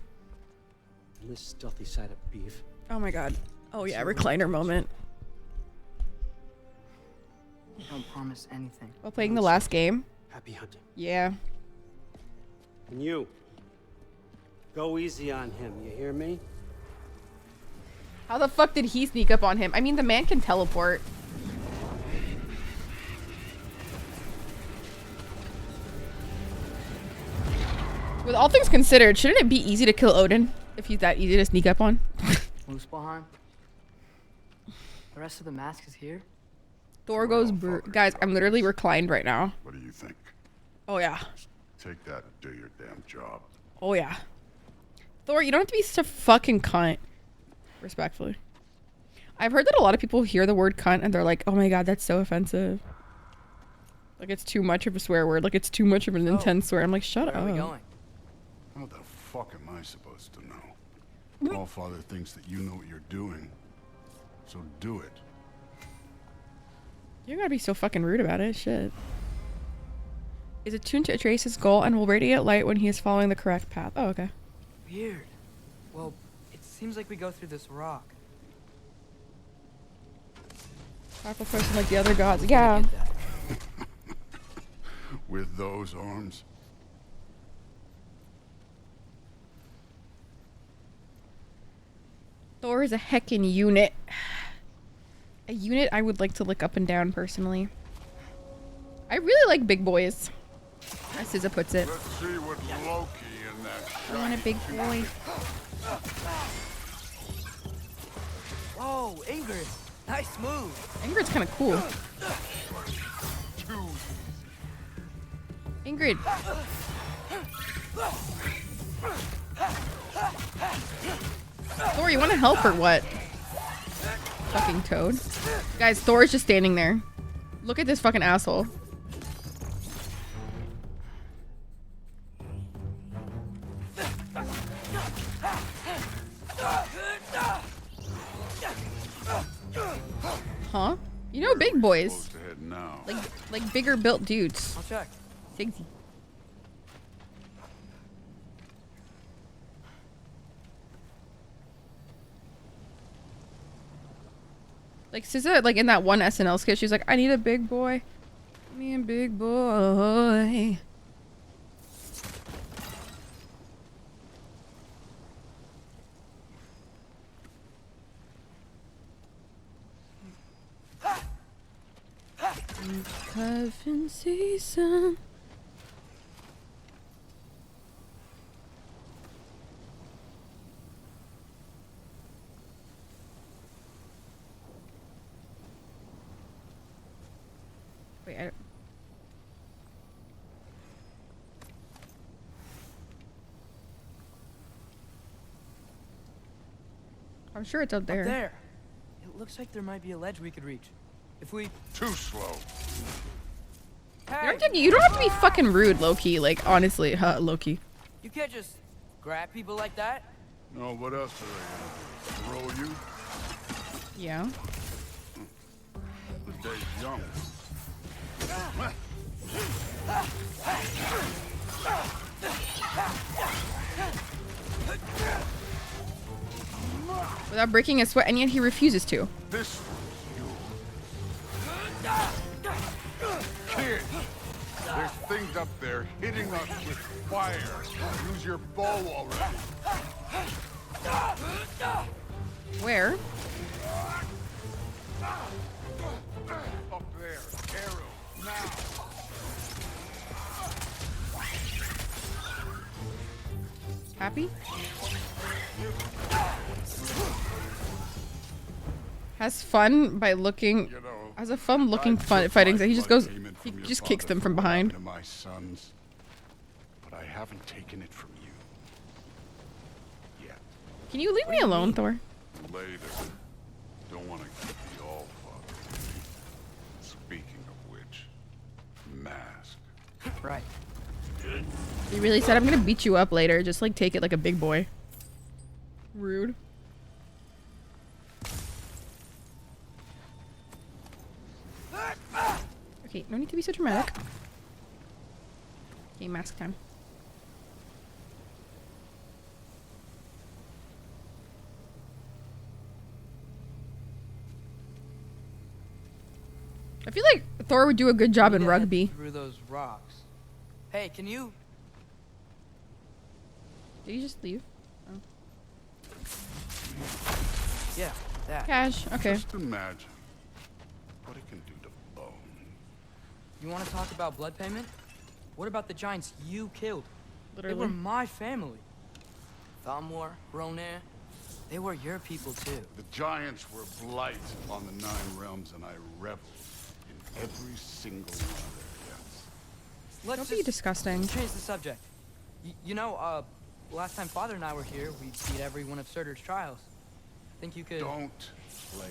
And this stealthy side of beef. Oh my god. Oh yeah, recliner moment. Don't promise anything. While playing the last game. Happy hunting. Yeah. And you, go easy on him, you hear me? How the fuck did he sneak up on him? I mean, the man can teleport. With all things considered, shouldn't it be easy to kill Odin if he's that easy to sneak up on? Muspelheim? The rest of the mask is here? Thor goes guys, I'm literally reclined right now. What do you think? Oh yeah. Take that and do your damn job. Oh yeah. Thor, you don't have to be such a fucking cunt. Respectfully. I've heard that a lot of people hear the word cunt and they're like, oh my god, that's so offensive. Like it's too much of a swear word. Like it's too much of an intense swear. I'm like, shut up. Where are we going? How the fuck am I supposed to know? Allfather thinks that you know what you're doing, so do it. You gotta be so fucking rude about it. Shit. Is attuned to trace his goal and will radiate light when he is following the correct path. Oh, okay. Weird. Well, it seems like we go through this rock. Powerful person like the other gods. Yeah. With those arms. Thor is a heckin' unit. A unit I would like to lick up and down personally. I really like big boys, as SZA puts it. Let's see what Loki in that I want a big boy. Whoa, Ingrid. Nice move. Ingrid's kind of cool. Ingrid. Thor, you want to help or what? Fucking toad. Guys, Thor is just standing there. Look at this fucking asshole. Huh? You know big boys. Like bigger built dudes. I'll check. Sigsy. Like SZA, like in that one SNL skit, she's like, I need a big boy. Me and big boy. Cuffing season. Wait, I don't... I'm sure it's up there. Up there. It looks like there might be a ledge we could reach. If we... Too slow. Hey! You don't have to be fucking rude, Loki. Like, honestly, Loki. You can't just grab people like that. No, what else are they gonna do? Throw you? Yeah. The day's young. Without breaking a sweat, and yet he refuses to. This kid, there's things up there hitting us with fire. Use your bow already. Where? Up there, arrow, now. Happy? Has fun by looking. Has a fun looking fun fighting. So he just goes. He just kicks them from behind. My sons, but I haven't taken it from you yet. Can you leave me alone, Thor? Later. Don't want to keep the Allfather. Speaking of which, mask. Right. He really said, I'm gonna beat you up later. Just like take it like a big boy. Rude. Okay, no need to be so dramatic. Okay, mask time. I feel like Thor would do a good job in rugby. Through those rocks. Hey, can you... Did you just leave? Oh. Yeah, that. Cash. Okay. Just imagine what it can do to bone. You want to talk about blood payment? What about the giants you killed? Literally. They were my family. Thamor, Ronair, they were your people too. The giants were blight on the 9 realms, and I reveled in every single one of their deaths. Let's Don't be disgusting. change the subject. You know, last time Father and I were here, we beat every one of Surtur's trials. Think you could... Don't play.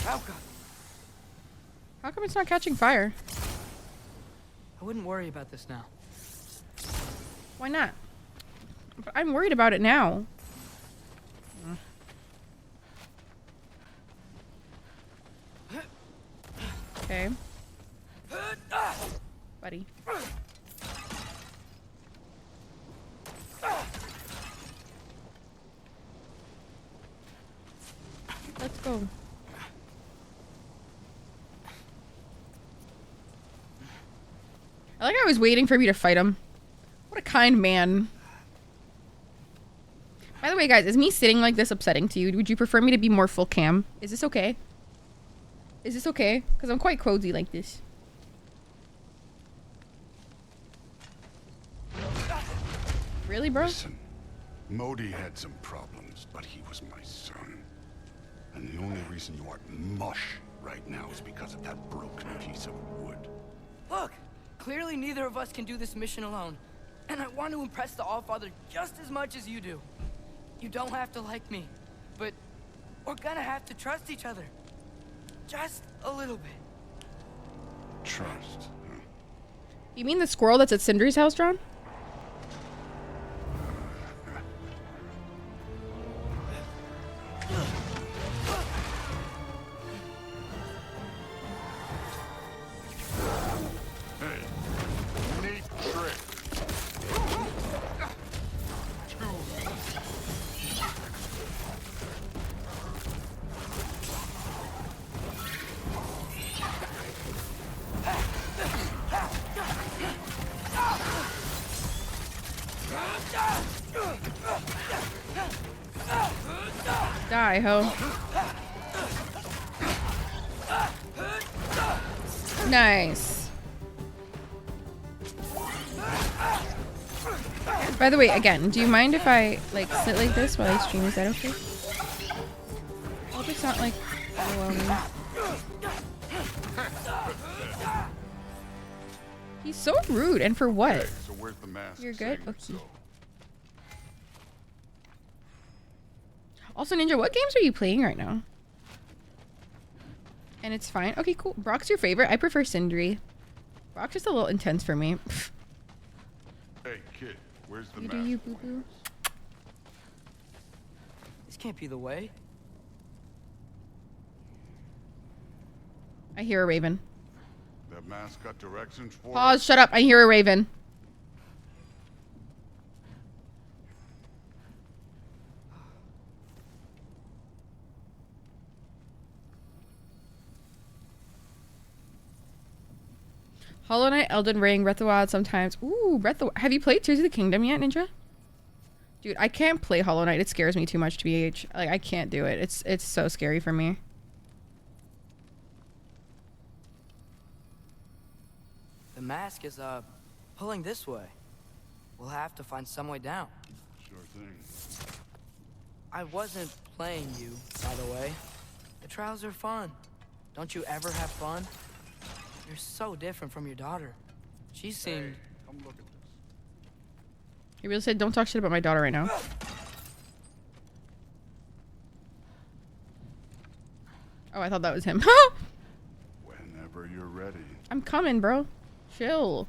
Oh, God. How come it's not catching fire? I wouldn't worry about this now. Why not? But I'm worried about it now. Okay. Buddy. Let's go. I like I was waiting for me to fight him. What a kind man. By the way, guys, is me sitting like this upsetting to you? Would you prefer me to be more full cam? Is this okay? Is this okay? Because I'm quite cozy like this. Really, bro? Listen, Modi had some problems, but he was my son. And the only reason you aren't mush right now is because of that broken piece of wood. Look, clearly neither of us can do this mission alone. And I want to impress the Allfather just as much as you do. You don't have to like me, but we're gonna have to trust each other. Just a little bit. Trust, huh? You mean the squirrel that's at Sindri's house, John? Hey, neat trick. Die, ho. Nice. By the way, again, do you mind if I, like, sit like this while I stream? Is that okay? I hope it's not, like, overwhelming. He's so rude, and for what? Okay, so where's the mask? You're good? saying Okay. so? Also, Ninja, what games are you playing right now? And it's fine. Okay, cool. Brock's your favorite. I prefer Sindri. Brock's just a little intense for me. Hey, kid, where's the You mask? do you, boo-boo. This can't be the way. I hear a raven. That mask got directions for Pause, shut up. I hear a raven. Hollow Knight, Elden Ring, Breath of the Wild sometimes. Ooh, Breath of the... Have you played Tears of the Kingdom yet, Ninja? Dude, I can't play Hollow Knight. It scares me too much to BH. Like, I can't do it. It's so scary for me. The mask is, pulling this way. We'll have to find some way down. Sure thing. I wasn't playing you, by the way. The trials are fun. Don't you ever have fun? You're so different from your daughter. She seemed... Hey, come look at this. He really said, don't talk shit about my daughter right now. Oh, I thought that was him. Whenever you're ready. I'm coming, bro. Chill.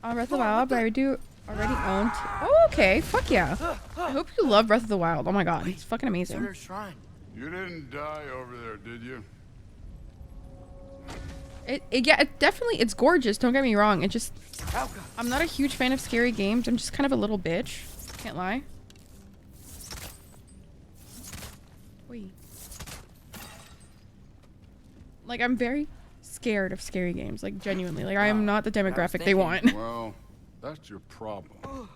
Breath of the Wild, but I do already own. Oh, okay. Fuck yeah. I hope you love Breath of the Wild. Oh my god, it's fucking amazing. Surtur's shrine. You didn't die over there, did you? Yeah, it definitely, it's gorgeous. Don't get me wrong. It just, I'm not a huge fan of scary games. I'm just kind of a little bitch. Can't lie. Wait. Like, I'm very scared of scary games. Like, genuinely. Like, I am not the demographic they want. Well, That's your problem.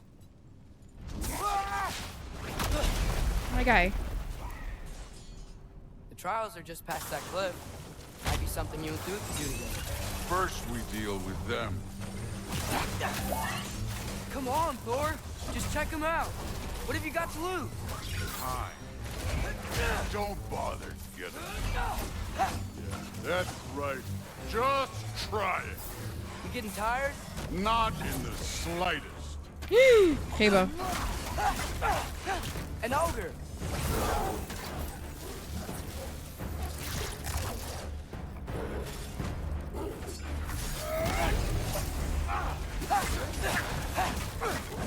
My guy. The trials are just past that cliff. Might be something you and Duke can do together. First, we deal with them. Come on, Thor. Just check them out. What have you got to lose? Time. Don't bother getting it. Yeah, that's right. Just try it. You getting tired? Not in the slightest. Habo. An ogre.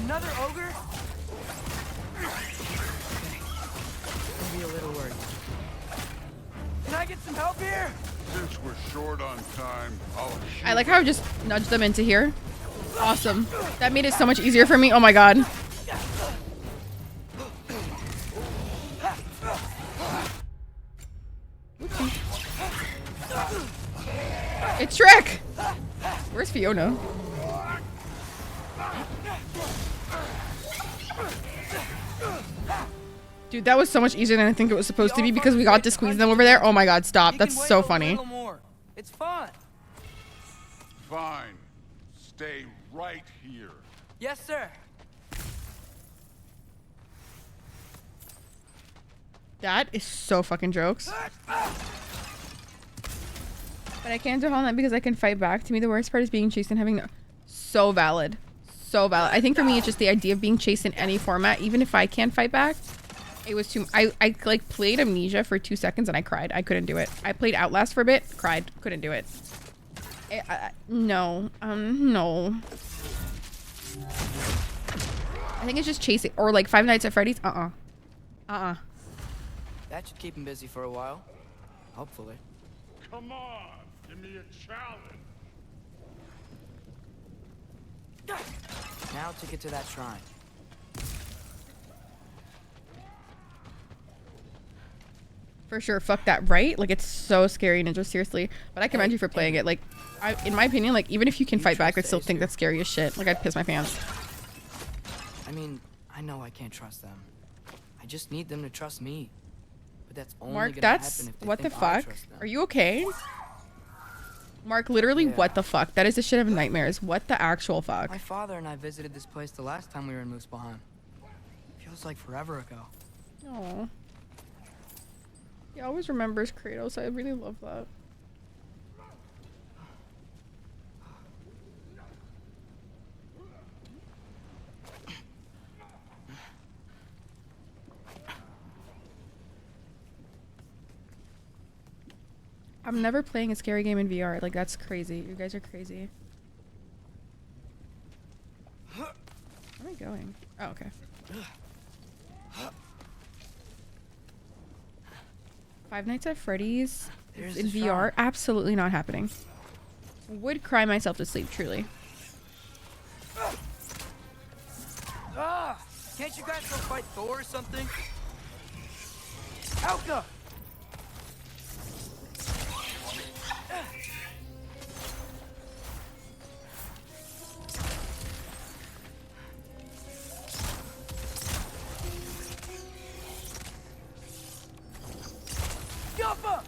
Another ogre? Maybe a little worried. Can I get some help here? Since we're short on time, I'll I like how I just nudged them into here. Awesome. That made it so much easier for me. Oh my god. Oopsie. It's Shrek! Where's Fiona? Dude, that was so much easier than I think it was supposed to be because we got to squeeze them over there. Oh my god, stop. That's so funny. It's fun. Fine. Stay right here. Yes, sir. That is so fucking jokes. But I can't do all that because I can fight back. To me, the worst part is being chased and having no... So valid. So valid. I think for me, it's just the idea of being chased in any format, even if I can't fight back. It was too... I like played Amnesia for 2 seconds and I cried. I couldn't do it. I played Outlast for a bit, cried, couldn't do it. No. No. I think it's just chasing. Or like Five Nights at Freddy's. That should keep him busy for a while. Hopefully. Come on, give me a challenge. Now to get to that shrine. For sure, fuck that, right? Like, it's so scary, Ninja, seriously. But I commend you for playing it. Like, in my opinion, like, even if you can fight back, I still think that's scary as shit. Like, I'd piss my pants. I mean, I know I can't trust them. I just need them to trust me. But that's only Mark, gonna that's... happen if they What the think I fuck? trust them. Are you okay? Mark, literally, what the fuck? That is the shit of nightmares. What the actual fuck? My father and I visited this place the last time we were in Muspelheim. Feels like forever ago. Aww. He always remembers Kratos. I really love that. I'm never playing a scary game in VR. Like, that's crazy. You guys are crazy. Where am I going? Oh, okay. Five Nights at Freddy's in VR? Absolutely not happening. Would cry myself to sleep, truly. Can't you guys go fight Thor or something? Helga! Jumper!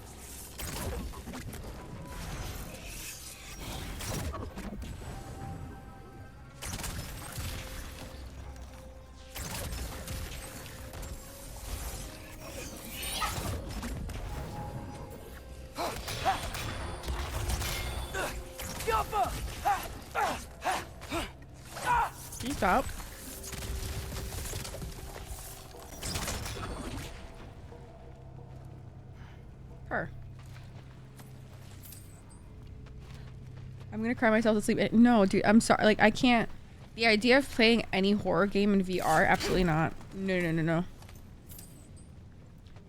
Jumper! Can you stop? Her. I'm gonna cry myself to sleep. No, dude, I'm sorry. Like, I can't. The idea of playing any horror game in VR, absolutely not. No, no, no, no.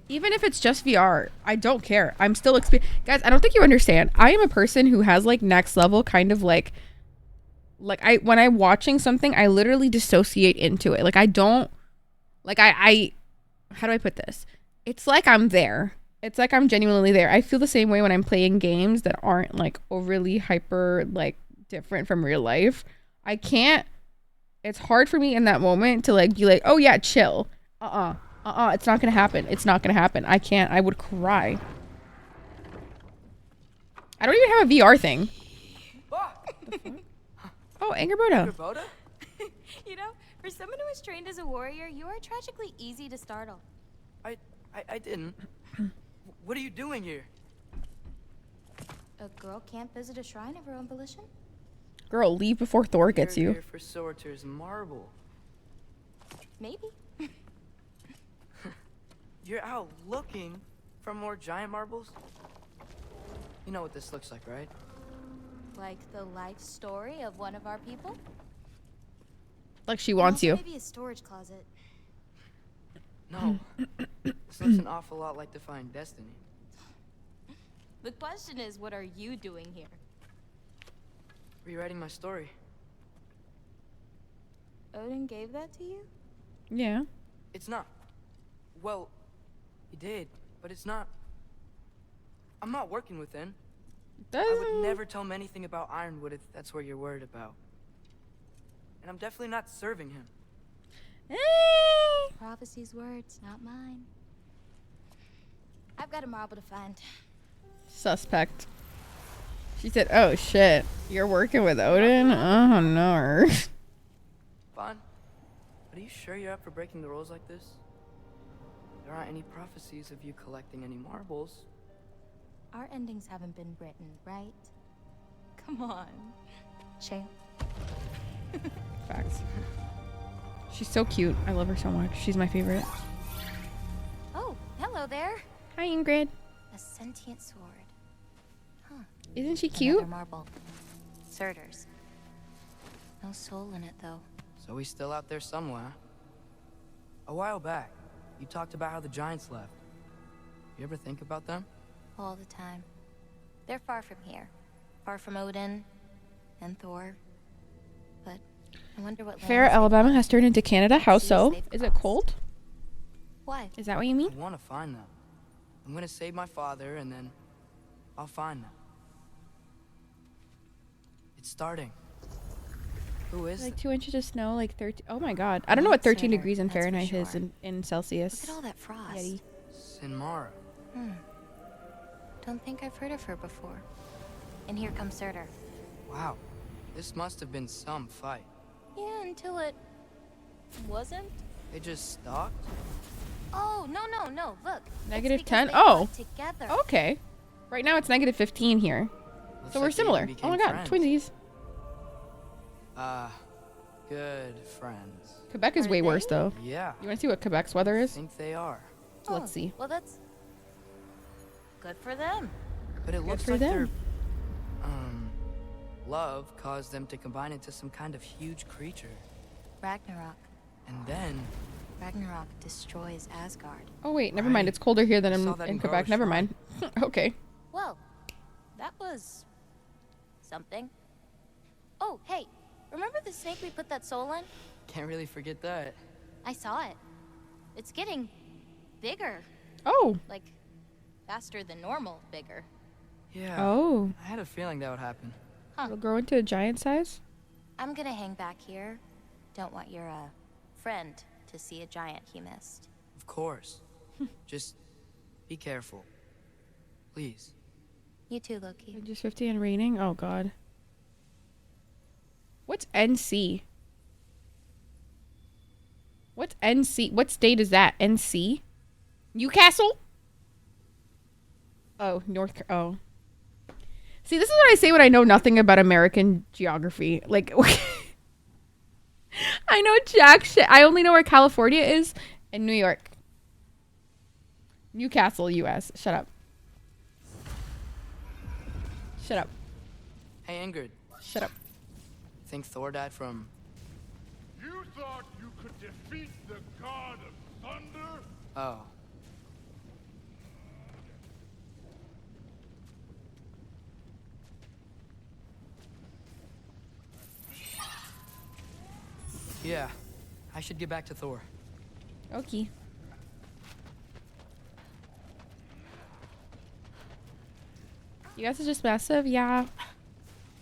Even if it's just VR, I don't care. I'm still guys, I don't think you understand. I am a person who has like next level kind of like when I'm watching something, I literally dissociate into it. Like, I don't like I how do I put this? It's like I'm there. It's like I'm genuinely there. I feel the same way when I'm playing games that aren't like overly hyper like different from real life. I can't it's hard for me in that moment to like be like, oh yeah, chill. It's not gonna happen. It's not gonna happen. I can't. I would cry. I don't even have a VR thing. Oh, Angerboda. Angerboda? You know, for someone who is trained as a warrior, you are tragically easy to startle. I didn't. What are you doing here? A girl can't visit a shrine of her own volition? Girl, leave before Thor gets You're you. here for Sorter's marble. Maybe. You're out looking for more giant marbles? You know what this looks like, right? Like the life story of one of our people? Like she wants you. Maybe a storage closet. No. This looks an awful lot like Defying Destiny. The question is, what are you doing here? Rewriting my story. Odin gave that to you? Yeah. It's not. Well, he did, but it's not. I'm not working with him. I would never tell him anything about Ironwood if that's what you're worried about. And I'm definitely not serving him. Prophecy's words, not mine. I've got a marble to find. Suspect. She said, oh shit. You're working with Odin? Oh no. Fine. But are you sure you're up for breaking the rules like this? There aren't any prophecies of you collecting any marbles. Our endings haven't been written, right? Come on. Champ. Facts. She's so cute. I love her so much. She's my favorite. Oh, hello there. Hi, Ingrid. A sentient sword. Huh. Isn't she cute? Another marble. Surtur's. No soul in it, though. So he's still out there somewhere. A while back, you talked about how the giants left. You ever think about them? All the time. They're far from here. Far from Odin and Thor. But I wonder what Fair Alabama has turned into Canada. How so? Is it cold? Why? Is that what you mean? I want to find them. I'm gonna save my father, and then I'll find them. It's starting. Who is like 2 inches of snow, like 13. Oh my god. I don't know what 13 degrees in Fahrenheit is in Celsius. Look at all that frost. Yeti. Sinmara. Don't think I've heard of her before. And here comes Surtur. Wow. This must have been some fight. Yeah, until it wasn't. They just stalked? Oh, no. Look. Negative It's 10? because they Oh. fought together. Okay. Right now it's negative 15 here. Looks So we're like they similar. even Oh my became god, friends. twinsies. Good friends. Quebec is way worse though. Yeah. You want to see what Quebec's weather I is? think they are. Let's see. Well, that's good for them. But it Good looks for like their them. love caused them to combine into some kind of huge creature. Ragnarok. And then Ragnarok destroys Asgard. Oh wait, never mind. It's colder here than I saw in that in Quebec. Grover's Never Shrine. mind. Okay. Well, that was something. Oh, hey, remember the snake we put that soul in? can't really forget that. I saw it. It's getting bigger. Oh. Like, faster than normal bigger. Yeah. Oh. I had a feeling that would happen. It'll grow into a giant size? I'm gonna hang back here. Don't want your, friend to see a giant he missed. Of course. Just be careful. Please. You too, Loki. Just 50 and raining? Oh god. What's NC? What's NC? What state is that? NC? Newcastle? Oh, oh. See, this is what I say when I know nothing about American geography. Like, I know jack shit. I only know where California is and New York. Newcastle, U.S. Shut up. Shut up. Hey, Ingrid. Shut up. Think Thor died from... You thought you could defeat the god of thunder? Oh. Yeah. I should get back to Thor. Okay. U.S. is just massive? Yeah.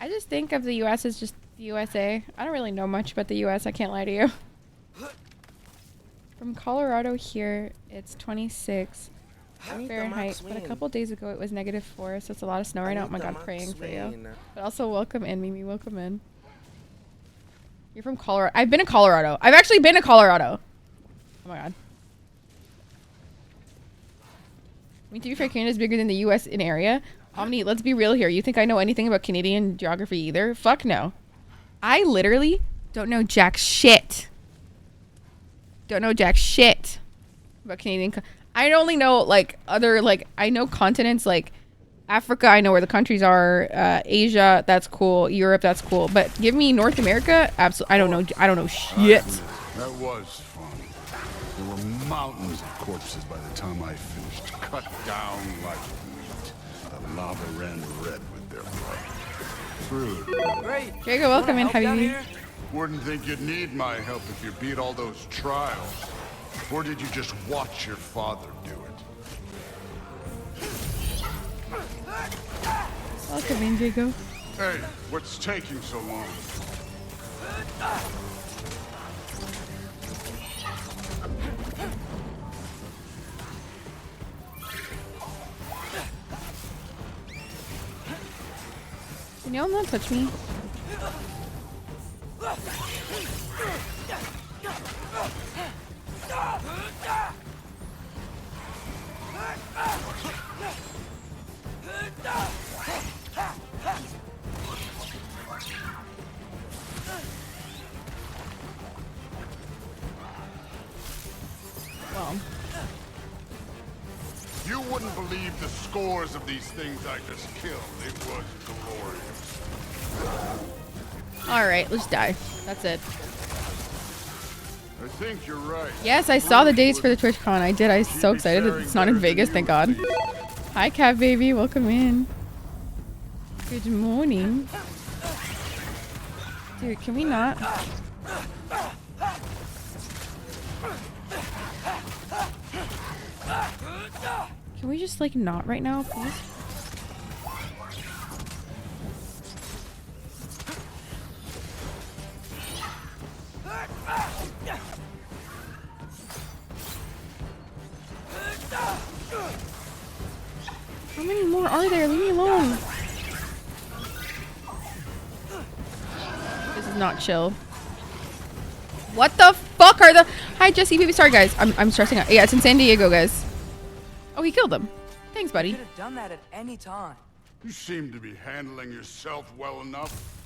I just think of the U.S. as just The USA. I don't really know much about the US. I can't lie to you. From Colorado here, it's 26 Fahrenheit, but a couple days ago it was -4, so it's a lot of snow right now. Oh my god, praying for you. But also welcome in, Mimi. Welcome in. You're from Colorado. I've been to Colorado. I've actually been to Colorado. Oh my god. I mean, to be fair, Canada is bigger than the US in area. Omni, let's be real here. You think I know anything about Canadian geography either? Fuck no. I literally don't know jack shit. Don't know jack shit about Canadian. I only know like other like I know continents like Africa. I know where the countries are. Asia, that's cool. Europe, that's cool. But give me North America, absolutely. I don't know. I don't know shit. That was fun. There were mountains of corpses by the time I finished, cut down like wheat. The lava ran red with their blood. Crude. Great. Here you go. Welcome in, Habibi. Wouldn't think you'd need my help if you beat all those trials. Or did you just watch your father do it? Welcome in, Diego. Hey, what's taking so long? Can y'all not touch me? Well, you wouldn't believe the scores of these things I just killed. It was glorious. all right, let's die. That's it. I think you're right. Yes, I saw the dates for the TwitchCon. I did. I was so excited that it's not in Vegas, thank God. Hi, Cat Baby. Welcome in. Good morning. Dude, can we not? Can we just, like, not right now, please? How many more are there? Leave me alone. This is not chill. What the fuck are the... Hi, Jesse, baby. Sorry, guys. I'm stressing out. Yeah, it's in San Diego, guys. Oh, he killed them. Thanks, buddy. You could have done that at any time. You seem to be handling yourself well enough.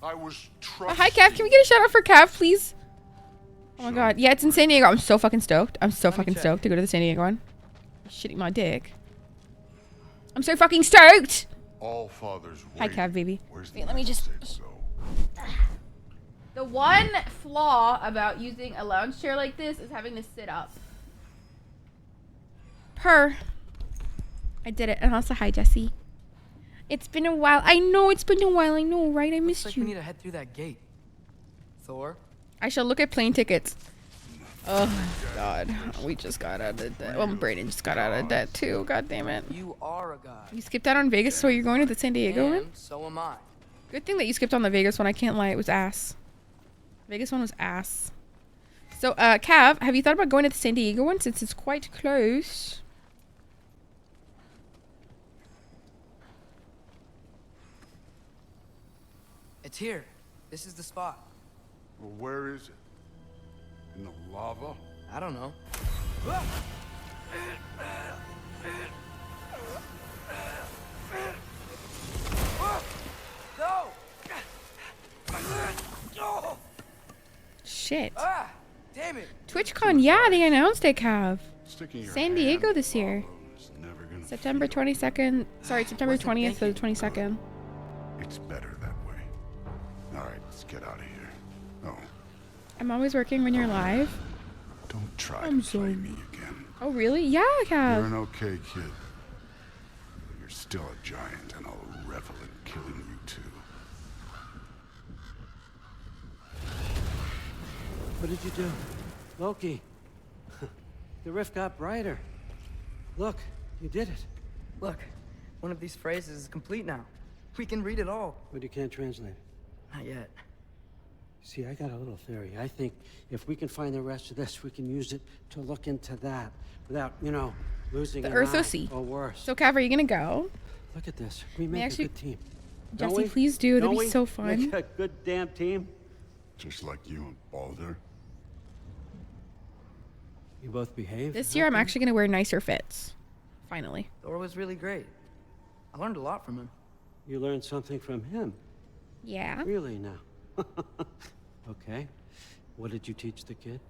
I was Hi, Cav. Can we get a shout out for Cav, please? Oh my god. Yeah, it's in San Diego. I'm so fucking stoked. I'm so fucking stoked to go to the San Diego one. Shitting my dick. I'm so fucking stoked. All fathers Hi, Cav, baby. Where's Wait, let me just... The one flaw about using a lounge chair like this is having to sit up. I did it. And also, hi, Jesse. It's been a while. I know it's been a while. I know, right? I missed you. We need to head through that gate. Thor? I shall look at plane tickets. Oh, God. We just got out of debt. Well, Brayden just got out of debt, too. God damn it. You are a guy. You skipped out on Vegas, so you're going to the San Diego one? So am I. Good thing that you skipped on the Vegas one. I can't lie. It was ass. Vegas one was ass. So, Cav, have you thought about going to the San Diego one since it's quite close? It's here. This is the spot. Well, where is it? In the lava? I don't know. Shit. Ah, damn it. TwitchCon, yeah, they announced it, Cav. Sticking your San Diego hand this year. is never gonna September 22nd. Sorry, September 20th to the 22nd. It's better that way. All right, let's get out of here. Oh, I'm always working when you're live. don't try I'm to play sorry. me again. Oh, really? Yeah, Cav. You're an okay kid. But you're still a giant, and I'll revel in killing you too. What did you do? Loki. The rift got brighter. Look, you did it. Look, one of these phrases is complete now. We can read it all. But you can't translate. Not yet. See, I got a little theory. I think if we can find the rest of this, we can use it to look into that without, you know, losing The an Earth eye OC. or worse. So, Cav, are you gonna go? Look at this. We make a good team. Don't Jesse, we? please do. That'd Don't be we? so fun. Make a good damn team. Just like you and Balder. You both behave. This year, I'm actually gonna wear nicer fits. Finally. Thor was really great. I learned a lot from him. You learned something from him. Yeah. Really now. Okay. What did you teach the kid?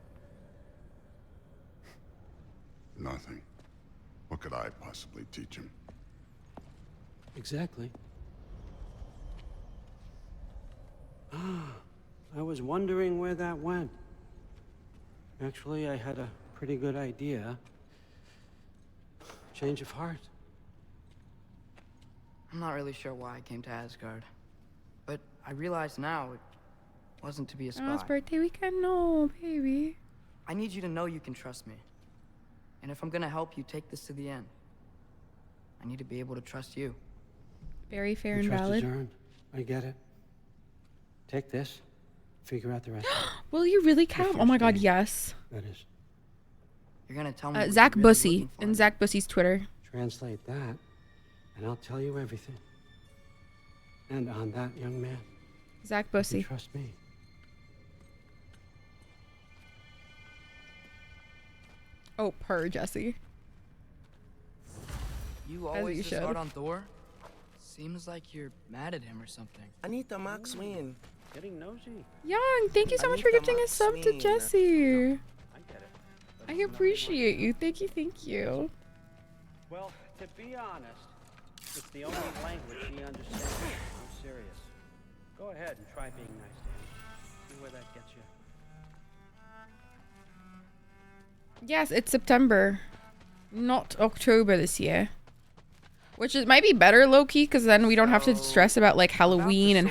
Nothing. What could I possibly teach him? Exactly. I was wondering where that went. Actually, I had a pretty good idea. Change of heart. I'm not really sure why I came to Asgard. But I realize now it wasn't to be a spy. Oh, it's birthday weekend? No, baby. I need you to know you can trust me. And if I'm gonna help you take this to the end, I need to be able to trust you. Very fair Your and trust valid. is earned. I get it. Take this. Figure out the rest. Will you really, If Cav? you're Oh my god, staying, yes. That is. You're gonna tell me what Zach you're really Bussy. looking for. And Zach Bussy's Twitter. Translate that, and I'll tell you everything. And on that, young man, Zach you Bussy. trust me. Oh, per Jesse. You As always you this should. hard on Thor? Seems like you're mad at him or something. Anita Max Win. Getting nosy. Young, thank you so much for Anita gifting a sub to Maxine. Jesse. I get it. But I it's nothing appreciate you. Thank you, thank you. like- Well, to be honest, it's the only language he understands. I'm serious. Go ahead and try being nice to him. See where that gets you. Yes, it's September, not October this year. Which is might be better, low-key, because then we don't have to stress about like Halloween and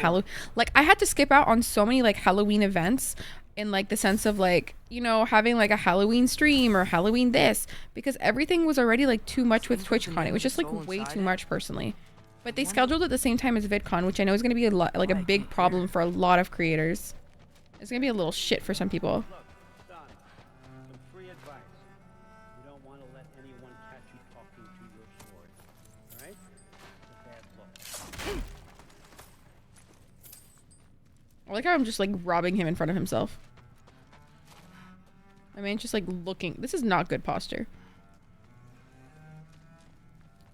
like I had to skip out on so many like Halloween events in like the sense of like, you know, having like a Halloween stream or Halloween this, because everything was already like too much with TwitchCon. It was just like way too much personally. But they scheduled it at the same time as VidCon, which I know is going to be a lot, like a big problem for a lot of creators. It's going to be a little shit for some people. Look, Donnie, some free advice. You don't want to let anyone catch you talking to your sword. All right? It's a bad look. I like how I'm just like robbing him in front of himself. I mean, just like looking. This is not good posture.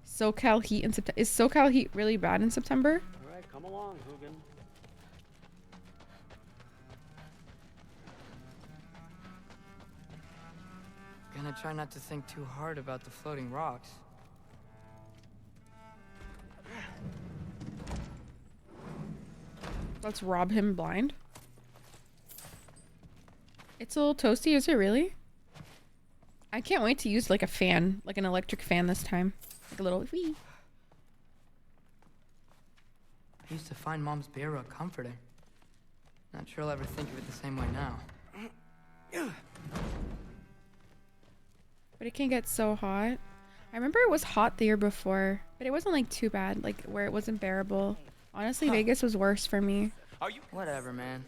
SoCal heat in September. Is SoCal heat really bad in September? All right, come along, Hugin. Gonna try not to think too hard about the floating rocks. Let's rob him blind. It's a little toasty, is it really? I can't wait to use like a fan, like an electric fan this time. Like a little wee. I used to find Mom's bear rug comforting. Not sure I'll ever think of it the same way now. But it can get so hot. I remember it was hot the year before, but it wasn't like too bad, like where it wasn't bearable. Honestly, Vegas was worse for me. Are you? Whatever, man.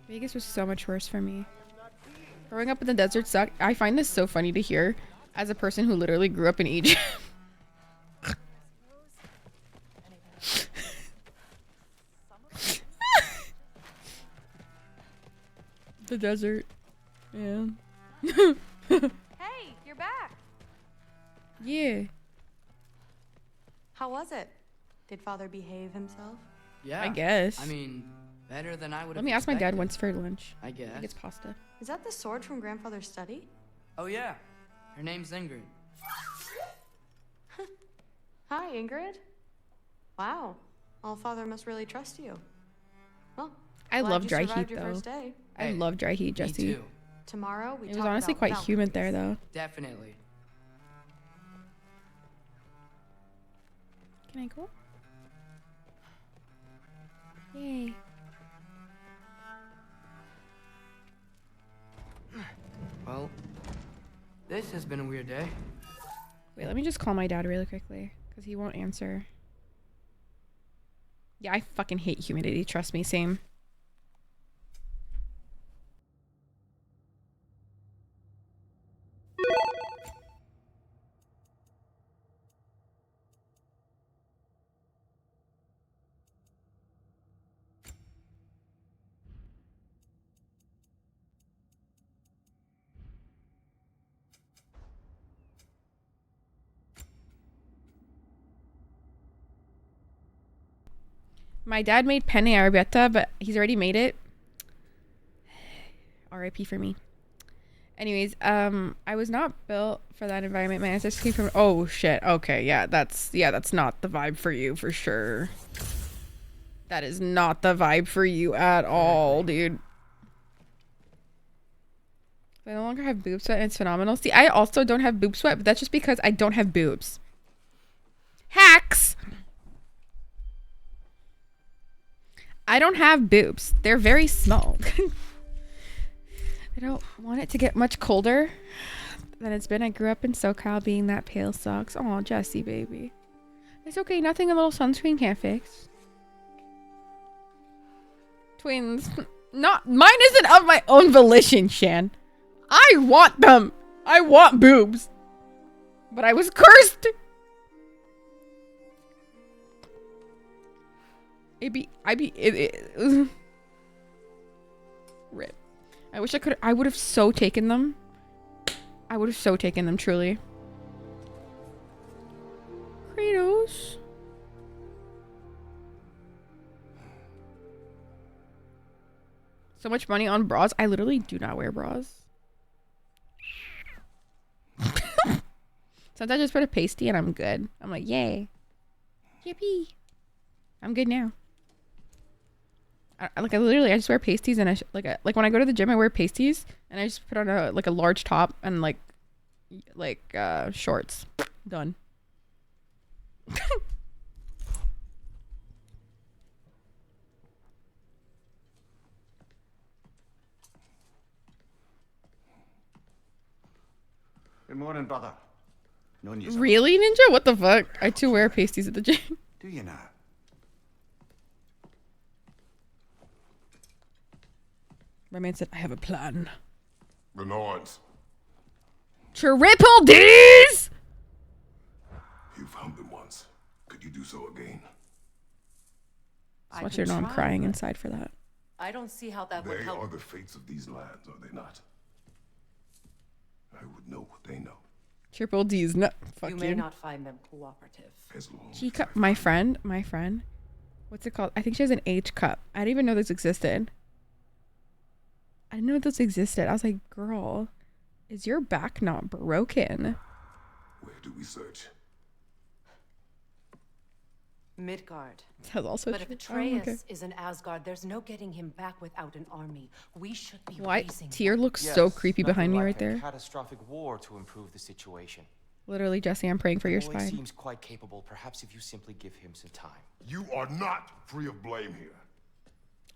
Vegas was so much worse for me. Growing up in the desert sucked. I find this so funny to hear as a person who literally grew up in Egypt. The desert. Yeah. Hey, you're back. Yeah. How was it? Did Father behave himself? Yeah. I guess. I mean, better than I would have Let me ask my dad expected. once for lunch. I guess. I think it's pasta. Is that the sword from Grandfather's study? Oh yeah. Her name's Ingrid. Hi, Ingrid. Wow. All-Father must really trust you. Well, I glad love you dry survived heat your though. first day. I love dry heat, Jesse. Me too. Tomorrow we It was talk honestly about quite Valkyries. humid there though. Definitely. Can I go? Yay. Well, this has been a weird day. Wait, let me just call my dad really quickly because he won't answer. Yeah, I fucking hate humidity. Trust me, same. My dad made penne arrabbiata, but he's already made it. R.I.P. for me. Anyways, I was not built for that environment. My ancestors came from. Oh shit. Okay, yeah, that's not the vibe for you for sure. That is not the vibe for you at all, dude. I no longer have boob sweat and it's phenomenal. See, I also don't have boob sweat, but that's just because I don't have boobs. Hacks! I don't have boobs. They're very small. I don't want it to get much colder than it's been. I grew up in SoCal being that pale sucks. Oh, Jessie, baby. It's okay. Nothing a little sunscreen can't fix. Twins. Not mine isn't of my own volition, Shan. I want them. I want boobs. But I was cursed. Rip. I wish I would have so taken them. I would have so taken them, truly. Kratos. So much money on bras. I literally do not wear bras. Sometimes I just put a pasty and I'm good. I'm like, yay. Yippee. I'm good now. I literally just wear pasties and like when I go to the gym I wear pasties and I just put on a large top and like shorts. Done. Good morning, brother. Known you Really, Ninja? What the fuck? I too wear pasties at the gym. Do you now? My man said, I have a plan. The Norns. Triple D's! You found them once. Could you do so again? I want you to know I'm crying inside for that. I don't see how that would help. They are the fates of these lands, are they not? I would know what they know. Triple D's. No, fuck You you. may not find them cooperative. G cup. My friend. What's it called? I think she has an H cup. I didn't even know this existed. I didn't know this existed. I was like, girl, is your back not broken? Where do we search? Midgard. That's also but true. if Atreus okay. is in Asgard, there's no getting him back without an army. We should be Why? raising Tyr them. looks so creepy behind me right there. Catastrophic war to improve the situation. Literally, Jesse, I'm praying for your Boy spine. seems quite capable. Perhaps if you simply give him some time. You are not free of blame here.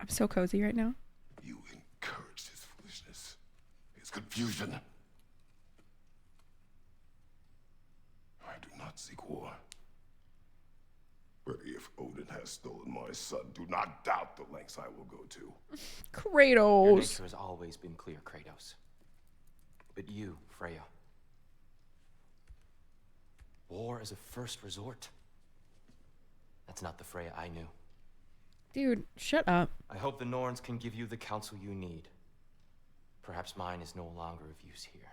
I'm so cozy right now. You encouraged his foolishness, his confusion. I do not seek war. But if Odin has stolen my son, do not doubt the lengths I will go to. Your Kratos. nature has always been clear, Kratos. But you, Freya. War as a first resort. That's not the Freya I knew. Dude, shut up. I hope the Norns can give you the counsel you need. Perhaps mine is no longer of use here.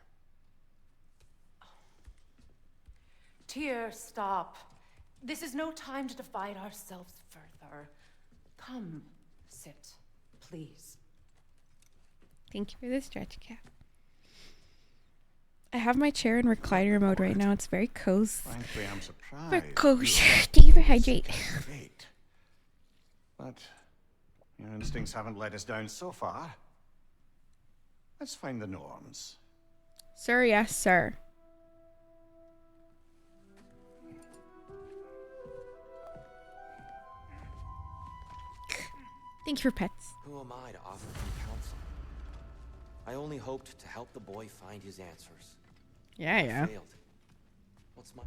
Tyr, stop. This is no time to divide ourselves further. Come, sit, please. Thank you for the stretch cap. I have my chair in recliner mode right now. It's very cozy. Frankly, I'm surprised. Very cozy. Thank you for hydrate. Fate. But your instincts haven't let us down so far. Let's find the Norns. Sir, yes, sir. Thank you for pets. Who am I to offer him counsel? I only hoped to help the boy find his answers. Yeah. I failed. What's my...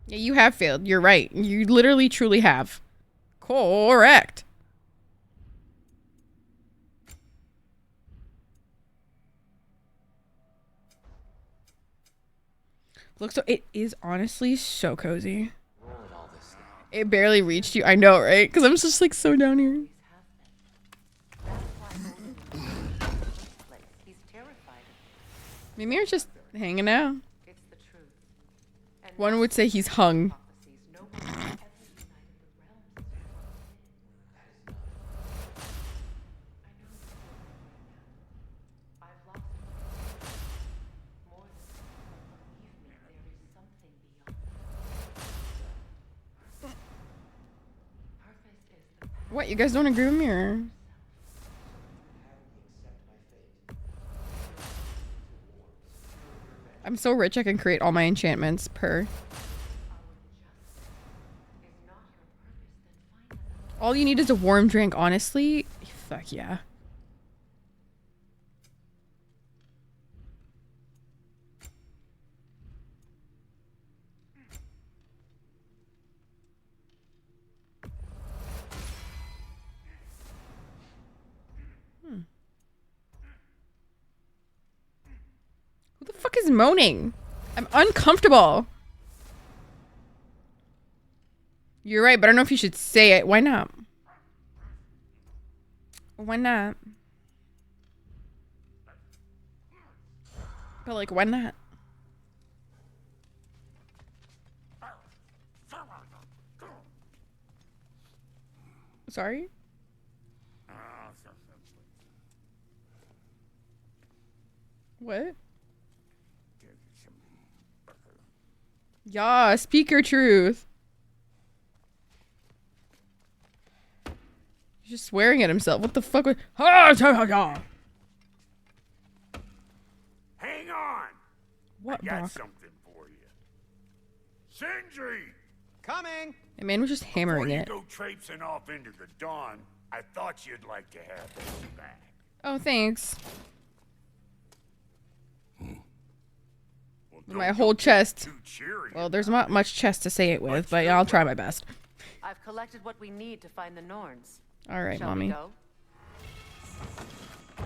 Yeah, you have failed. You're right. You literally, truly have. Correct. Looks so. It is honestly so cozy. It barely reached you. I know, right? Because I'm just like so down here. Maybe you're just hanging out. One would say he's hung. What, you guys don't agree with me or? I'm so rich I can create all my enchantments per. All you need is a warm drink, honestly. Fuck yeah. Who the fuck is moaning? I'm uncomfortable. You're right, but I don't know if you should say it. Why not? Why not? But like, why not? Sorry? What? Yeah, speak your truth. He's just swearing at himself. What the fuck? Hang on. What, I got Brock? something for you. Sindri! Coming! The man was just hammering Before you it. go traipsing off into the dawn, I thought you'd like to have this back. Oh, thanks. Well, My whole chest. too cheery. Well, there's not much chest to say it with, but I'll try my best. I've collected what we need to find the Norns. All right, Shall mommy. we go?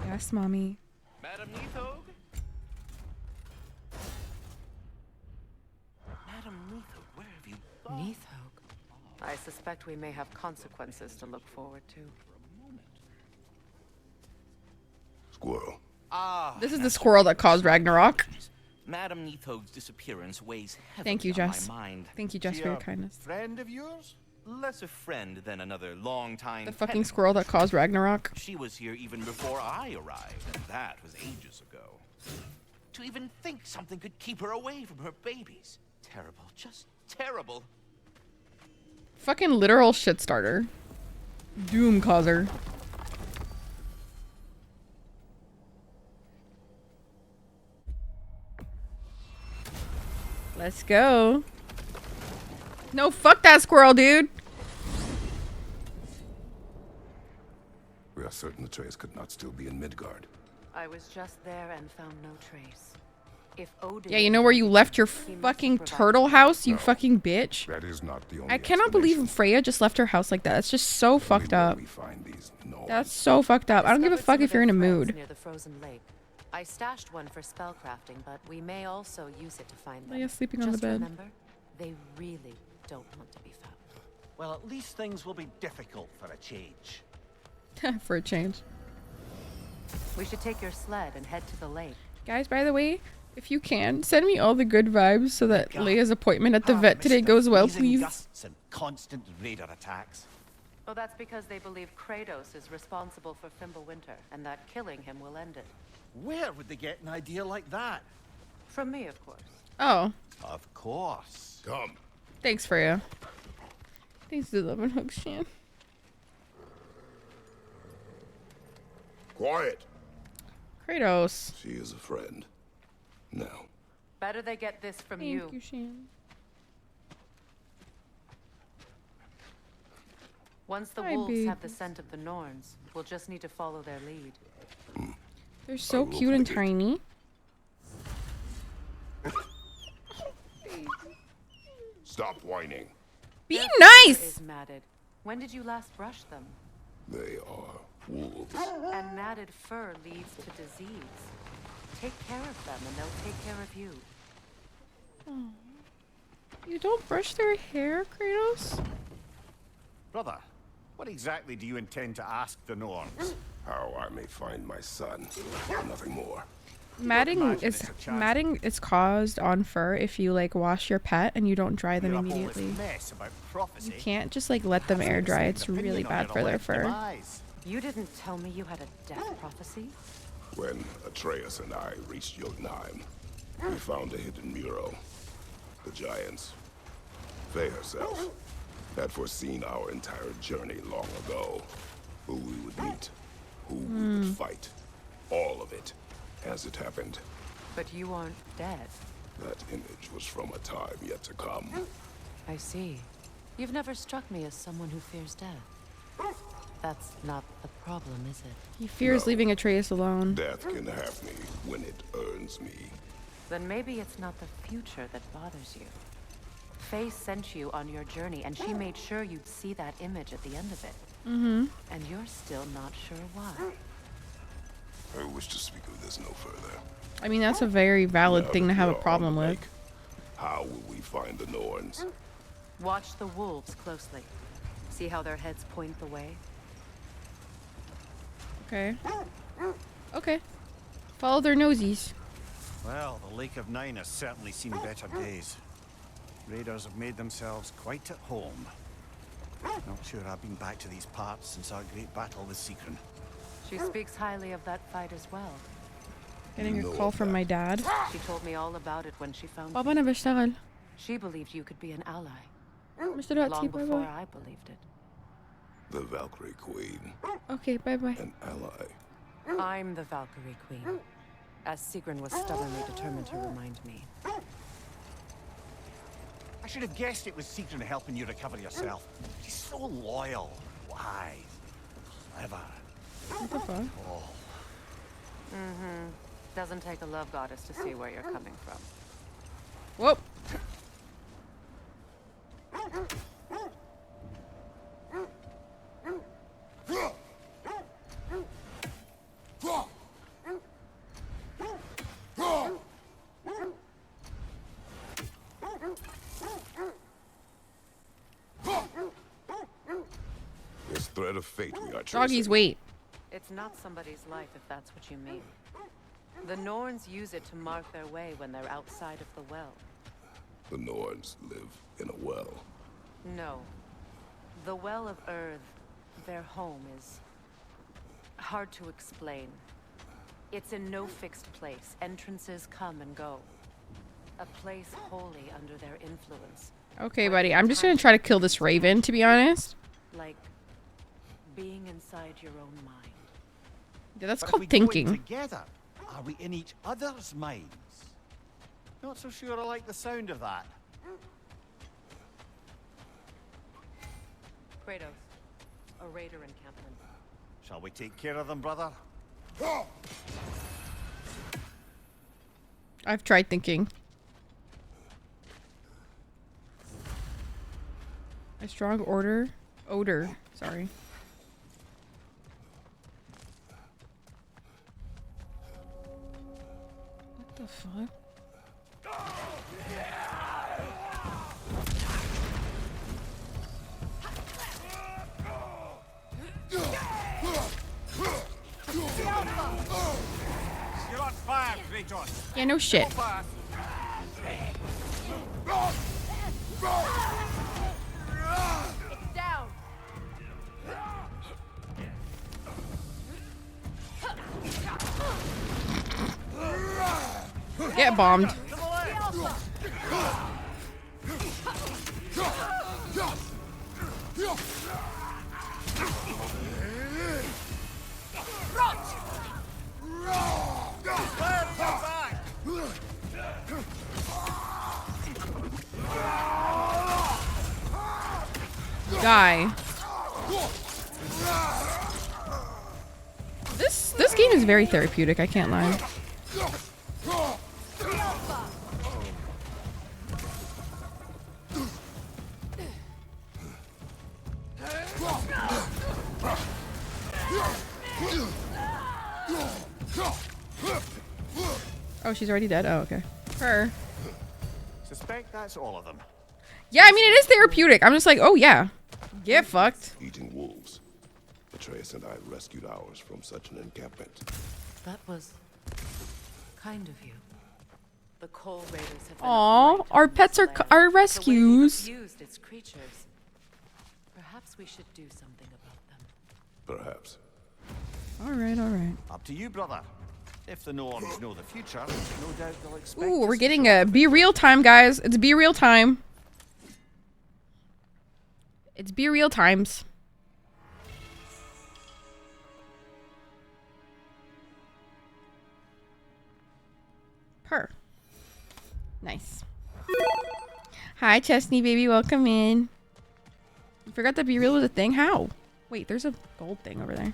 Yes, mommy. Madam Neathog? Madam Neathog, where have you gone? Neathog. I suspect we may have consequences to look forward to. Squirrel. Ah, This is the squirrel that caused Ragnarok. Madam Neathog's disappearance weighs heavily Thank you, on Jess. my mind. Thank you, Jess, for your kindness. Friend of yours? Less a friend than another long-time The fucking tenant. squirrel that caused Ragnarok. She was here even before I arrived, and that was ages ago. To even think something could keep her away from her babies. Terrible, just terrible. Fucking literal shit starter. Doom causer. Let's go. No, fuck that squirrel, dude. We are certain the trace could not still be in Midgard. I was just there and found no trace. If Odin Yeah, you know where you left your he must fucking provide- turtle house, you fucking bitch? That is not the only I cannot believe Freya just left her house like that. That's just so fucked up. That's so fucked up. I don't give a Discovered fuck some if of you're in a their friends mood. Near the frozen lake. I stashed one for spellcrafting, but we may also use it to find them. Leia sleeping on the Just bed. remember, they really don't want to be found. Well, at least things will be difficult for a change. For a change. We should take your sled and head to the lake. Guys, by the way, if you can, send me all the good vibes so that Leia's appointment at the vet today goes well, please. Gusts and constant raider attacks. Oh, that's because they believe Kratos is responsible for Fimbulwinter, and that killing him will end it. Where would they get an idea like that? From me, of course. Oh, Of course. Come. thanks, Freya. Thanks to Love and Hook Shan. Quiet. Kratos. She is a friend. Now. Better they get this from Thank you. you, Shan. Once the Hi, wolves have the babies. scent of the Norns, we'll just need to follow their lead. They're so cute and tiny. Stop whining. Be Their nice! fur is matted. When did you last brush them? They are wolves. And matted fur leads to disease. Take care of them and they'll take care of you. Oh. You don't brush their hair, Kratos? Brother, what exactly do you intend to ask the Norns? How I may find my son. Nothing more. Matting is caused on fur if you like wash your pet and you don't dry them immediately. You can't just like let them air dry. It's really bad for their fur. You didn't tell me you had a death prophecy? When Atreus and I reached Jotunheim, we found a hidden mural. The giants, Faye herself, had foreseen our entire journey long ago. Who we would meet, who we would fight, all of it, as it happened. But you aren't dead. That image was from a time yet to come. I see. You've never struck me as someone who fears death. That's not the problem, is it? He fears leaving Atreus alone. Death can have me when it earns me. Then maybe it's not the future that bothers you. Faye sent you on your journey, and she made sure you'd see that image at the end of it. Mm-hmm. And you're still not sure why. I wish to speak of this no further. I mean, that's a very valid Now thing to that have a we are problem on the with. lake, how will we find the Norns? Watch the wolves closely. See how their heads point the way? Okay. Okay. Follow their nosies. Well, the Lake of Nine has certainly seen better days. Raiders have made themselves quite at home. Not sure I've been back to these parts since our great battle with Seekron. She speaks highly of that fight as well. Getting a call from my dad. She told me all about it when she found Papa you. na بشتغل. She believed you could be an ally. Mr. Dotzi, Long bye before bye. I believed it. The Valkyrie Queen. Okay, bye bye. An ally. I'm the Valkyrie Queen, as Seekron was stubbornly determined to remind me. I should have guessed it was Seekron helping you recover yourself. She's so loyal, wise, clever. What the fuck? Oh. Mm-hmm. Doesn't take a love goddess to see where you're coming from. Whoa. This thread of fate we are Doggies, tracing. wait. It's not somebody's life, if that's what you mean. The Norns use it to mark their way when they're outside of the well. The Norns live in a well. No. The Well of Earth, their home, is hard to explain. It's in no fixed place. Entrances come and go. A place wholly under their influence. Okay, buddy. I'm just gonna try to kill this raven, to be honest. Like being inside your own mind. Yeah, that's But if called we go in thinking. together, are we in each other's minds? Not so sure I like the sound of that. Kratos, a raider encampment. Shall we take care of them, brother? I've tried thinking. A strong odor. Sorry. What the fuck? You're on fire, Kratos. Yeah, no shit. Go fast. It's down. Get bombed. Guy. This game is very therapeutic, I can't lie. Oh, she's already dead? Oh, okay. Her. Suspect that's all of them. Yeah, I mean, it is therapeutic. I'm just like, oh, yeah. Get fucked. Eating wolves. Atreus and I rescued ours from such an encampment. That was kind of you. The Coal Raiders have been Aw, our pets are our rescues. abused its creatures. Perhaps we should do something about them. Perhaps. All right. Up to you, brother. If the norms know the future, no doubt they'll expect. Ooh, we're us getting a Be Real time, guys. It's Be Real time. It's Be Real times. Her. Nice. Hi, Chesney baby. Welcome in. You forgot that Be Real was a thing? How? Wait, there's a gold thing over there.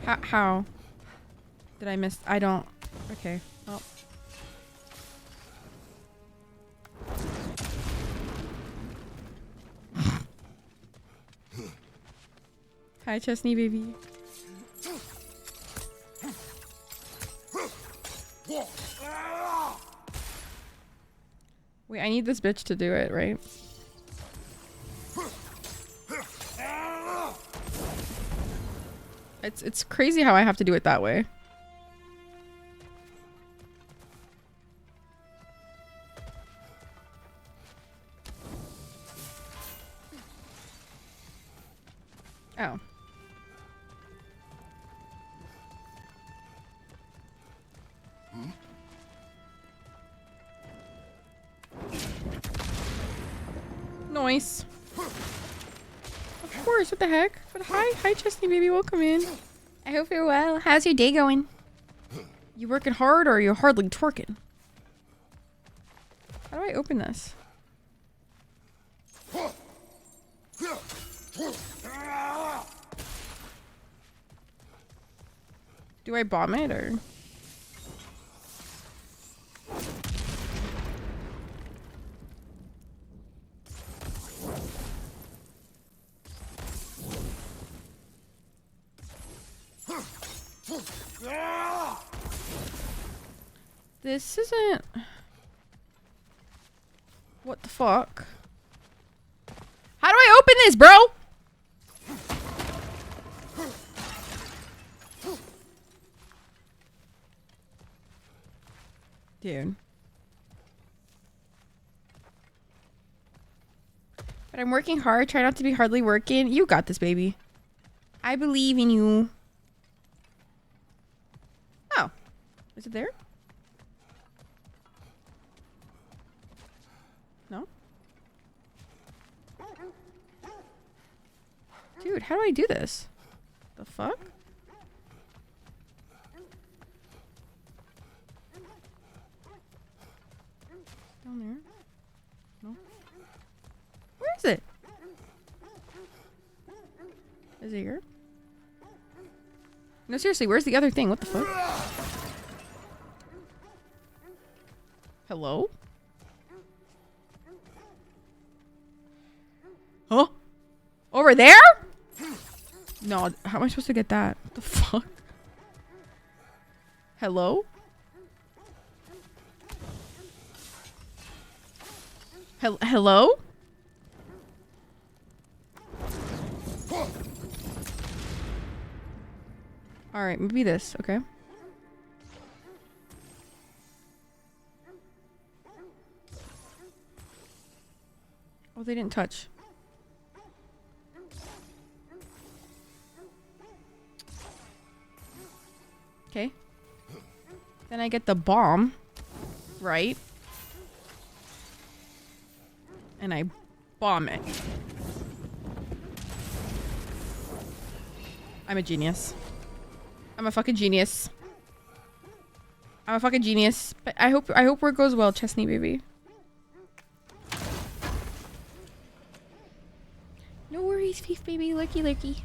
How? Did I miss? I don't. Okay. Well. Hi, Chesney baby. Wait, I need this bitch to do it, right? It's crazy how I have to do it that way. Oh. Nice. Of course, what the heck? But hi Chesney baby, welcome in. I hope you're well. How's your day going? You working hard or are you hardly twerking? How do I open this? Do I bomb it or? This isn't... What the fuck? How do I open this, bro? Dude. But I'm working hard. Try not to be hardly working. You got this, baby. I believe in you. Oh. Is it there? No? Dude, how do I do this? The fuck? Down there? No? Where is it? Is it here? No, seriously, where's the other thing? What the fuck? Hello? Huh? Over there? No, how am I supposed to get that? What the fuck? Hello? Hello? Alright, maybe this, okay. Oh, they didn't touch. Okay. Then I get the bomb, right? And I bomb it. I'm a genius. I'm a fucking genius. I'm a fucking genius. But I hope work goes well, Chesney baby. No worries, Fief baby. Lurky lurky.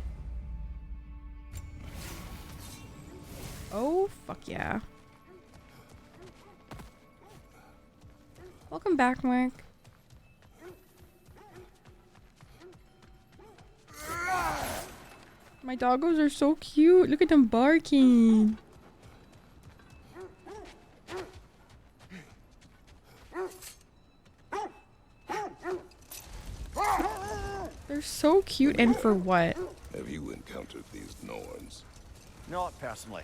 Oh, fuck yeah. Welcome back, Mark. My doggos are so cute. Look at them barking. They're so cute, and for what? Have you encountered these Norns? Not personally.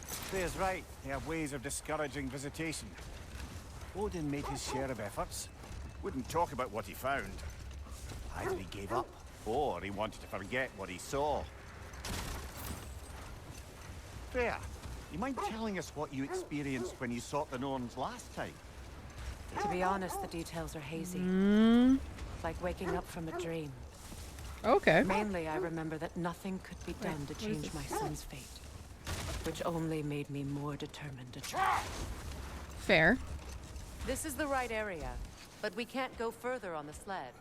Freya's right. They have ways of discouraging visitation. Odin made his share of efforts. Wouldn't talk about what he found. Either he gave up, or he wanted to forget what he saw. Freya, you mind telling us what you experienced when you sought the Norns last time? To be honest, the details are hazy. Like waking up from a dream. Okay. Mainly, I remember that nothing could be done to change my son's fate. Which only made me more determined to try. Fair. This is the right area, but we can't go further on the sled.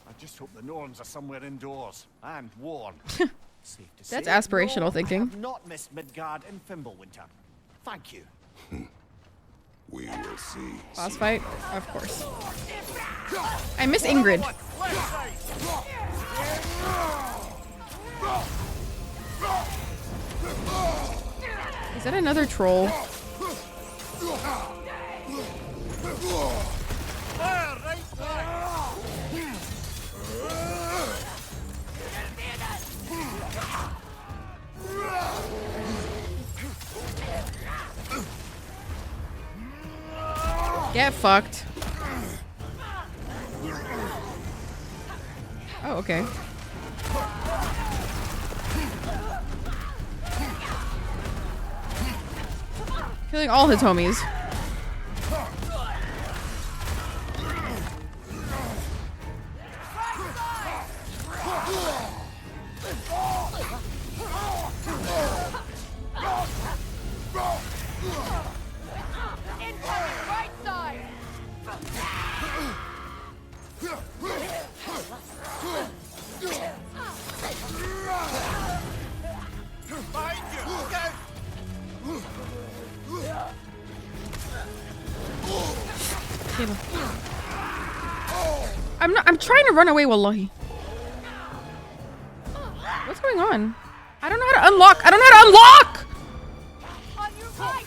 I just hope the Norns are somewhere indoors and warm. Safe to That's say, aspirational no, thinking. I have not missed Midgard in Fimbulwinter. Thank you. We will see. Boss fight? Of course. I miss Ingrid. Is that another troll? Get fucked. Oh, okay. Killing all his homies. I'm trying to run away, wallahi. What's going on? I don't know how to unlock. I don't know how to unlock! On your right.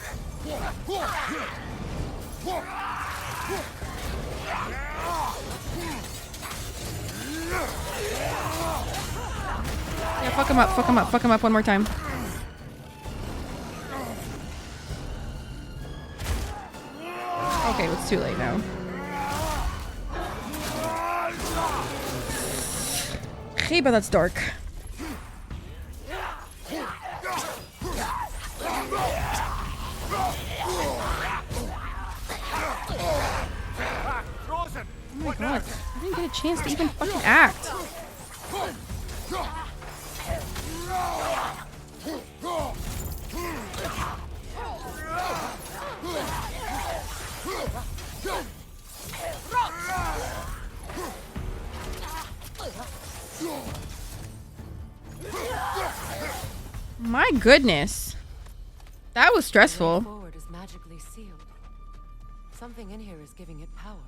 Yeah, fuck him up, fuck him up, fuck him up one more time. Okay, it's too late now. Hey, but that's dark. Oh my god, I didn't get a chance to even fucking act. My goodness. That was stressful. The way forward is magically sealed. Something in here is giving it power.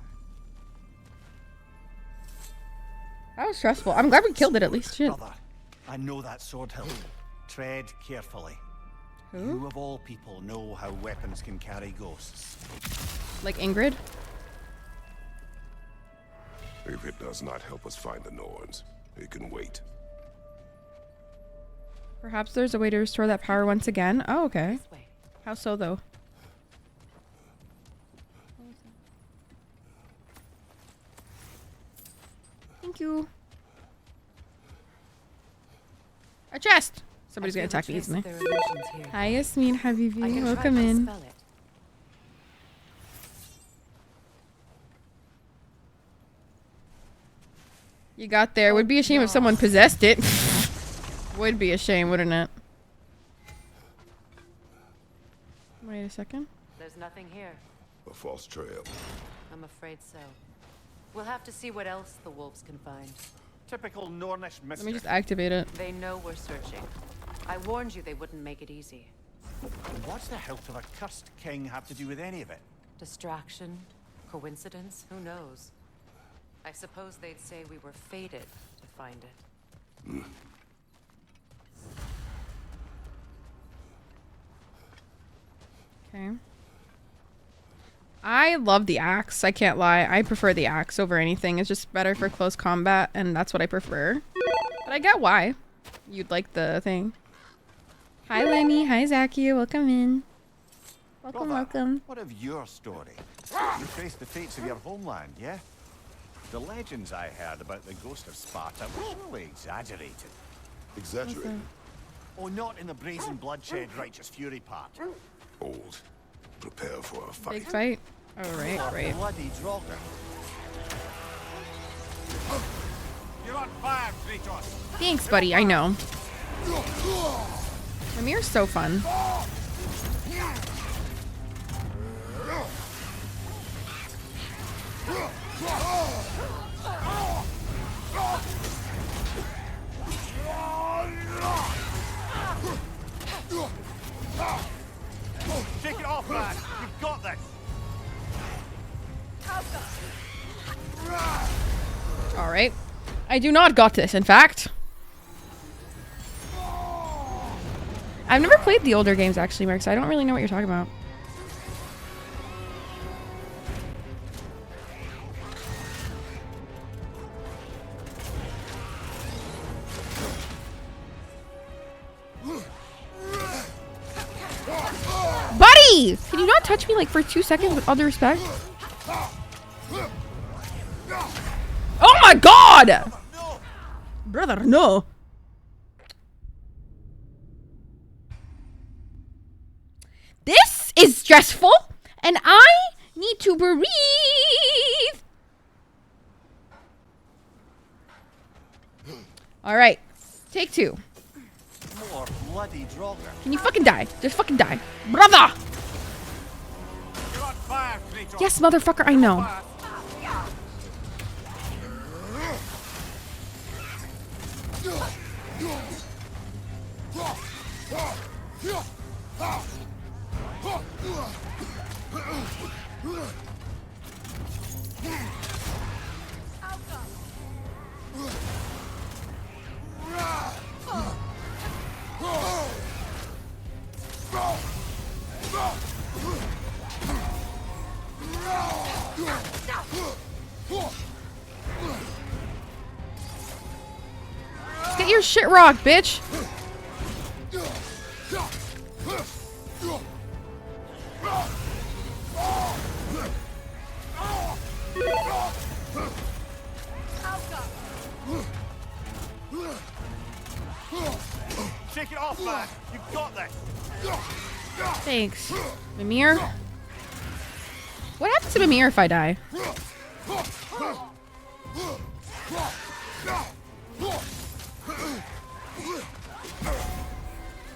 That was stressful. I'm glad we killed it at least. Shit. Brother, I know that sword hilt. Tread carefully. Who? You of all people know how weapons can carry ghosts. Like Ingrid? If it does not help us find the Norns, it can wait. Perhaps there's a way to restore that power once again. Oh, okay. How so, though? Thank you. A chest! Somebody's gonna attack me, isn't he? Hi, Yasmin Habibi. Welcome in. You got there. Would be a shame if someone possessed it. Would be a shame, wouldn't it? Wait a second. There's nothing here. A false trail. I'm afraid so. We'll have to see what else the wolves can find. Typical Nornish mystery. Let me just activate it. They know we're searching. I warned you they wouldn't make it easy. What's the hilt of a cursed king have to do with any of it? Distraction? Coincidence? Who knows? I suppose they'd say we were fated to find it. Okay. I love the axe. I can't lie. I prefer the axe over anything. It's just better for close combat, and that's what I prefer. But I get why you'd like the thing. Hi, Lenny. Hi, Zachy. Welcome in. Welcome, Brother, welcome. What of your story? You faced the fates of your homeland, yeah? The legends I heard about the ghost of Sparta were surely exaggerated. Exaggerated? Oh, not in the brazen bloodshed righteous fury part. Old. Prepare for a fight. Big fight. Oh, right, right. Bloody Draugr. You're on fire, Kratos. Thanks, buddy. I know. Mimir's so fun. Shake it off, man. You've got this. All right. I do not got this, in fact. I've never played the older games, actually, Mark, so I don't really know what you're talking about. Buddy! Can you not touch me, like, for 2 seconds with all due respect? Oh my god! Brother, no. This is stressful, and I need to breathe. All right, take 2. More bloody Draugr. Can you fucking die? Just fucking die, brother. You're on fire, Kratos. Yes, motherfucker, I know. Get your shit rocked, bitch. Shake it off, man. You've got this. Thanks. Mimir? What happens to Mimir if I die?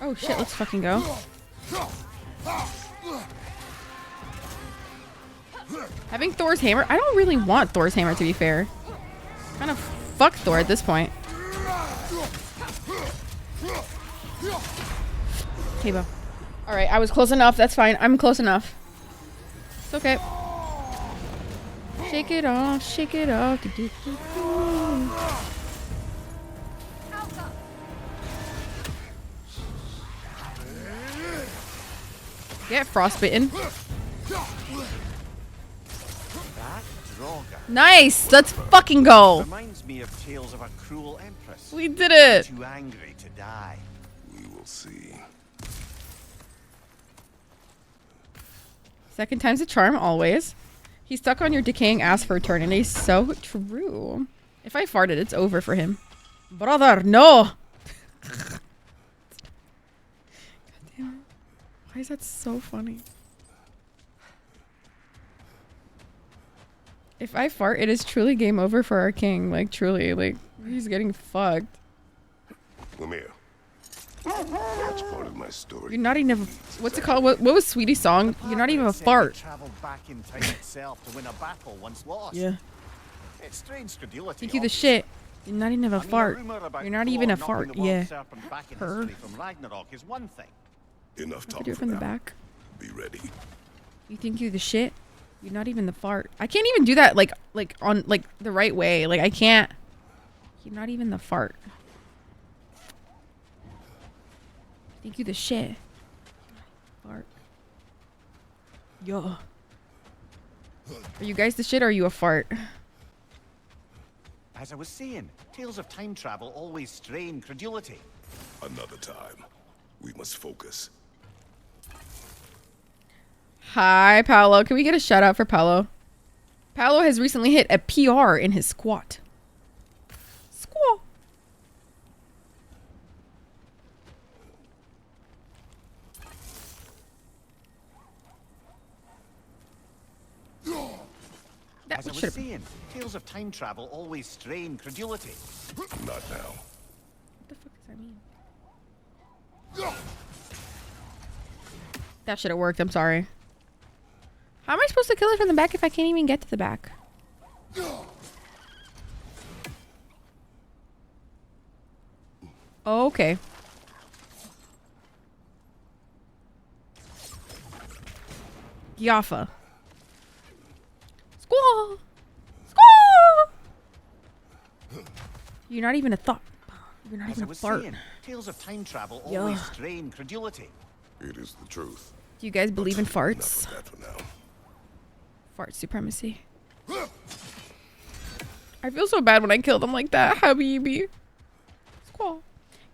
Oh shit, let's fucking go. Having Thor's hammer? I don't really want Thor's hammer, to be fair. Kind of fuck Thor at this point. Okay, Bo. Alright, I was close enough. That's fine. I'm close enough. It's okay. Shake it off, shake it off. Get frostbitten. That Draugr. Nice! Let's fucking go! Reminds me of tales of a cruel empress. We did it! Too angry to die. We will see. Second time's a charm, always. He's stuck on your decaying ass for eternity. So true. If I farted, it's over for him. Brother, no! God damn it. Why is that so funny? If I fart, it is truly game over for our king. Like, truly. Like, he's getting fucked. Lemire. That's part of my story. You're not even a... What's it called? What was Sweetie's song? You're not even a fart. Traveled back in time itself to win a battle once lost. Yeah. It's strange credulity. Think you the shit. You're not even a fart. You're not even a fart. Yeah. Her. From Ragnarok is one thing. Enough I talk do it for from the now. back. Be ready. You think you're the shit? You're not even the fart. I can't even do that like on like the right way. Like I can't. You're not even the fart. think you the shit. Fart. Yo. Are you guys the shit or are you a fart? As I was saying, tales of time travel always strain credulity. Another time. We must focus. Hi, Paolo. Can we get a shout out for Paolo? Paolo has recently hit a PR in his squat. Squat. As I was saying, tales of time travel always strain credulity. Not now. What the fuck does that mean? That should have worked. I'm sorry. How am I supposed to kill it from the back if I can't even get to the back? Oh, okay. Yafa. Squaw! Squaw! You're not even a thought. You're not even a fart. Saying, tales of time travel always strain credulity. It is the truth. Do you guys believe in farts? Enough of that for now. Fart supremacy. I feel so bad when I kill them like that. Habibi. Squaw.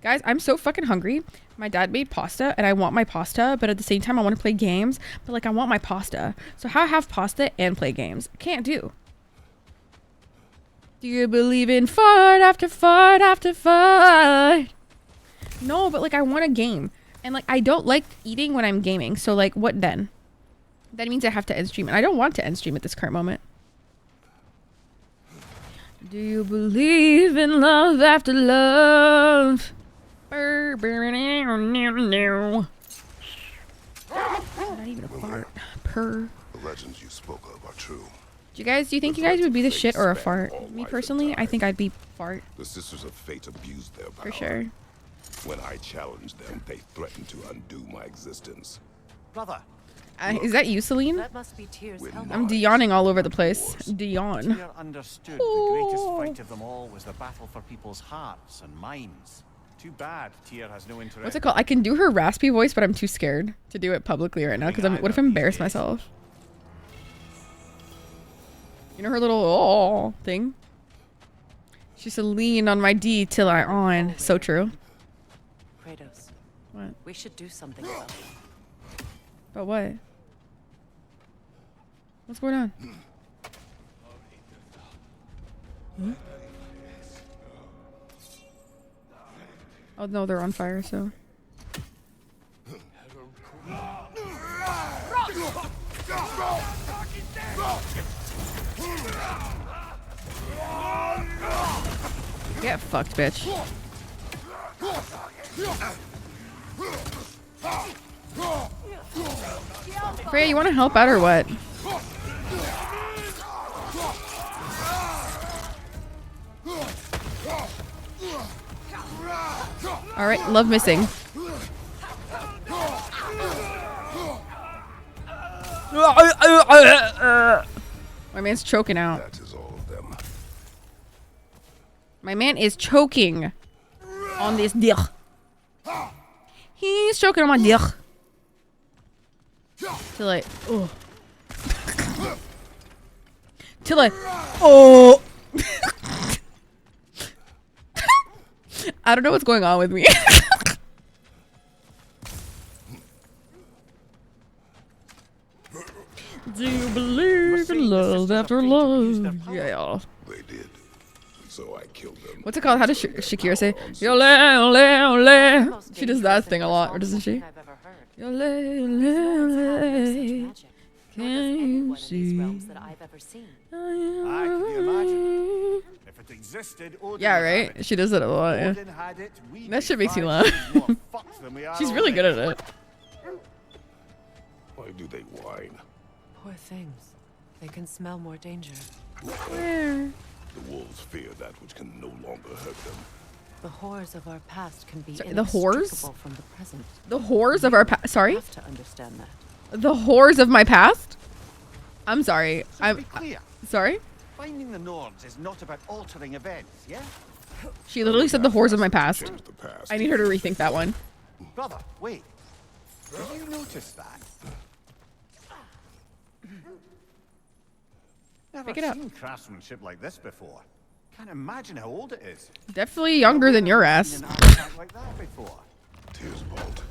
Guys, I'm so fucking hungry. My dad made pasta and I want my pasta, but at the same time I want to play games. But like I want my pasta. So how have pasta and play games? I can't do. Do you believe in fart after fart after fart? No, but like I want a game. And like I don't like eating when I'm gaming. So like what then? That means I have to end stream. And I don't want to end stream at this current moment. Do you believe in love after love? Not even a fart. Purr. The legends you spoke of are true. Do you think you guys would be the shit or a fart? Me personally, I think I'd be fart. The Sisters of Fate abused their power. For sure. When I challenged them, they threatened to undo my existence. Brother. Is that you, Celine? That must be Tyr's helmet. I'm Dionning all over the place. Dion. Tyr understood the greatest fight of them all was the battle for people's hearts and minds. Too bad Tyr has no interest. What's it called? I can do her raspy voice, but I'm too scared to do it publicly right now because what if I embarrass myself? You know her little oh thing? She said lean on my D till I on. So true. Kratos. What? We should do something about it. But what? What's going on? Hmm? Oh no, they're on fire, so. Get fucked, bitch. Freya, you want to help out or what? Alright, love missing. My man's choking out. That is all of them. My man is choking on this dick. He's choking on my dick. Till I, oh. Till I, oh. I don't know what's going on with me. Do you believe in love after love? Yeah. They did. So I killed them. What's it called? How does Shakira say? Yole, ole, ole. She does that thing a lot, or doesn't she? Yole, ole, ole. Can you see? Can you imagine? If it existed, Odin Yeah, would have right? it. She does it a lot, yeah. Odin had it, we That shit be makes me five laugh. times more fucked than we are She's really good at already. it. Why do they whine? Poor things. They can smell more danger. Where? The wolves fear that which can no longer hurt them. The horrors of our past can be Sorry, the whores? inextricable from the present. The whores of our past. Sorry? You have to understand that. The whores of my past? I'm sorry. So to be clear, Sorry? finding the Nords is not about altering events, yeah? She literally said the whores of my past. I need her to rethink that one. Brother, wait. Did you notice that? Never Pick it up. seen craftsmanship like this before. Can't imagine how old it is. Definitely younger than your ass. Seen an artifact like that before. Tears bolt.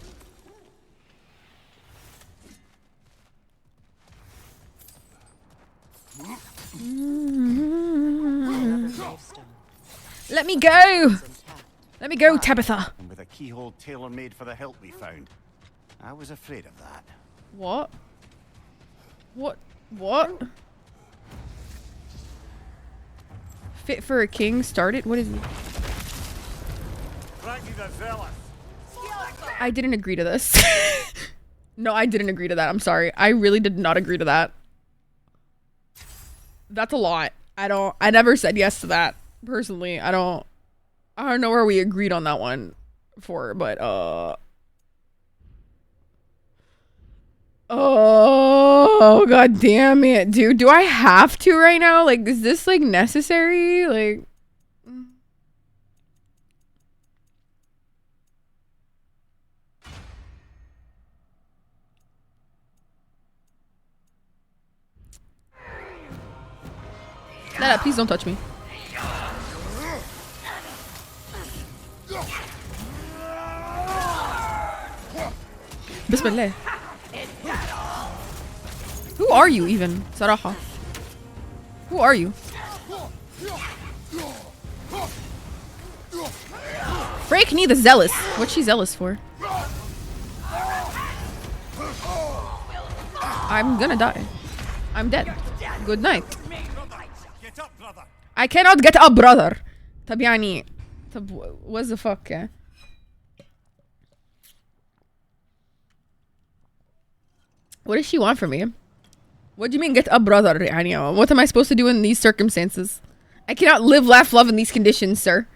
Let me go! Let me go, Tabitha. And with a keyhole tailor-made for the hilt we found. I was afraid of that. What? What? Fit for a king started? What is it? I didn't agree to this. No, I didn't agree to that. I'm sorry. I really did not agree to that. That's a lot. I never said yes to that. Personally, I don't know where we agreed on that one for, but oh god damn it, dude. Do I have to right now? Like, is this like necessary? Like Nada, please don't touch me. Bismillah. Who are you even? Saraha. Who are you? Break me the zealous. What's she zealous for? I'm gonna die. I'm dead. Good night. I cannot get up, brother. طب يعني what the fuck? What does she want from me? What do you mean get up, brother? يعني what am I supposed to do in these circumstances? I cannot live, laugh, love in these conditions, sir.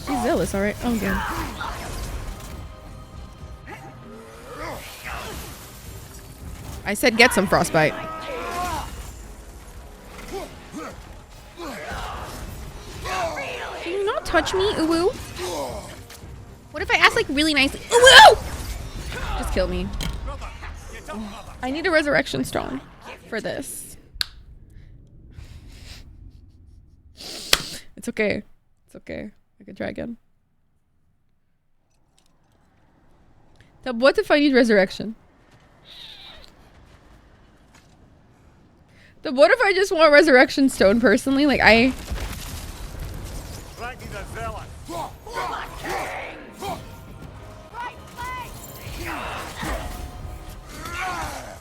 She's zealous, alright. Oh, good. I said get some frostbite. Can you not touch me, uwu? What if I ask like really nicely? Uwu! Just kill me. I need a resurrection stone for this. It's okay. It's okay. I can try again. Tab, what if I need resurrection? Tab, what if I just want resurrection stone personally? Like I...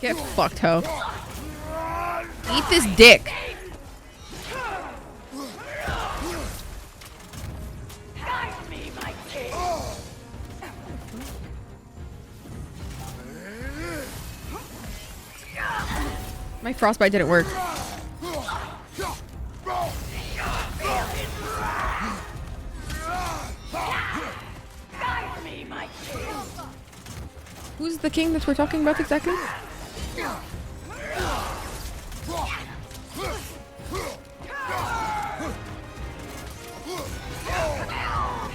Get fucked, ho. Eat this dick. My frostbite didn't work. Who's the king that we're talking about exactly?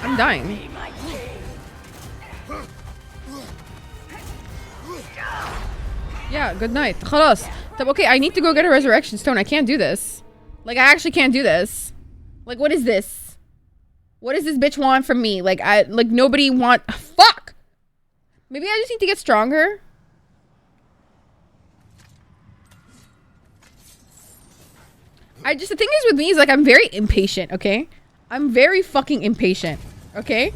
I'm dying. Yeah, good night. خلاص. Okay, I need to go get a resurrection stone. I can't do this. Like, I actually can't do this. Like, what is this? What does this bitch want from me? Like, nobody want... Fuck! Maybe I just need to get stronger. The thing is with me is, like, I'm very impatient, okay? I'm very fucking impatient, okay?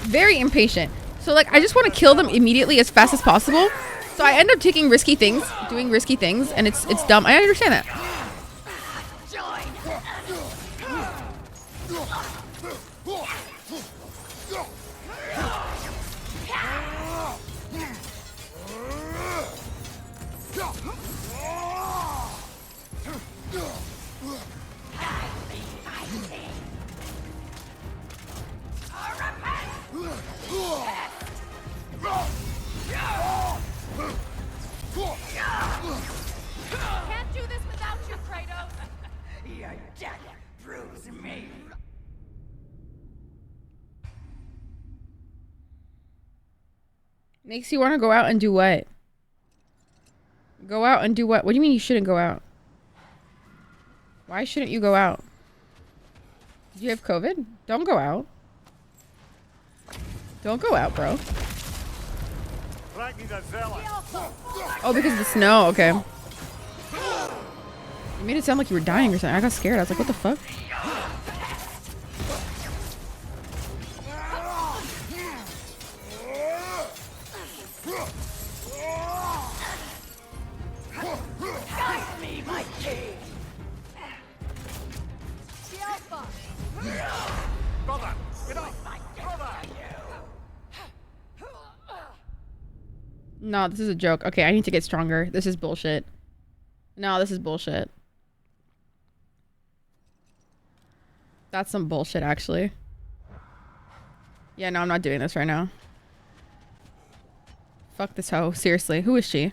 Very impatient. So, like, I just want to kill them immediately as fast as possible. So I end up taking risky things, doing risky things, and it's dumb. I understand that. Can't do this without you. Makes you want to go out and do what? Go out and do what? What do you mean you shouldn't go out? Why shouldn't you go out? Do you have COVID? Don't go out. Don't go out, bro. Oh, because of the snow. Okay. You made it sound like you were dying or something. I got scared. I was like, what the fuck? No, this is a joke. Okay, I need to get stronger. This is bullshit. No, this is bullshit. That's some bullshit, actually. Yeah, no, I'm not doing this right now. Fuck this hoe. Seriously, who is she?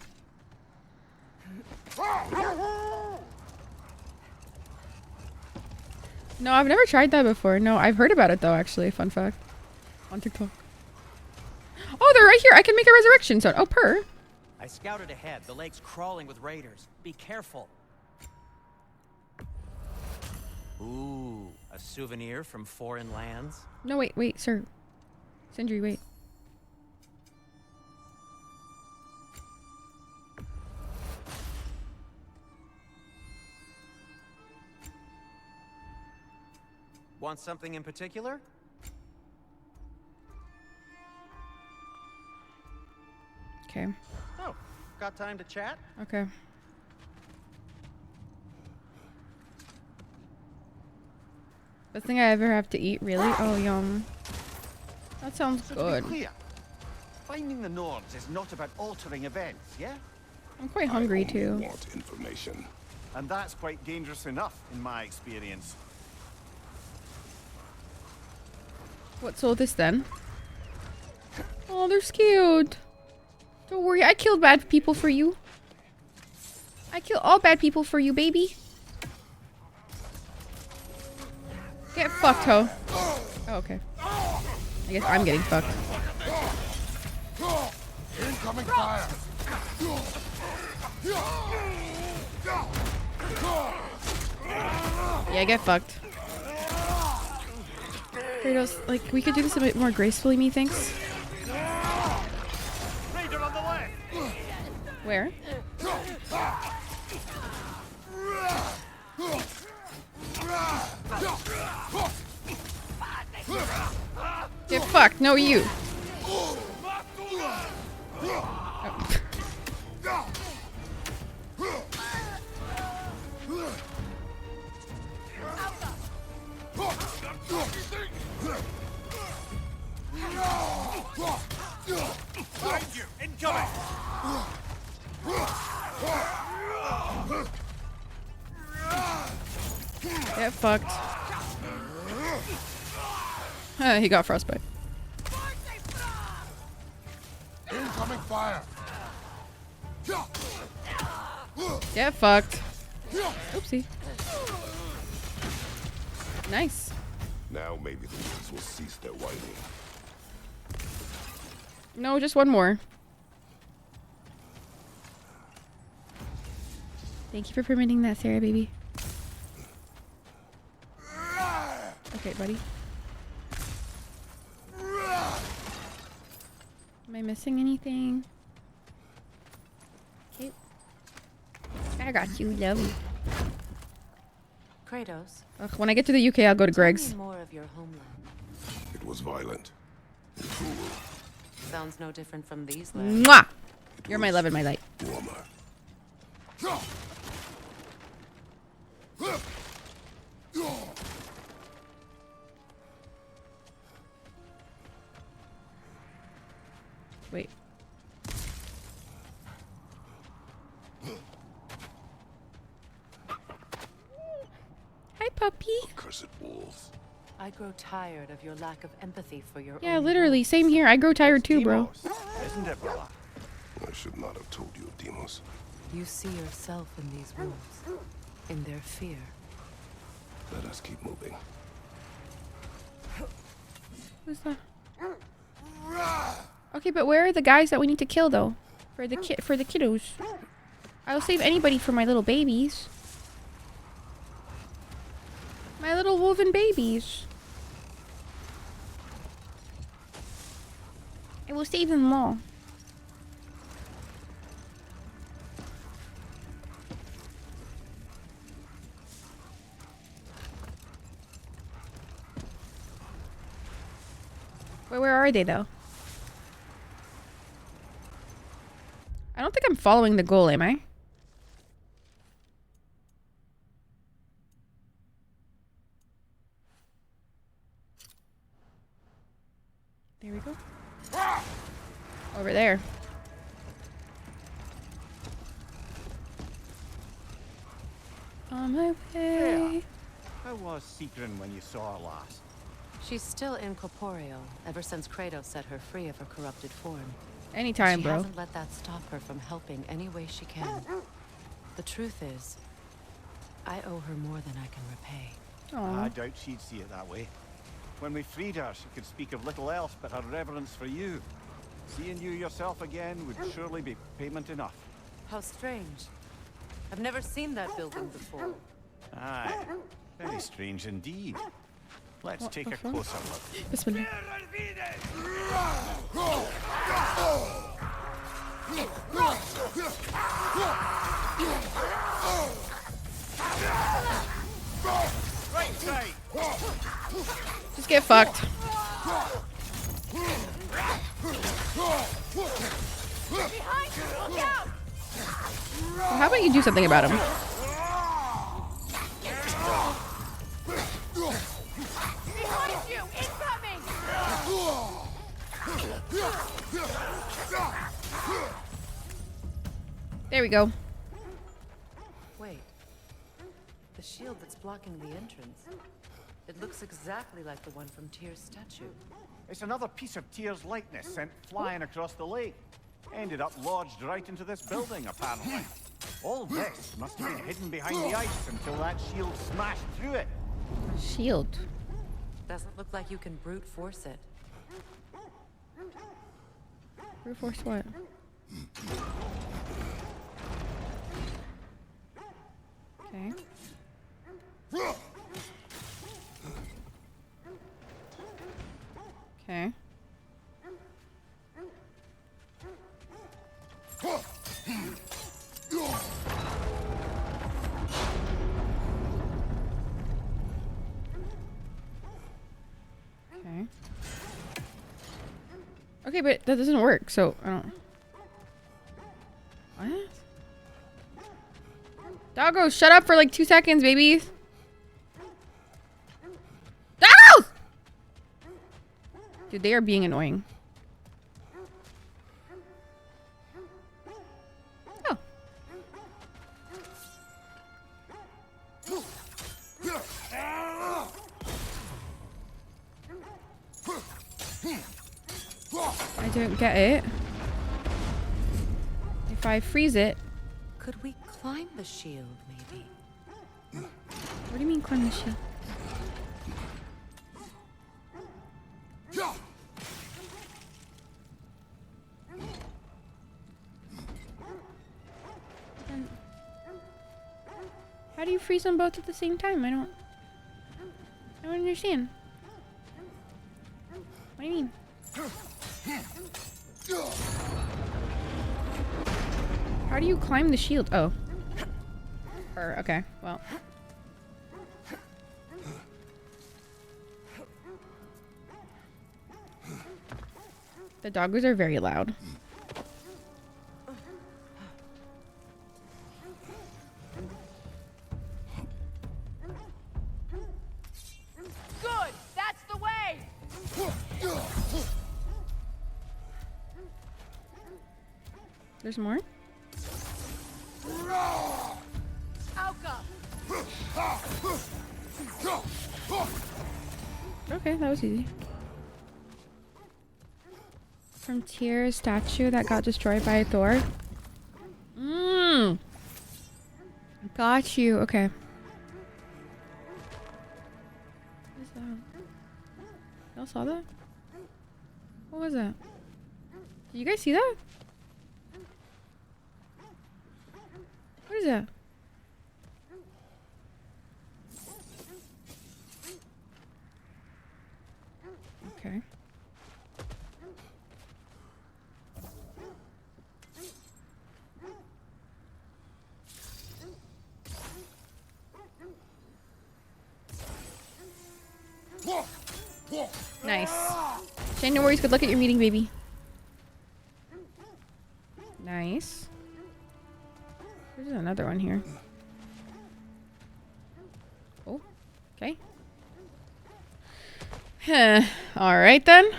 No, I've never tried that before. No, I've heard about it though, actually. Fun fact. On TikTok. Oh, they're right here. I can make a resurrection zone. Oh, purr. I scouted ahead. The lake's crawling with raiders. Be careful. Ooh, a souvenir from foreign lands? No, wait, sir. Sindri, wait. Want something in particular? Okay. Oh, got time to chat? Okay. Best thing I ever have to eat, really? Oh, yum. That sounds So good. To be clear, finding the Nords is not about altering events, yeah? I'm quite hungry too. Want information. And that's quite dangerous enough, in my experience. What's all this then? Oh, they're cute. Don't worry, I killed bad people for you. I kill all bad people for you, baby. Get fucked, ho. Oh, okay. I guess I'm getting fucked. Incoming fire. Yeah, get fucked. Kratos, like, we could do this a bit more gracefully, methinks. Raider on the left. Where? Get fucked. No, you. Oh. Behind you, incoming. Get fucked. He got frostbite. Incoming fire. Get fucked. Oopsie. Nice. Now maybe the wolves will cease their whining. No, just one more. Thank you for permitting that, Sarah, baby. Okay, buddy. Am I missing anything? Okay. I got you, love. Kratos. Ugh, when I get to the UK, I'll go to Greg's. Tell me more of your homeland. It was violent and cruel. Sounds no different from these lands. Mwah! You're my love and my light. Warmer. Wait. Hi, puppy. Cursed wolves. I grow tired of your lack of empathy for your Yeah, own literally. Same here. I grow tired too, bro. Isn't it, brother? I should not have told you of Demos. You see yourself in these wolves, in their fear. Let us keep moving. Who's that? Okay, but where are the guys that we need to kill though? For the kiddos. I'll save anybody for my little babies. My little woven babies. I will save them all. Where are they though? I don't think I'm following the goal, am I? There we go. Over there. On my way. How was Secret when you saw her last? She's still incorporeal ever since Kratos set her free of her corrupted form. Anytime, bro. She hasn't let that stop her from helping any way she can. The truth is, I owe her more than I can repay. I doubt she'd see it that way. When we freed her, she could speak of little else but her reverence for you. Seeing you yourself again would surely be payment enough. How strange. I've never seen that building before. Aye, very strange indeed. Let's take a closer look. Bismillah. Right side. Just get fucked. Behind you, look out! Well, how about you do something about him? Behind you, incoming! There we go. Wait. The shield that's blocking the entrance. It looks exactly like the one from Tyr's statue. It's another piece of Tyr's likeness sent flying across the lake. Ended up lodged right into this building, apparently. All this must have been hidden behind the ice until that shield smashed through it. Shield. Doesn't look like you can brute force it. Brute force what? Okay. Okay. Okay. Okay, but that doesn't work, so I don't... What? Doggo, shut up for like 2 seconds, baby. Doggos! Dude, they are being annoying. Oh. I don't get it. If I freeze it... Could we climb the shield, maybe? What do you mean climb the shield? How do you freeze them both at the same time? I don't understand. What do you mean? How do you climb the shield? Oh. Okay, well. The doggos are very loud. Good! That's the way! There's more? Okay, that was easy. From Tyr's statue that got destroyed by Thor. Got you. Okay. What is that? Y'all saw that? What was that? You guys see that? What is that? Okay. Nice. Shane, no worries. Good luck at your meeting, baby. Nice. There's another one here. Oh, okay. All right then.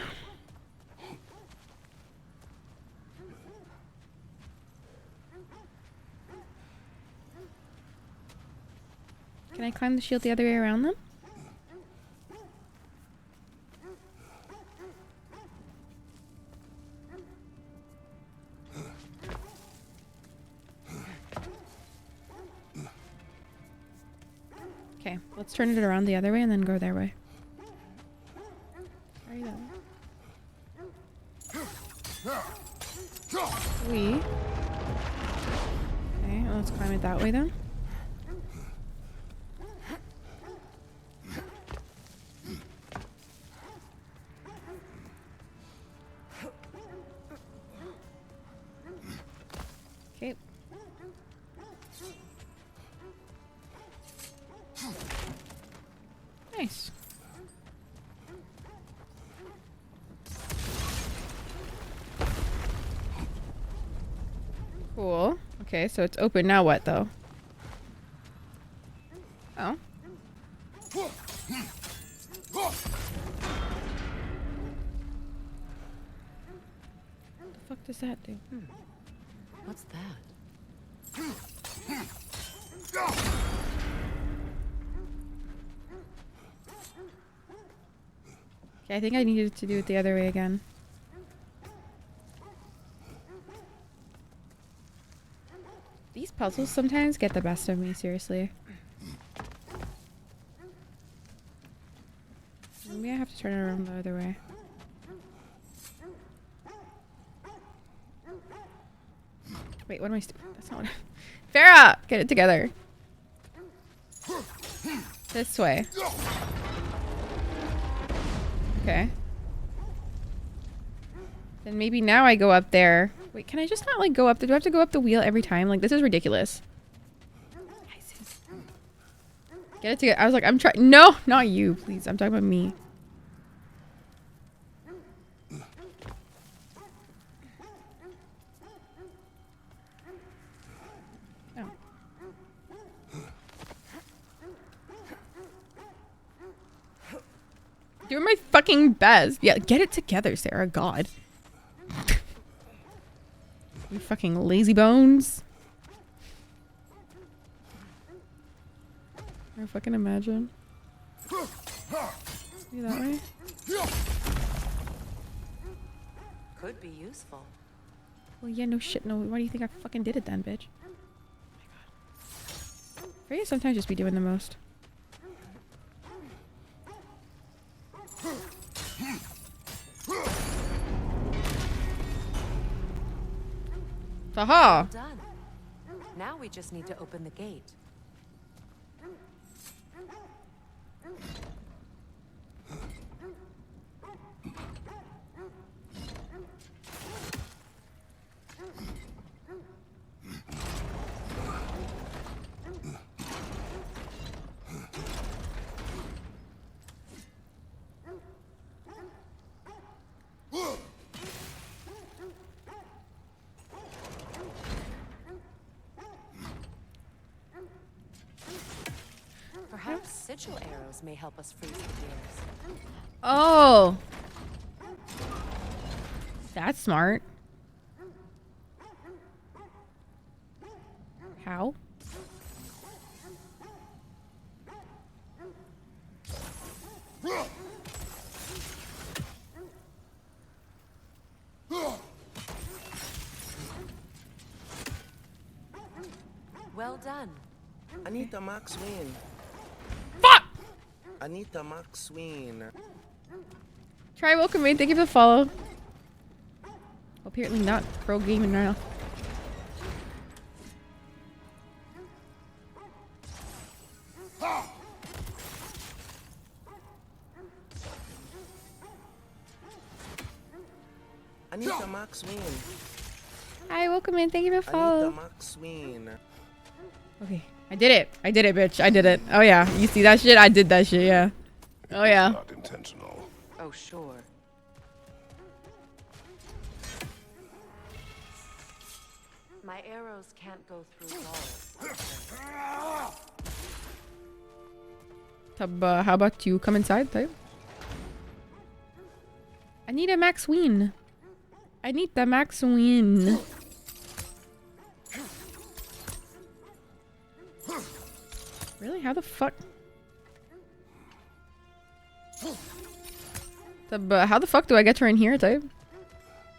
Can I climb the shield the other way around them? Okay, let's turn it around the other way and then go their way. Are you going? We. Okay, well, let's climb it that way then. Okay. Nice. Cool. Okay, so it's open. Now what, though? Oh. What the fuck does that do? What's that? Okay, I think I needed to do it the other way again. These puzzles sometimes get the best of me, seriously. Maybe I have to turn it around the other way. Wait, what am I that's not what Farah! Get it together. This way. Okay. Then maybe now I go up there. Wait, can I just not like go up? Do I have to go up the wheel every time? Like, this is ridiculous. Get it together. I was like, I'm trying. No, not you, please. I'm talking about me. Oh. Doing my fucking best. Yeah, get it together, Sarah. God. You fucking lazy bones. I fucking imagine. You that way? Could be useful. Well, yeah, no shit. No, why do you think I fucking did it then, bitch? Oh my god. Freya sometimes just be doing the most. Haha! Well done. Now we just need to open the gate. Perhaps sigil arrows may help us freeze the gears. Oh! That's smart. How? Well done. Anita Maxwin. Fuck! Anita Maxwin. Try welcome me. Thank you for the follow. Apparently not pro gaming right now. Anita Maxwin. Hi, welcome in. Thank you for Anita follow. Maxwin. Okay, I did it. I did it, bitch. I did it. Oh yeah, you see that shit? I did that shit. Yeah. Oh yeah. Not intentional. Oh, sure. My arrows can't go through walls. Tab, how about you come inside, type? I need a Max Ween. I need the Max Ween. Really? How the fuck? Tab, how the fuck do I get her in here, type?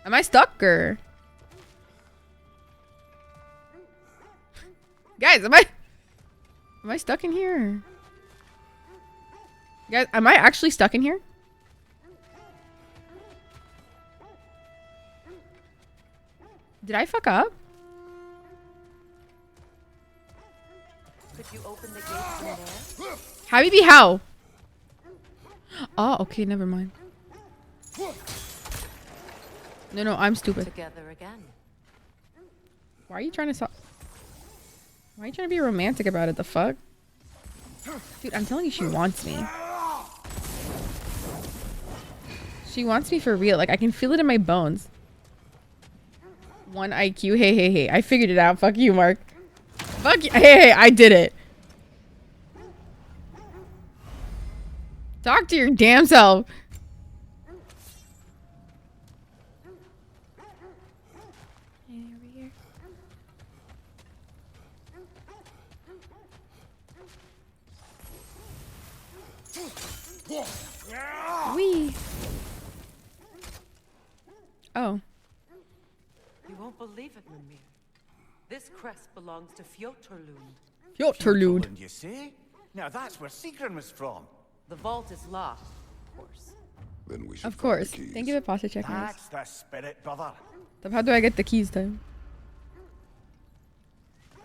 Am I stuck or? Guys, am I stuck in here? Guys, am I actually stuck in here? Did I fuck up? Could you open the gate from there? Habibi, how? Oh, okay, never mind. No, I'm stupid. Together again. Why are you trying to Why are you trying to be romantic about it? The fuck? Dude, I'm telling you, she wants me. She wants me for real. Like, I can feel it in my bones. 1 IQ. Hey. I figured it out. Fuck you, Mark. Fuck you. Hey, I did it. Talk to your damn self. Wee. Oh. You won't believe it, Mimir. This crest belongs to Fjotorlund. Fjotorlund. You say? Now that's where Sigrun was from. The vault is locked, of course. Then we should Of course. Thank you for pasta checking us. That's the spirit, brother. How do I get the keys then?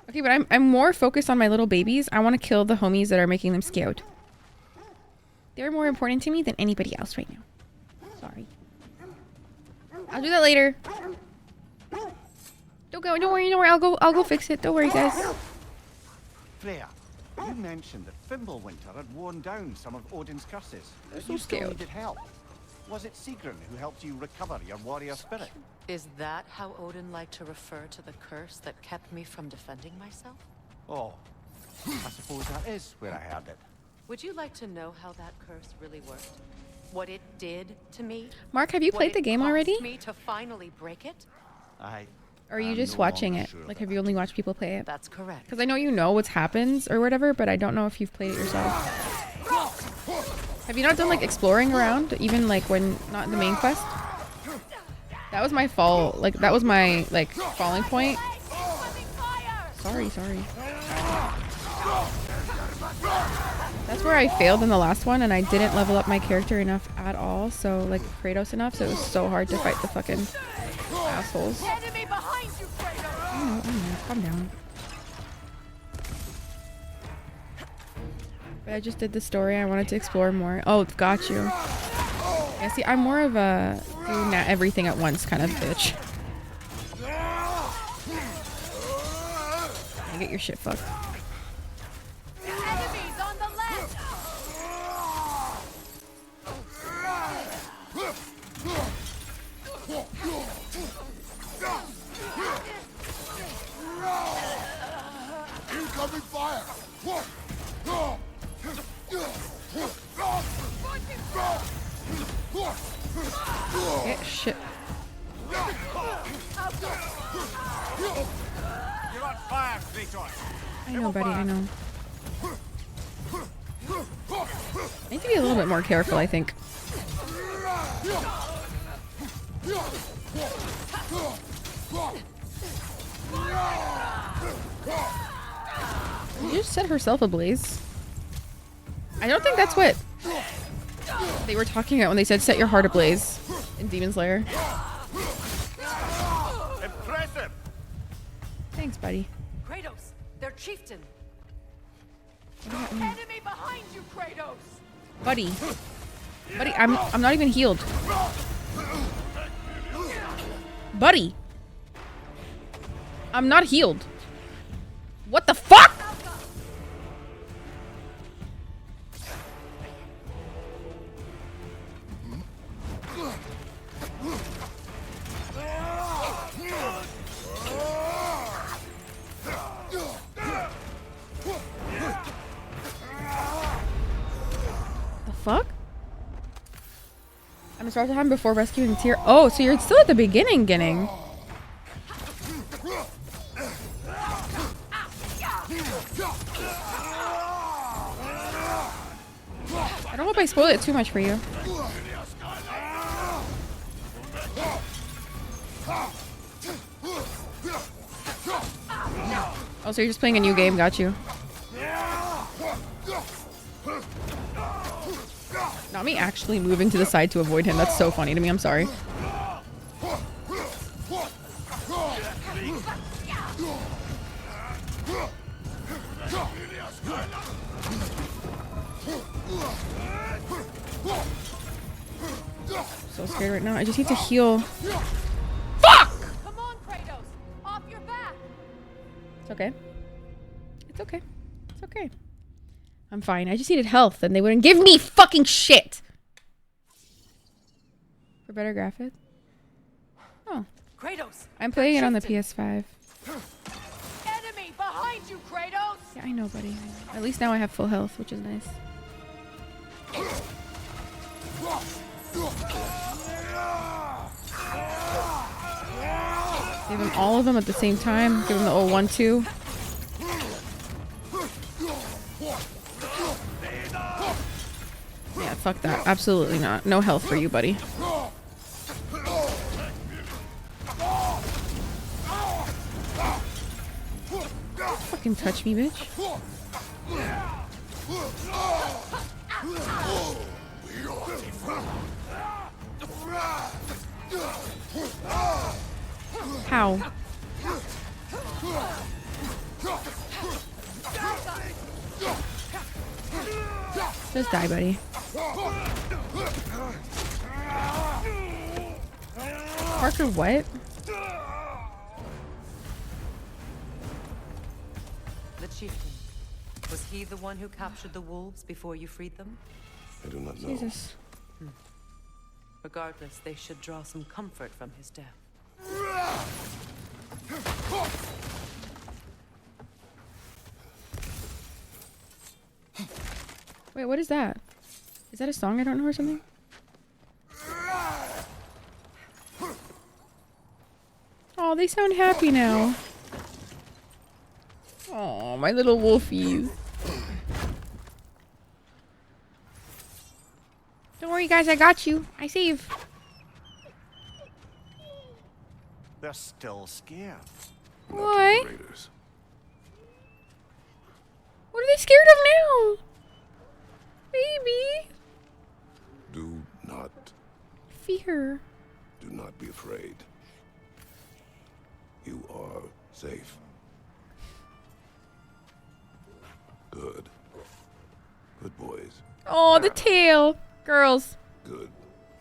Okay, but I'm more focused on my little babies. I want to kill the homies that are making them scared. They're more important to me than anybody else right now. Sorry. I'll do that later. Don't worry. I'll go fix it. Don't worry, guys. Freya, you mentioned that Fimbulwinter had worn down some of Odin's curses. I'm so You still scared. needed help. Was it Sigrun who helped you recover your warrior spirit? Is that how Odin liked to refer to the curse that kept me from defending myself? Oh, I suppose that is where I heard it. Would you like to know how that curse really worked? What it did to me? Mark, have you What played the it game cost already? me to finally break it? Or are you just watching it? Like, have you only watched people play it? That's correct. Because I know you know what happens or whatever, but I don't know if you've played it yourself. Have you not done, like, exploring around? Even, like, when not in the main quest? That was my fall. Like, that was my, like, falling point. Sorry. That's where I failed in the last one, and I didn't level up my character enough at all. So, like, Kratos enough, so it was so hard to fight the fucking assholes. Enemy behind you, Kratos! I know. Calm down. But I just did the story. I wanted to explore more. Oh, got you. Yeah, see, I'm more of a do not everything at once kind of bitch. You get your shit fucked. Enemies on the left! Incoming fire! Get shit. You're on fire, Kratos. I know, buddy, I know. I need to be a little bit more careful, I think. She just set herself ablaze. I don't think that's what they were talking about when they said set your heart ablaze in Demon Slayer. Thanks, buddy. Kratos, their chieftain. Enemy behind you, Kratos! Buddy. Buddy, I'm not even healed. Buddy. I'm not healed. What the fuck? The fuck? I'm start time before rescuing Tyr. Oh, so you're still at the beginning, Ginning. I don't hope I spoil it too much for you. Oh, so you're just playing a new game, got you. Not me actually moving to the side to avoid him. That's so funny to me. I'm sorry. So scared right now. I just need to heal. Fuck! Come on, Kratos! Off your back! It's okay. It's okay. It's okay. I'm fine. I just needed health and they wouldn't give me fucking shit. For better graphics. Oh. Kratos! I'm playing it on the PS5. Enemy behind you, Kratos! Yeah, I know, buddy. At least now I have full health, which is nice. Give him all of them at the same time. Give him the old 1-2. Yeah, fuck that. Absolutely not. No health for you, buddy. Fucking touch me, bitch. How? Just die, buddy. Parker, what? The chieftain. Was he the one who captured the wolves before you freed them? I do not know. Jesus. Regardless, they should draw some comfort from his death. Wait, what is that? Is that a song I don't know or something? Oh, they sound happy now. Oh, my little wolfies. Don't worry, guys. I got you. I save. They're still scared. Why? What are they scared of now? Baby. Do not. Fear. Do not be afraid. You are safe. Good. Good boys. Oh, the tail. Girls. Good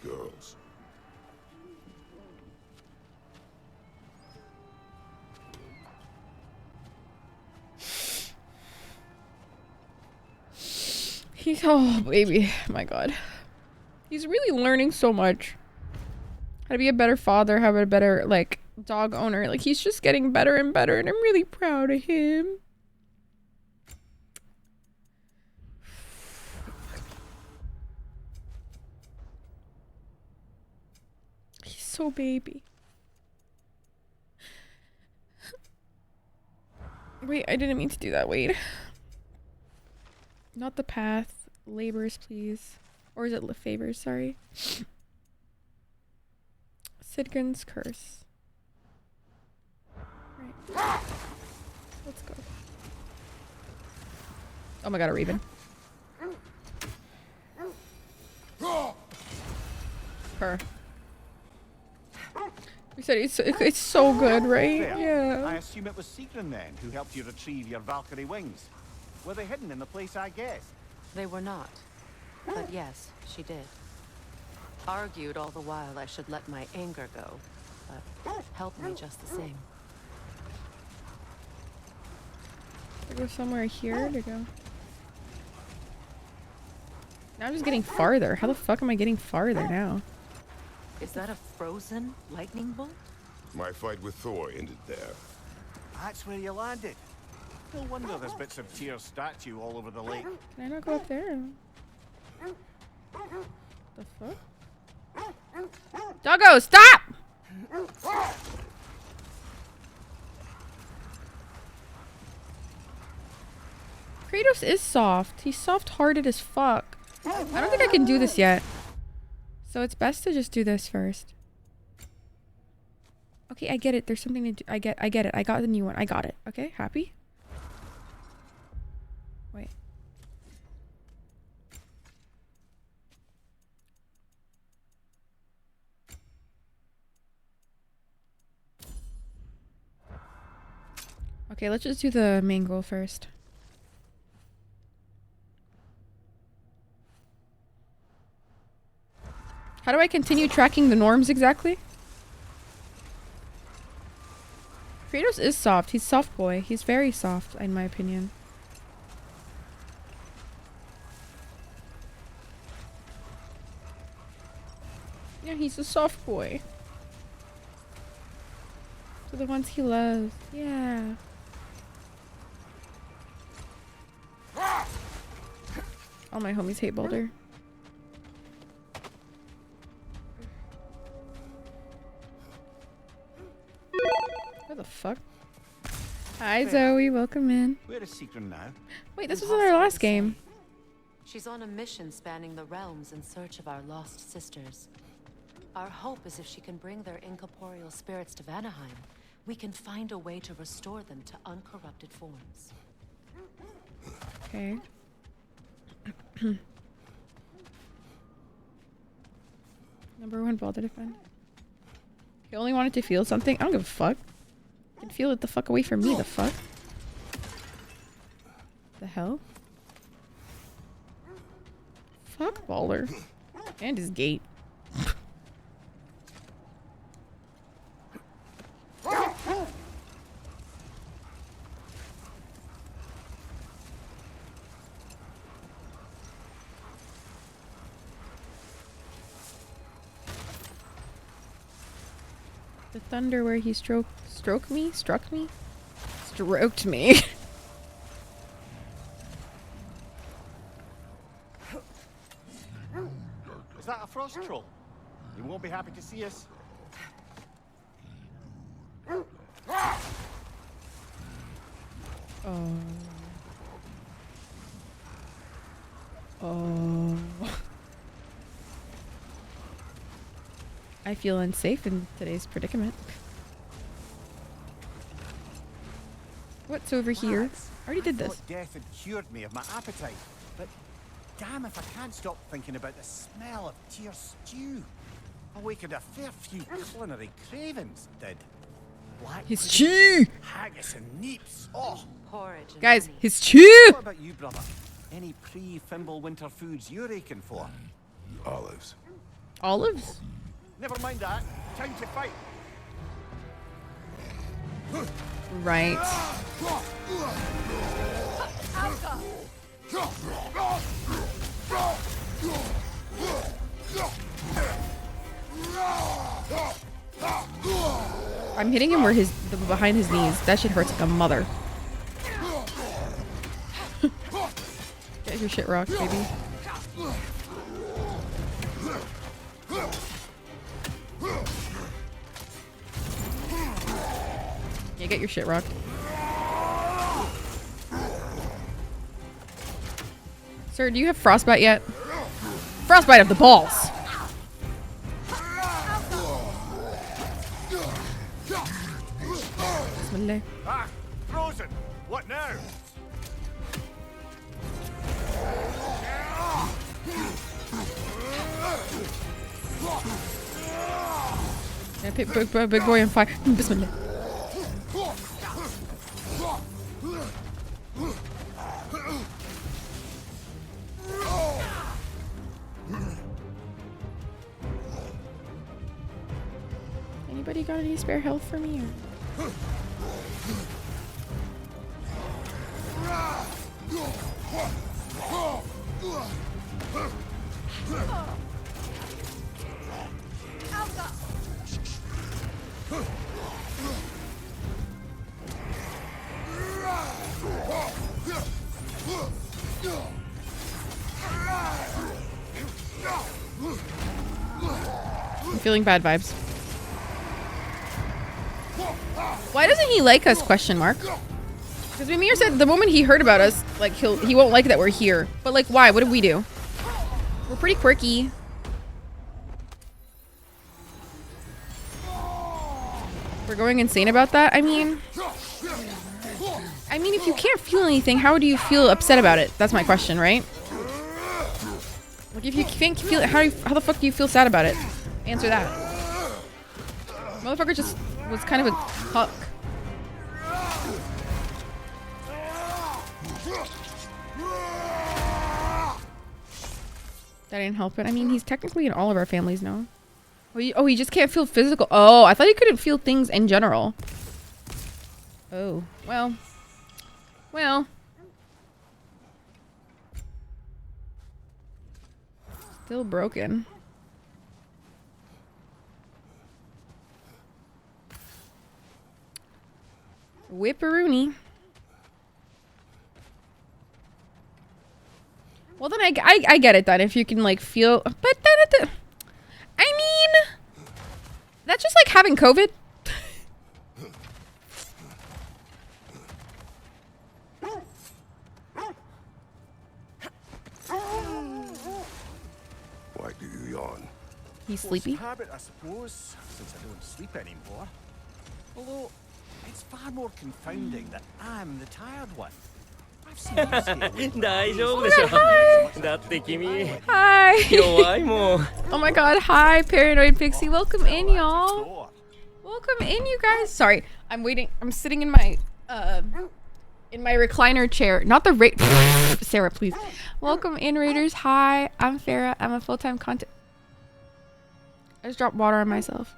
girls. He's, oh, baby. My God. He's really learning so much. How to be a better father, how to be a better, like, dog owner. Like, he's just getting better and better, and I'm really proud of him. He's so baby. Wait, I didn't mean to do that. Wait. Not the path. Labors, please. Or is it favors? Sorry. Sidgun's curse. Right. Let's go. Oh my God, a Raven. Her. We said it's so good, right? Yeah. you? I assume it was Sigrun then who helped you retrieve your Valkyrie wings. Were they hidden in the place I guessed? They were not. But yes, she did. Argued all the while I should let my anger go, but helped me just the same. To go somewhere here to go. Now I'm just getting farther. How the fuck am I getting farther now? Is that a frozen lightning bolt? My fight with Thor ended there. That's where you landed. No wonder there's bits of Tyr's statue all over the lake. Can I not go up there? The fuck? Doggo, stop! Kratos is soft. He's soft-hearted as fuck. I don't think I can do this yet. So it's best to just do this first. Okay, I get it. There's something to do. I get it. I got the new one. I got it. Okay, happy? Wait. Okay, let's just do the main goal first. How do I continue tracking the norms exactly? Kratos is soft. He's soft boy. He's very soft, in my opinion. Yeah, he's a soft boy. To the ones he loves. Yeah. All my homies hate Boulder. What the fuck? Hi Zoe, welcome in. Where is Sigrun now? Wait, this was in our last game. She's on a mission spanning the realms in search of our lost sisters. Our hope is if she can bring their incorporeal spirits to Vanaheim, we can find a way to restore them to uncorrupted forms. Okay. Number one ball to defend. He only wanted to feel something. I don't give a fuck. You can feel it the fuck away from me, the fuck. The hell? Fuck Baller. And his gate. The thunder where he struck me? Stroked me? Is that a frost troll? You won't be happy to see us. Oh. Oh. I feel unsafe in today's predicament. What's over here? I already did I this. thought death had cured me of my appetite, but damn if I can't stop thinking about the smell of Tyr's stew. Awakened a fair few culinary cravings, did. Black His pudding, chew! haggis and neeps. Oh, porridge. And Guys, honey. his chew! What about you, brother? Any pre-Fimble winter foods you're aching for? Olives. Olives? Never mind that. Time to fight. Right. I'm hitting him where behind his knees. That shit hurts like a mother. Get your shit rocked, baby. Yeah, get your shit rocked. Sir, do you have frostbite yet? Frostbite of the balls! Bismillah. Ah, frozen. What now? Yeah, big boy on fire. Bismillah. You got any spare health for me? Or? I'm feeling bad vibes. Why doesn't he like us? Question mark. Because Mimir said the moment he heard about us, like he won't like that we're here. But like, why? What did we do? We're pretty quirky. We're going insane about that. I mean, if you can't feel anything, how do you feel upset about it? That's my question, right? Like, if you can't feel it, how the fuck do you feel sad about it? Answer that. Motherfucker just was kind of a cuck. That didn't help it. I mean, he's technically in all of our families now. Oh, he just can't feel physical. Oh, I thought he couldn't feel things in general. Oh, well. Well. Still broken. Whipperoony. Well, then I get it then, if you can, like, feel... But then I mean... That's just like having COVID. Why do you yawn? He's sleepy. Habit, I suppose, since I don't sleep anymore. Although, it's far more confounding that I'm the tired one. I've seen you stay Hi. Hi. Oh my god, hi, Paranoid Pixie. Welcome in, y'all. Welcome in, you guys. Sorry, I'm waiting. I'm sitting in my recliner chair. Not the Sarah, please. Welcome in, Raiders. Hi, I'm Farah. I'm a full-time content. I just dropped water on myself.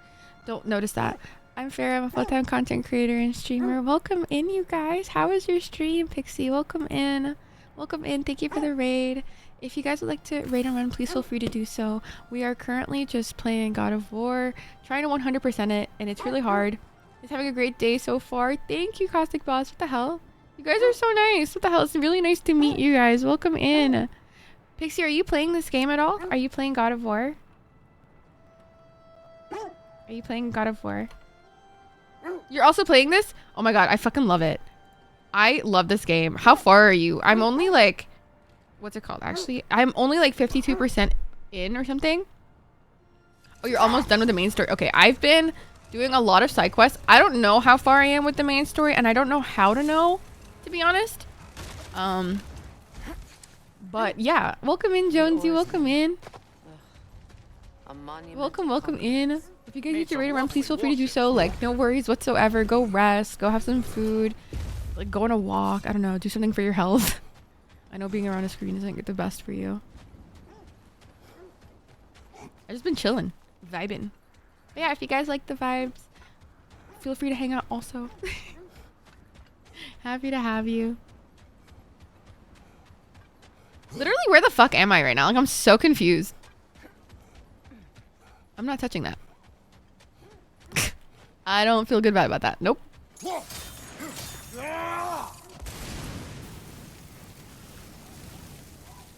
Don't notice that. I'm Farah. I'm a full-time content creator and streamer. Welcome in, you guys. How was your stream, Pixie? Welcome in. Welcome in. Thank you for the raid. If you guys would like to raid and run, please feel free to do so. We are currently just playing God of War, trying to 100% it, and it's really hard. Just having a great day so far. Thank you, Caustic Boss. What the hell? You guys are so nice. What the hell? It's really nice to meet you guys. Welcome in. Pixie, are you playing this game at all? Are you playing God of War? Are you playing God of War? You're also playing this? Oh my god, I fucking love it. I love this game. How far are you? I'm only like... What's it called? Actually, I'm only like 52% in or something. Oh, you're almost done with the main story. Okay, I've been doing a lot of side quests. I don't know how far I am with the main story, and I don't know how to know, to be honest. But yeah, welcome in, Jonesy. Welcome in. Welcome in. If you guys need to raid around, please feel free to do so. Like, no worries whatsoever. Go rest. Go have some food. Like, go on a walk. I don't know. Do something for your health. I know being around a screen isn't the best for you. I've just been chilling. Vibing. But yeah, if you guys like the vibes, feel free to hang out also. Happy to have you. Literally, where the fuck am I right now? Like, I'm so confused. I'm not touching that. I don't feel good about that. Nope.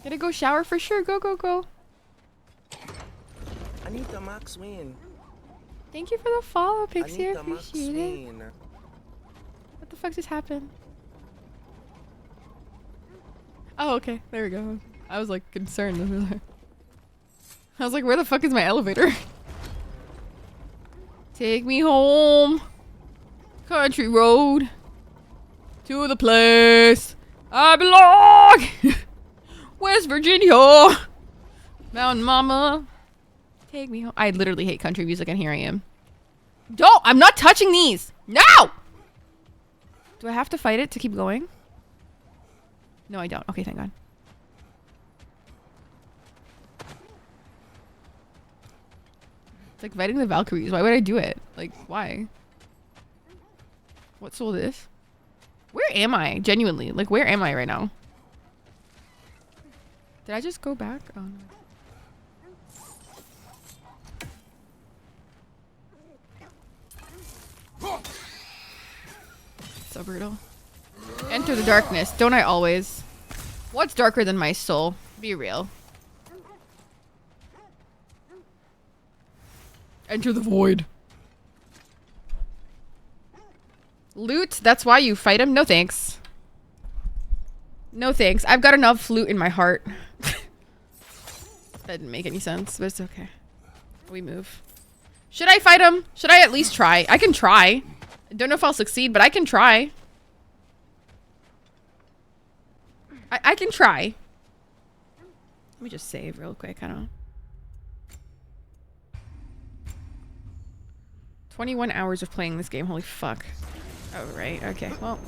Gotta go shower for sure. Go, go, go. Anita Max win. Thank you for the follow, Pixie. I Anita Max appreciate it. win. What the fuck just happened? Oh, okay. There we go. I was like concerned. I was like, where the fuck is my elevator? Take me home. Country road. To the place I belong. West Virginia. Mountain Mama. Take me home. I literally hate country music, and here I am. Don't! I'm not touching these! No! Do I have to fight it to keep going? No, I don't. Okay, thank God. It's like fighting the Valkyries. Why would I do it? Like, why? What soul this? Where am I? Genuinely. Like, where am I right now? Did I just go back? Oh, no. So brutal. Enter the darkness. Don't I always? What's darker than my soul? Be real. Enter the void. Loot? That's why you fight him? No thanks. No thanks. I've got enough loot in my heart. That didn't make any sense, but it's okay. We move. Should I fight him? Should I at least try? I can try. I don't know if I'll succeed, but I can try. I can try. Let me just save real quick. I don't know. 21 hours of playing this game. Holy fuck. Oh, right. Okay. Well.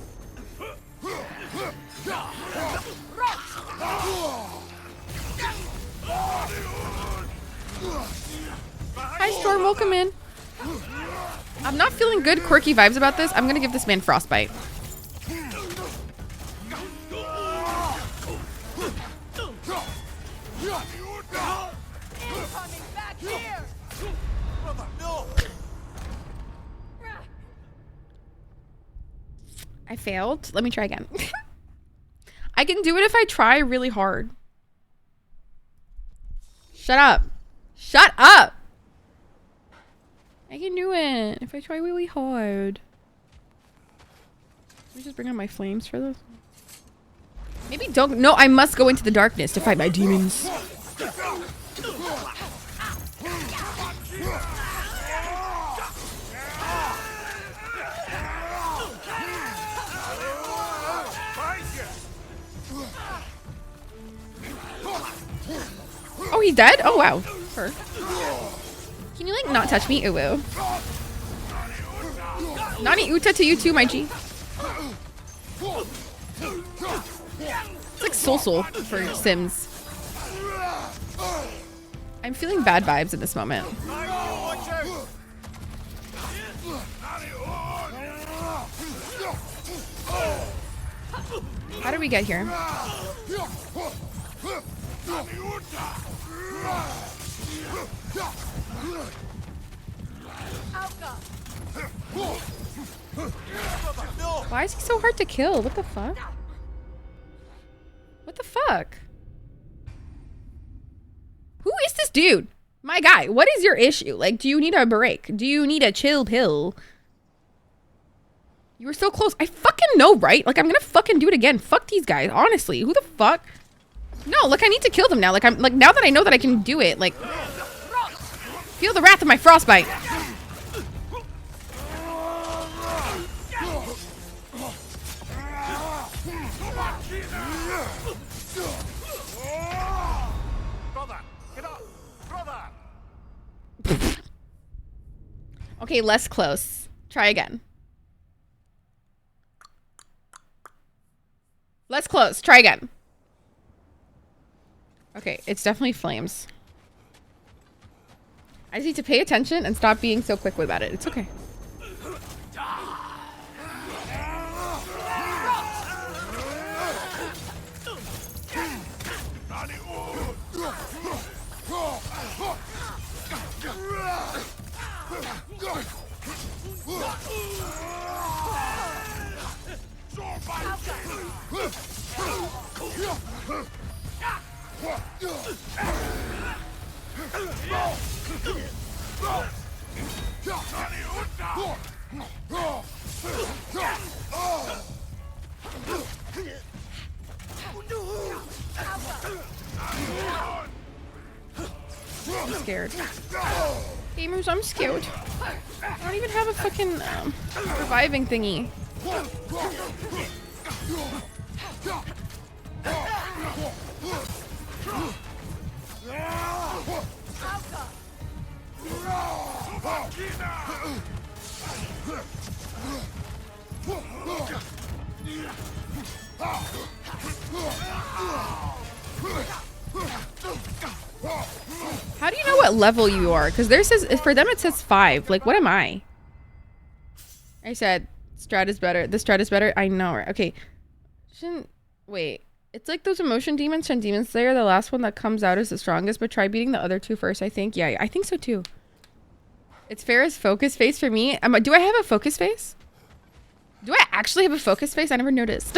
Hi, Storm. Welcome in. I'm not feeling good quirky vibes about this. I'm gonna give this man frostbite. I failed. Let me try again. I can do it if I try really hard. Shut up. Shut up. I can do it if I try really hard. Let me just bring on my flames for this. Maybe don't. No, I must go into the darkness to fight my demons. Oh, he's dead? Oh, wow. Her. Can you, like, not touch me? Ooh, woo. Nani Uta to you too, my G. It's like Soul for Sims. I'm feeling bad vibes in this moment. How did we get here? Why is he so hard to kill? What the fuck? What the fuck? Who is this dude? My guy, what is your issue? Like, do you need a break? Do you need a chill pill? You were so close. I fucking know, right? Like, I'm gonna fucking do it again. Fuck these guys, honestly. Who the fuck? No, like, I need to kill them now. Like, I'm like, now that I know that I can do it, like, feel the wrath of my frostbite. Okay, less close. Try again. Less close. Try again. Okay, it's definitely flames. I just need to pay attention and stop being so quick about it. It's okay. I'm scared. Gamers, I'm scared. I don't even have a fucking reviving thingy. How do you know what what level you are, because theirs says, for them it says 5. Like, what am I? I said strat is better. The strat is better. I know, right? Okay. Wait. It's like those emotion demons from Demon Slayer. The last one that comes out is the strongest, but try beating the other two first, I think. Yeah, I think so too. It's fair as focus face for me. Do I have a focus face? Do I actually have a focus face? I never noticed.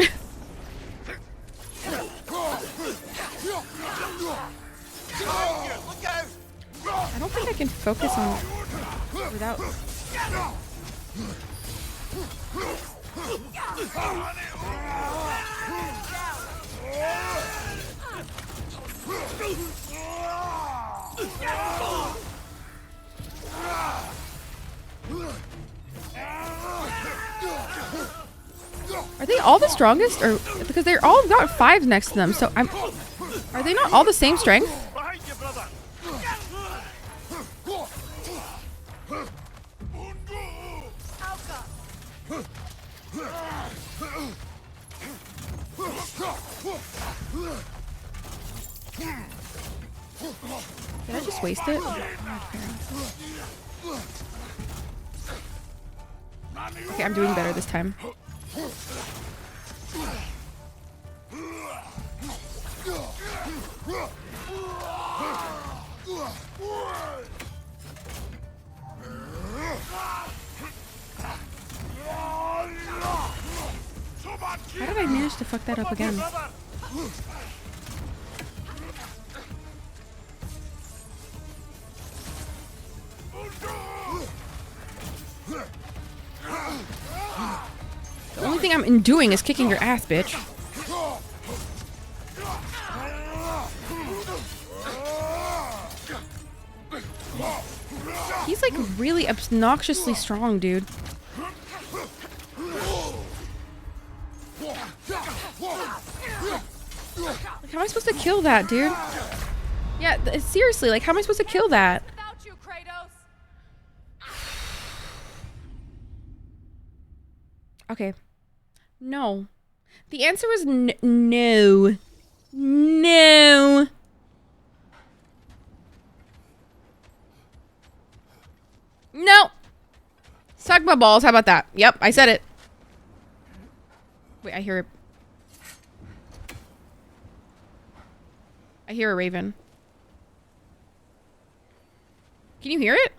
I don't think I can focus on it without... Are they all the strongest, or because they're all got 5s next to them? So are they not all the same strength? Did I just waste it? Okay, I'm doing better this time. How did I manage to fuck that up again? The only thing I'm doing is kicking your ass, bitch. He's like really obnoxiously strong, dude. Like, how am I supposed to kill that, dude? Yeah, seriously, like, how am I supposed to kill that? Without you, Kratos. Okay. No. The answer was no. No. No. Suck my balls. How about that? Yep, I said it. Wait, I hear it. I hear a raven. Can you hear it?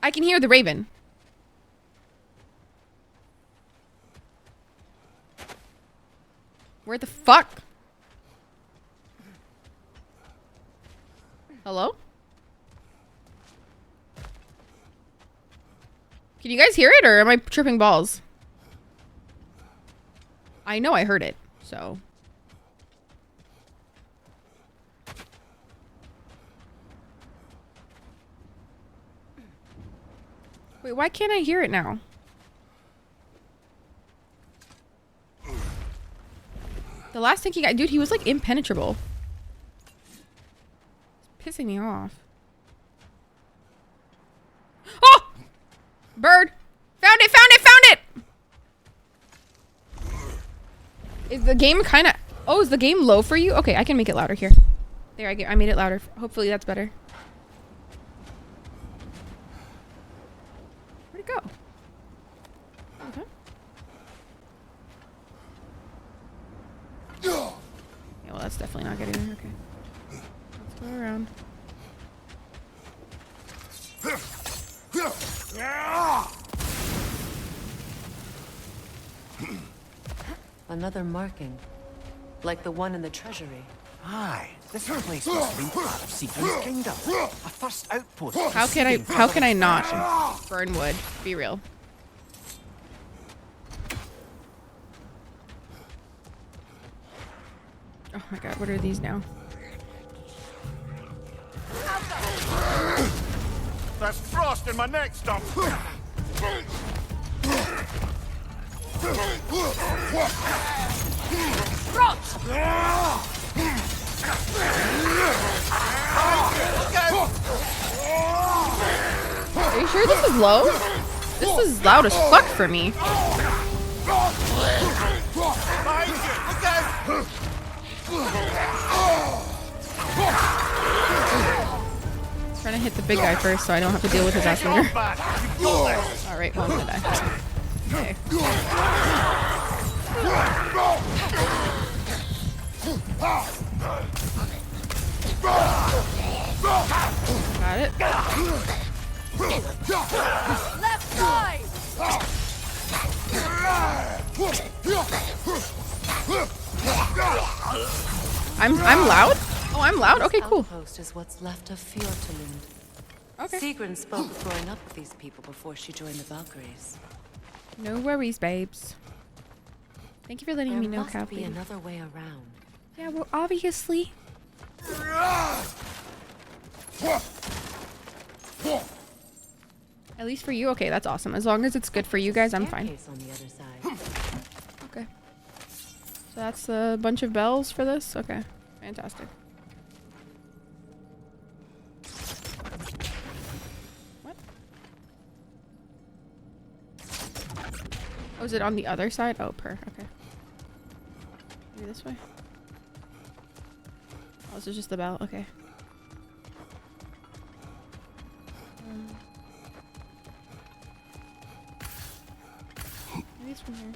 I can hear the raven. Where the fuck? Hello? Can you guys hear it, or am I tripping balls? I know I heard it, so... Wait, why can't I hear it now? The last thing he got... Dude, he was like impenetrable. It's pissing me off. Oh! Bird! Found it! Found it! Found it! Is the game kind of... Oh, is the game low for you? Okay, I can make it louder here. There, I made it louder. Hopefully that's better. Where'd it go? Okay. Yeah, well, that's definitely not getting there. Okay. Let's go around. Another marking. Like the one in the treasury. Aye, this place must have been part of Siegfried's kingdom. A first outpost. How can I not burn wood? Be real. Oh my god, what are these now? There's frost in my neck stump. Are you sure this is low? This is loud as fuck for me. Trying to hit the big guy first so I don't have to deal with his ass later. Alright, well, I'm gonna die. Okay. Got it. Left side! I'm loud? Oh, I'm loud? Okay, cool. Outpost is what's left of Fjortulund. Okay. Sigrun spoke of growing up with these people before she joined the Valkyries. No worries, babes. Thank you for letting me know, There must be Cappy. another way around. Yeah, well, obviously. At least for you? Okay, that's awesome. As long as it's good for you guys, I'm fine. On the other side. Okay. So that's a bunch of bells for this? Okay. Fantastic. What? Oh, is it on the other side? Oh, okay. Maybe this way? Oh, this is just the bell. Okay. Maybe it's from here.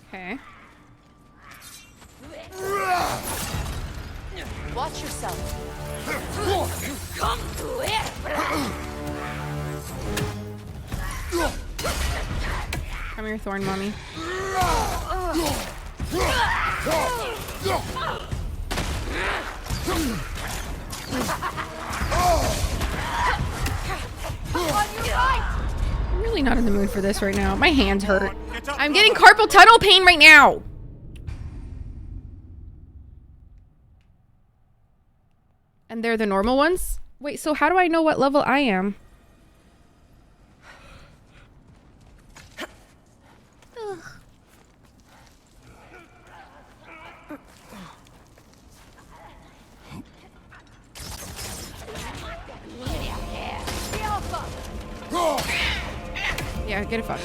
Okay. Watch yourself. Come to it. Come here, Thorn Mommy. I'm really not in the mood for this right now. My hands hurt. I'm getting carpal tunnel pain right now. And they're the normal ones? Wait, so how do I know what level I am? Ugh. Yeah, get it fucked.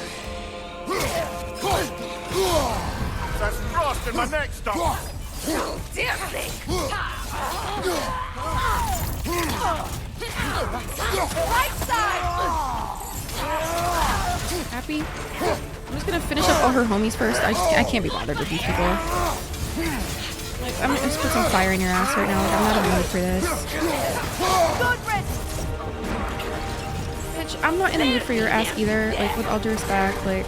That's frost in my neck stop. Right side. Happy? I'm just gonna finish up all her homies first. I can't be bothered with these people. Like, I'm gonna just put some fire in your ass right now. Like, I'm not in the mood for this. Bitch, I'm not in the mood for your ass either. Like, with all due respect, like.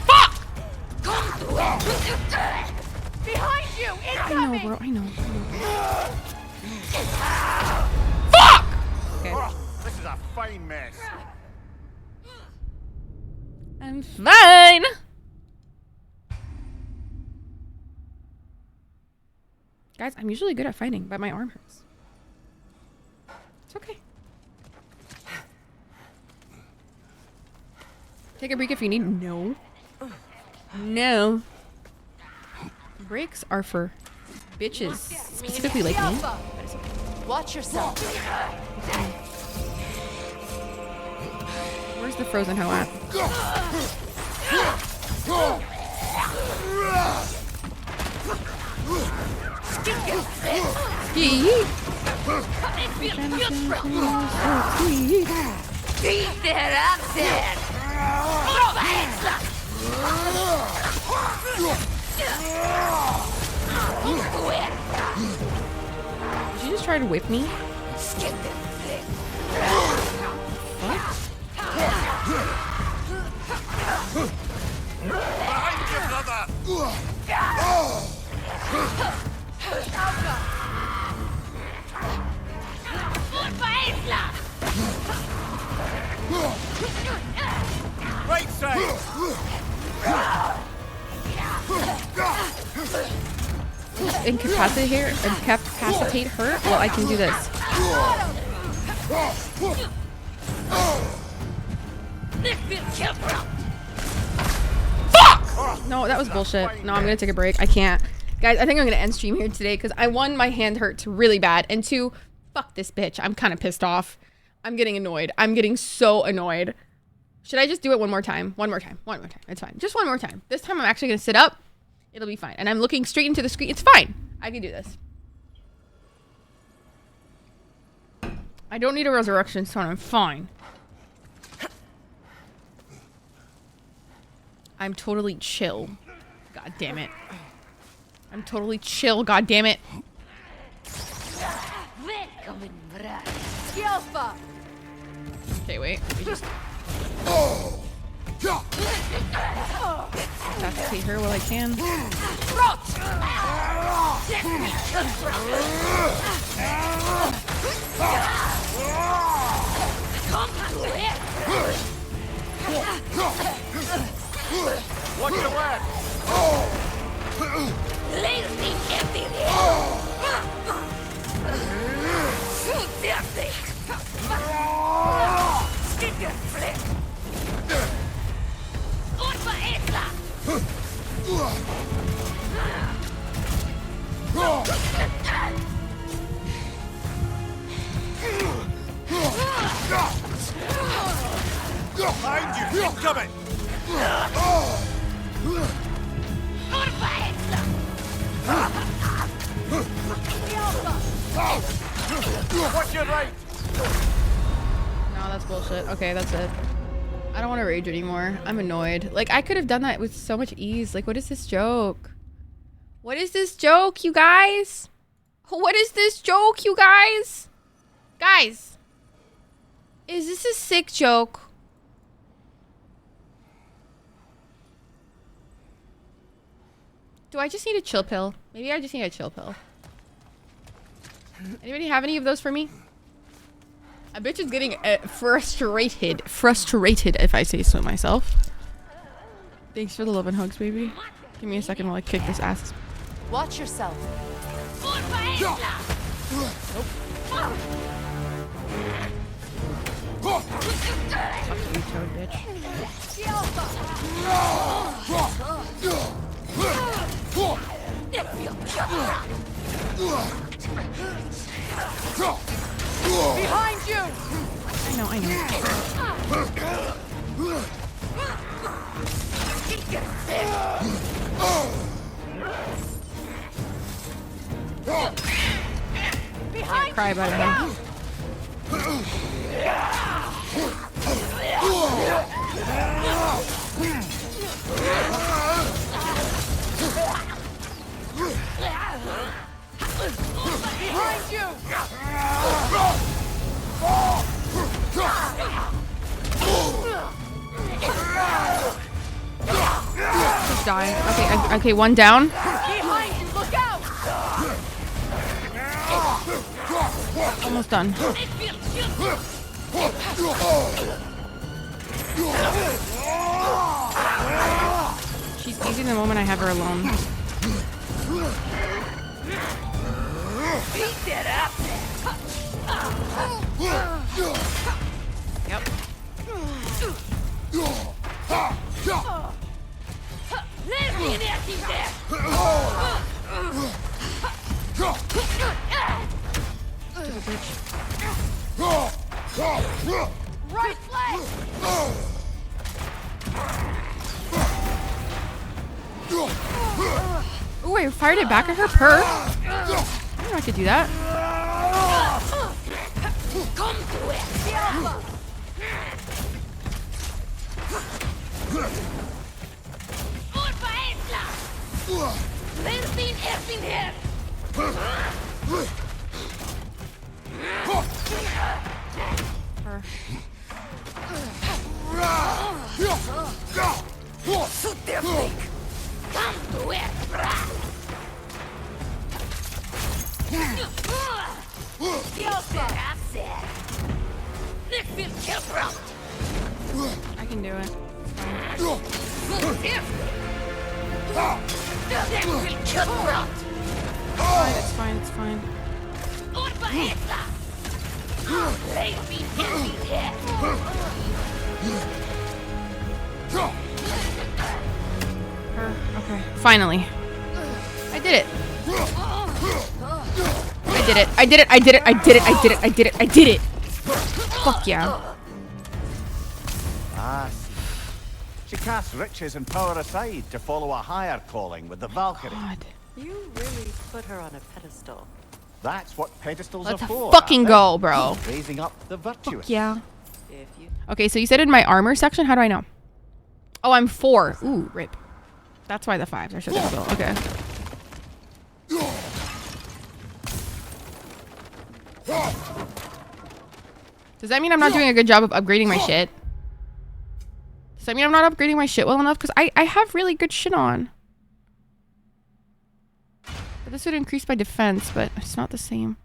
Fuck! Behind you! I know, Incoming! bro. I know. Fuck! Okay. Oh, this is a fine mess. I'm fine! Guys, I'm usually good at fighting, but my arm hurts. It's okay. Take a break if you need. No. No. Breaks are for bitches, specifically like me. Watch yourself. Where's the frozen hoe at? Did you just try to whip me? Behind you, brother! Right side! Incapacitate her? Well, I can do this. Fuck! No, that was bullshit. No, I'm gonna take a break. I can't. Guys, I think I'm gonna end stream here today because one, my hand hurts really bad, and two, fuck this bitch. I'm kind of pissed off. I'm getting annoyed. I'm getting so annoyed. Should I just do it one more time? One more time. One more time. It's fine. Just one more time. This time I'm actually going to sit up. It'll be fine. And I'm looking straight into the screen. It's fine. I can do this. I don't need a resurrection stone. I'm fine. I'm totally chill. God damn it. I'm totally chill. God damn it. Okay, wait. Let me just attack her while I can. Watch your back! Behind you! Incoming! Watch your right! No, that's bullshit. Okay, that's it. I don't want to rage anymore. I'm annoyed. Like, I could have done that with so much ease. Like, what is this joke? What is this joke, you guys? What is this joke, you guys? Guys. Is this a sick joke? Do I just need a chill pill? Maybe I just need a chill pill. Anybody have any of those for me? A bitch is getting frustrated. Frustrated, if I say so myself. Thanks for the love and hugs, baby. Give me a second while I kick this ass. Watch yourself. Nope. Fuck you, toad bitch. Behind you! I know. Behind Cry about it, huh? Behind you! Just die. Okay, one down. Behind you, look out! Almost done. She's easy the moment I have her alone. Beat that up! Yep. Right leg! Ooh, I fired it back at her. Perk. I knew I could do that. Come to it! I can do it. It's fine. It's fine. Okay, finally. I did it. I did it. Fuck yeah. Ah, to cast riches and power aside to follow a higher calling with the Valkyrie. God. You really put her on a pedestal. That's what pedestals Let's are for. fucking aren't go, they? bro. Raising up the virtuous. Fuck yeah. If you Okay, so you said in my armor section. How do I know? Oh, I'm 4. Ooh, rip. That's why the 5s are so difficult. Okay. Does that mean I'm not doing a good job of upgrading my shit? Does that mean I'm not upgrading my shit well enough? Because I have really good shit on. But this would increase my defense, but it's not the same.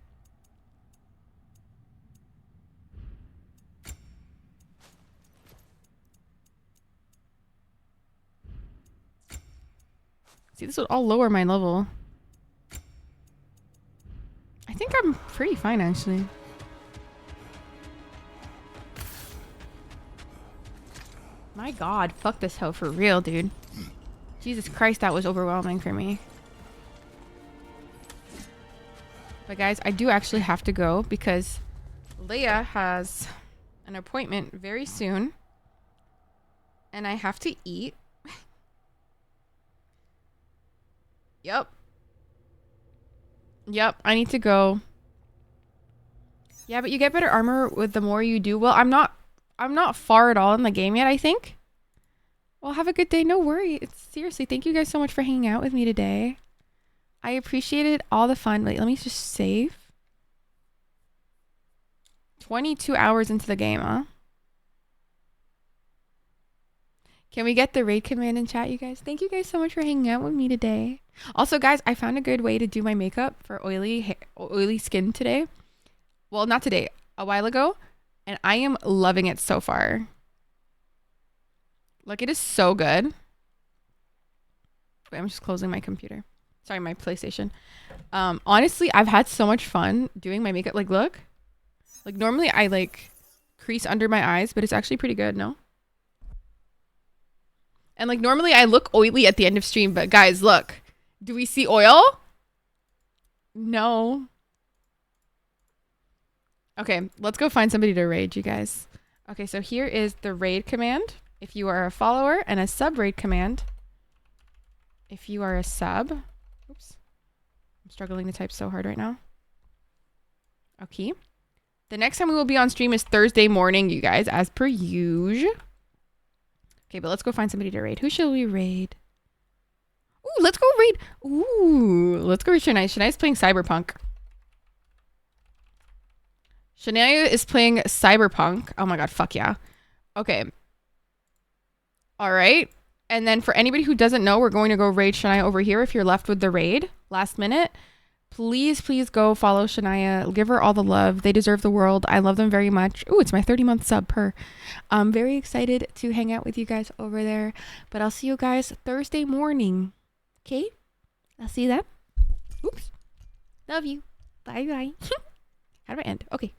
See, this would all lower my level. I think I'm pretty fine, actually. My god, fuck this hoe for real, dude. Jesus Christ, that was overwhelming for me. But guys, I do actually have to go because Leia has an appointment very soon. And I have to eat. Yep. Yep, I need to go. Yeah, but you get better armor with the more you do. Well, I'm not far at all in the game yet, I think. Well, have a good day. No worry. Seriously, thank you guys so much for hanging out with me today. I appreciated all the fun. Wait, let me just save. 22 hours into the game, huh? Can we get the raid command in chat, you guys? Thank you guys so much for hanging out with me today. Also, guys, I found a good way to do my makeup for oily skin today. Well, not today. A while ago. And I am loving it so far. Like, it is so good. Wait, I'm just closing my computer. Sorry, my PlayStation. Honestly, I've had so much fun doing my makeup. Like, look. Like, normally I, like, crease under my eyes, but it's actually pretty good, no? And, like, normally I look oily at the end of stream, but guys, look. Do we see oil? No. Okay, let's go find somebody to raid, you guys. Okay, so here is the raid command. If you are a follower, and a sub raid command. If you are a sub. Oops. I'm struggling to type so hard right now. Okay. The next time we will be on stream is Thursday morning, you guys, as per usual. Okay, but let's go find somebody to raid. Who shall we raid? Ooh, let's go raid. Ooh, let's go raid Shania. Shania's playing Cyberpunk. Shania is playing Cyberpunk. Oh my god, fuck yeah. Okay. All right. And then for anybody who doesn't know, we're going to go raid Shania over here. If you're left with the raid last minute, please go follow Shania. Give her all the love. They deserve the world. I love them very much. Ooh, it's my 30-month sub per. I'm very excited to hang out with you guys over there. But I'll see you guys Thursday morning. Okay? I'll see you then. Oops. Love you. Bye-bye. How do I end? Okay.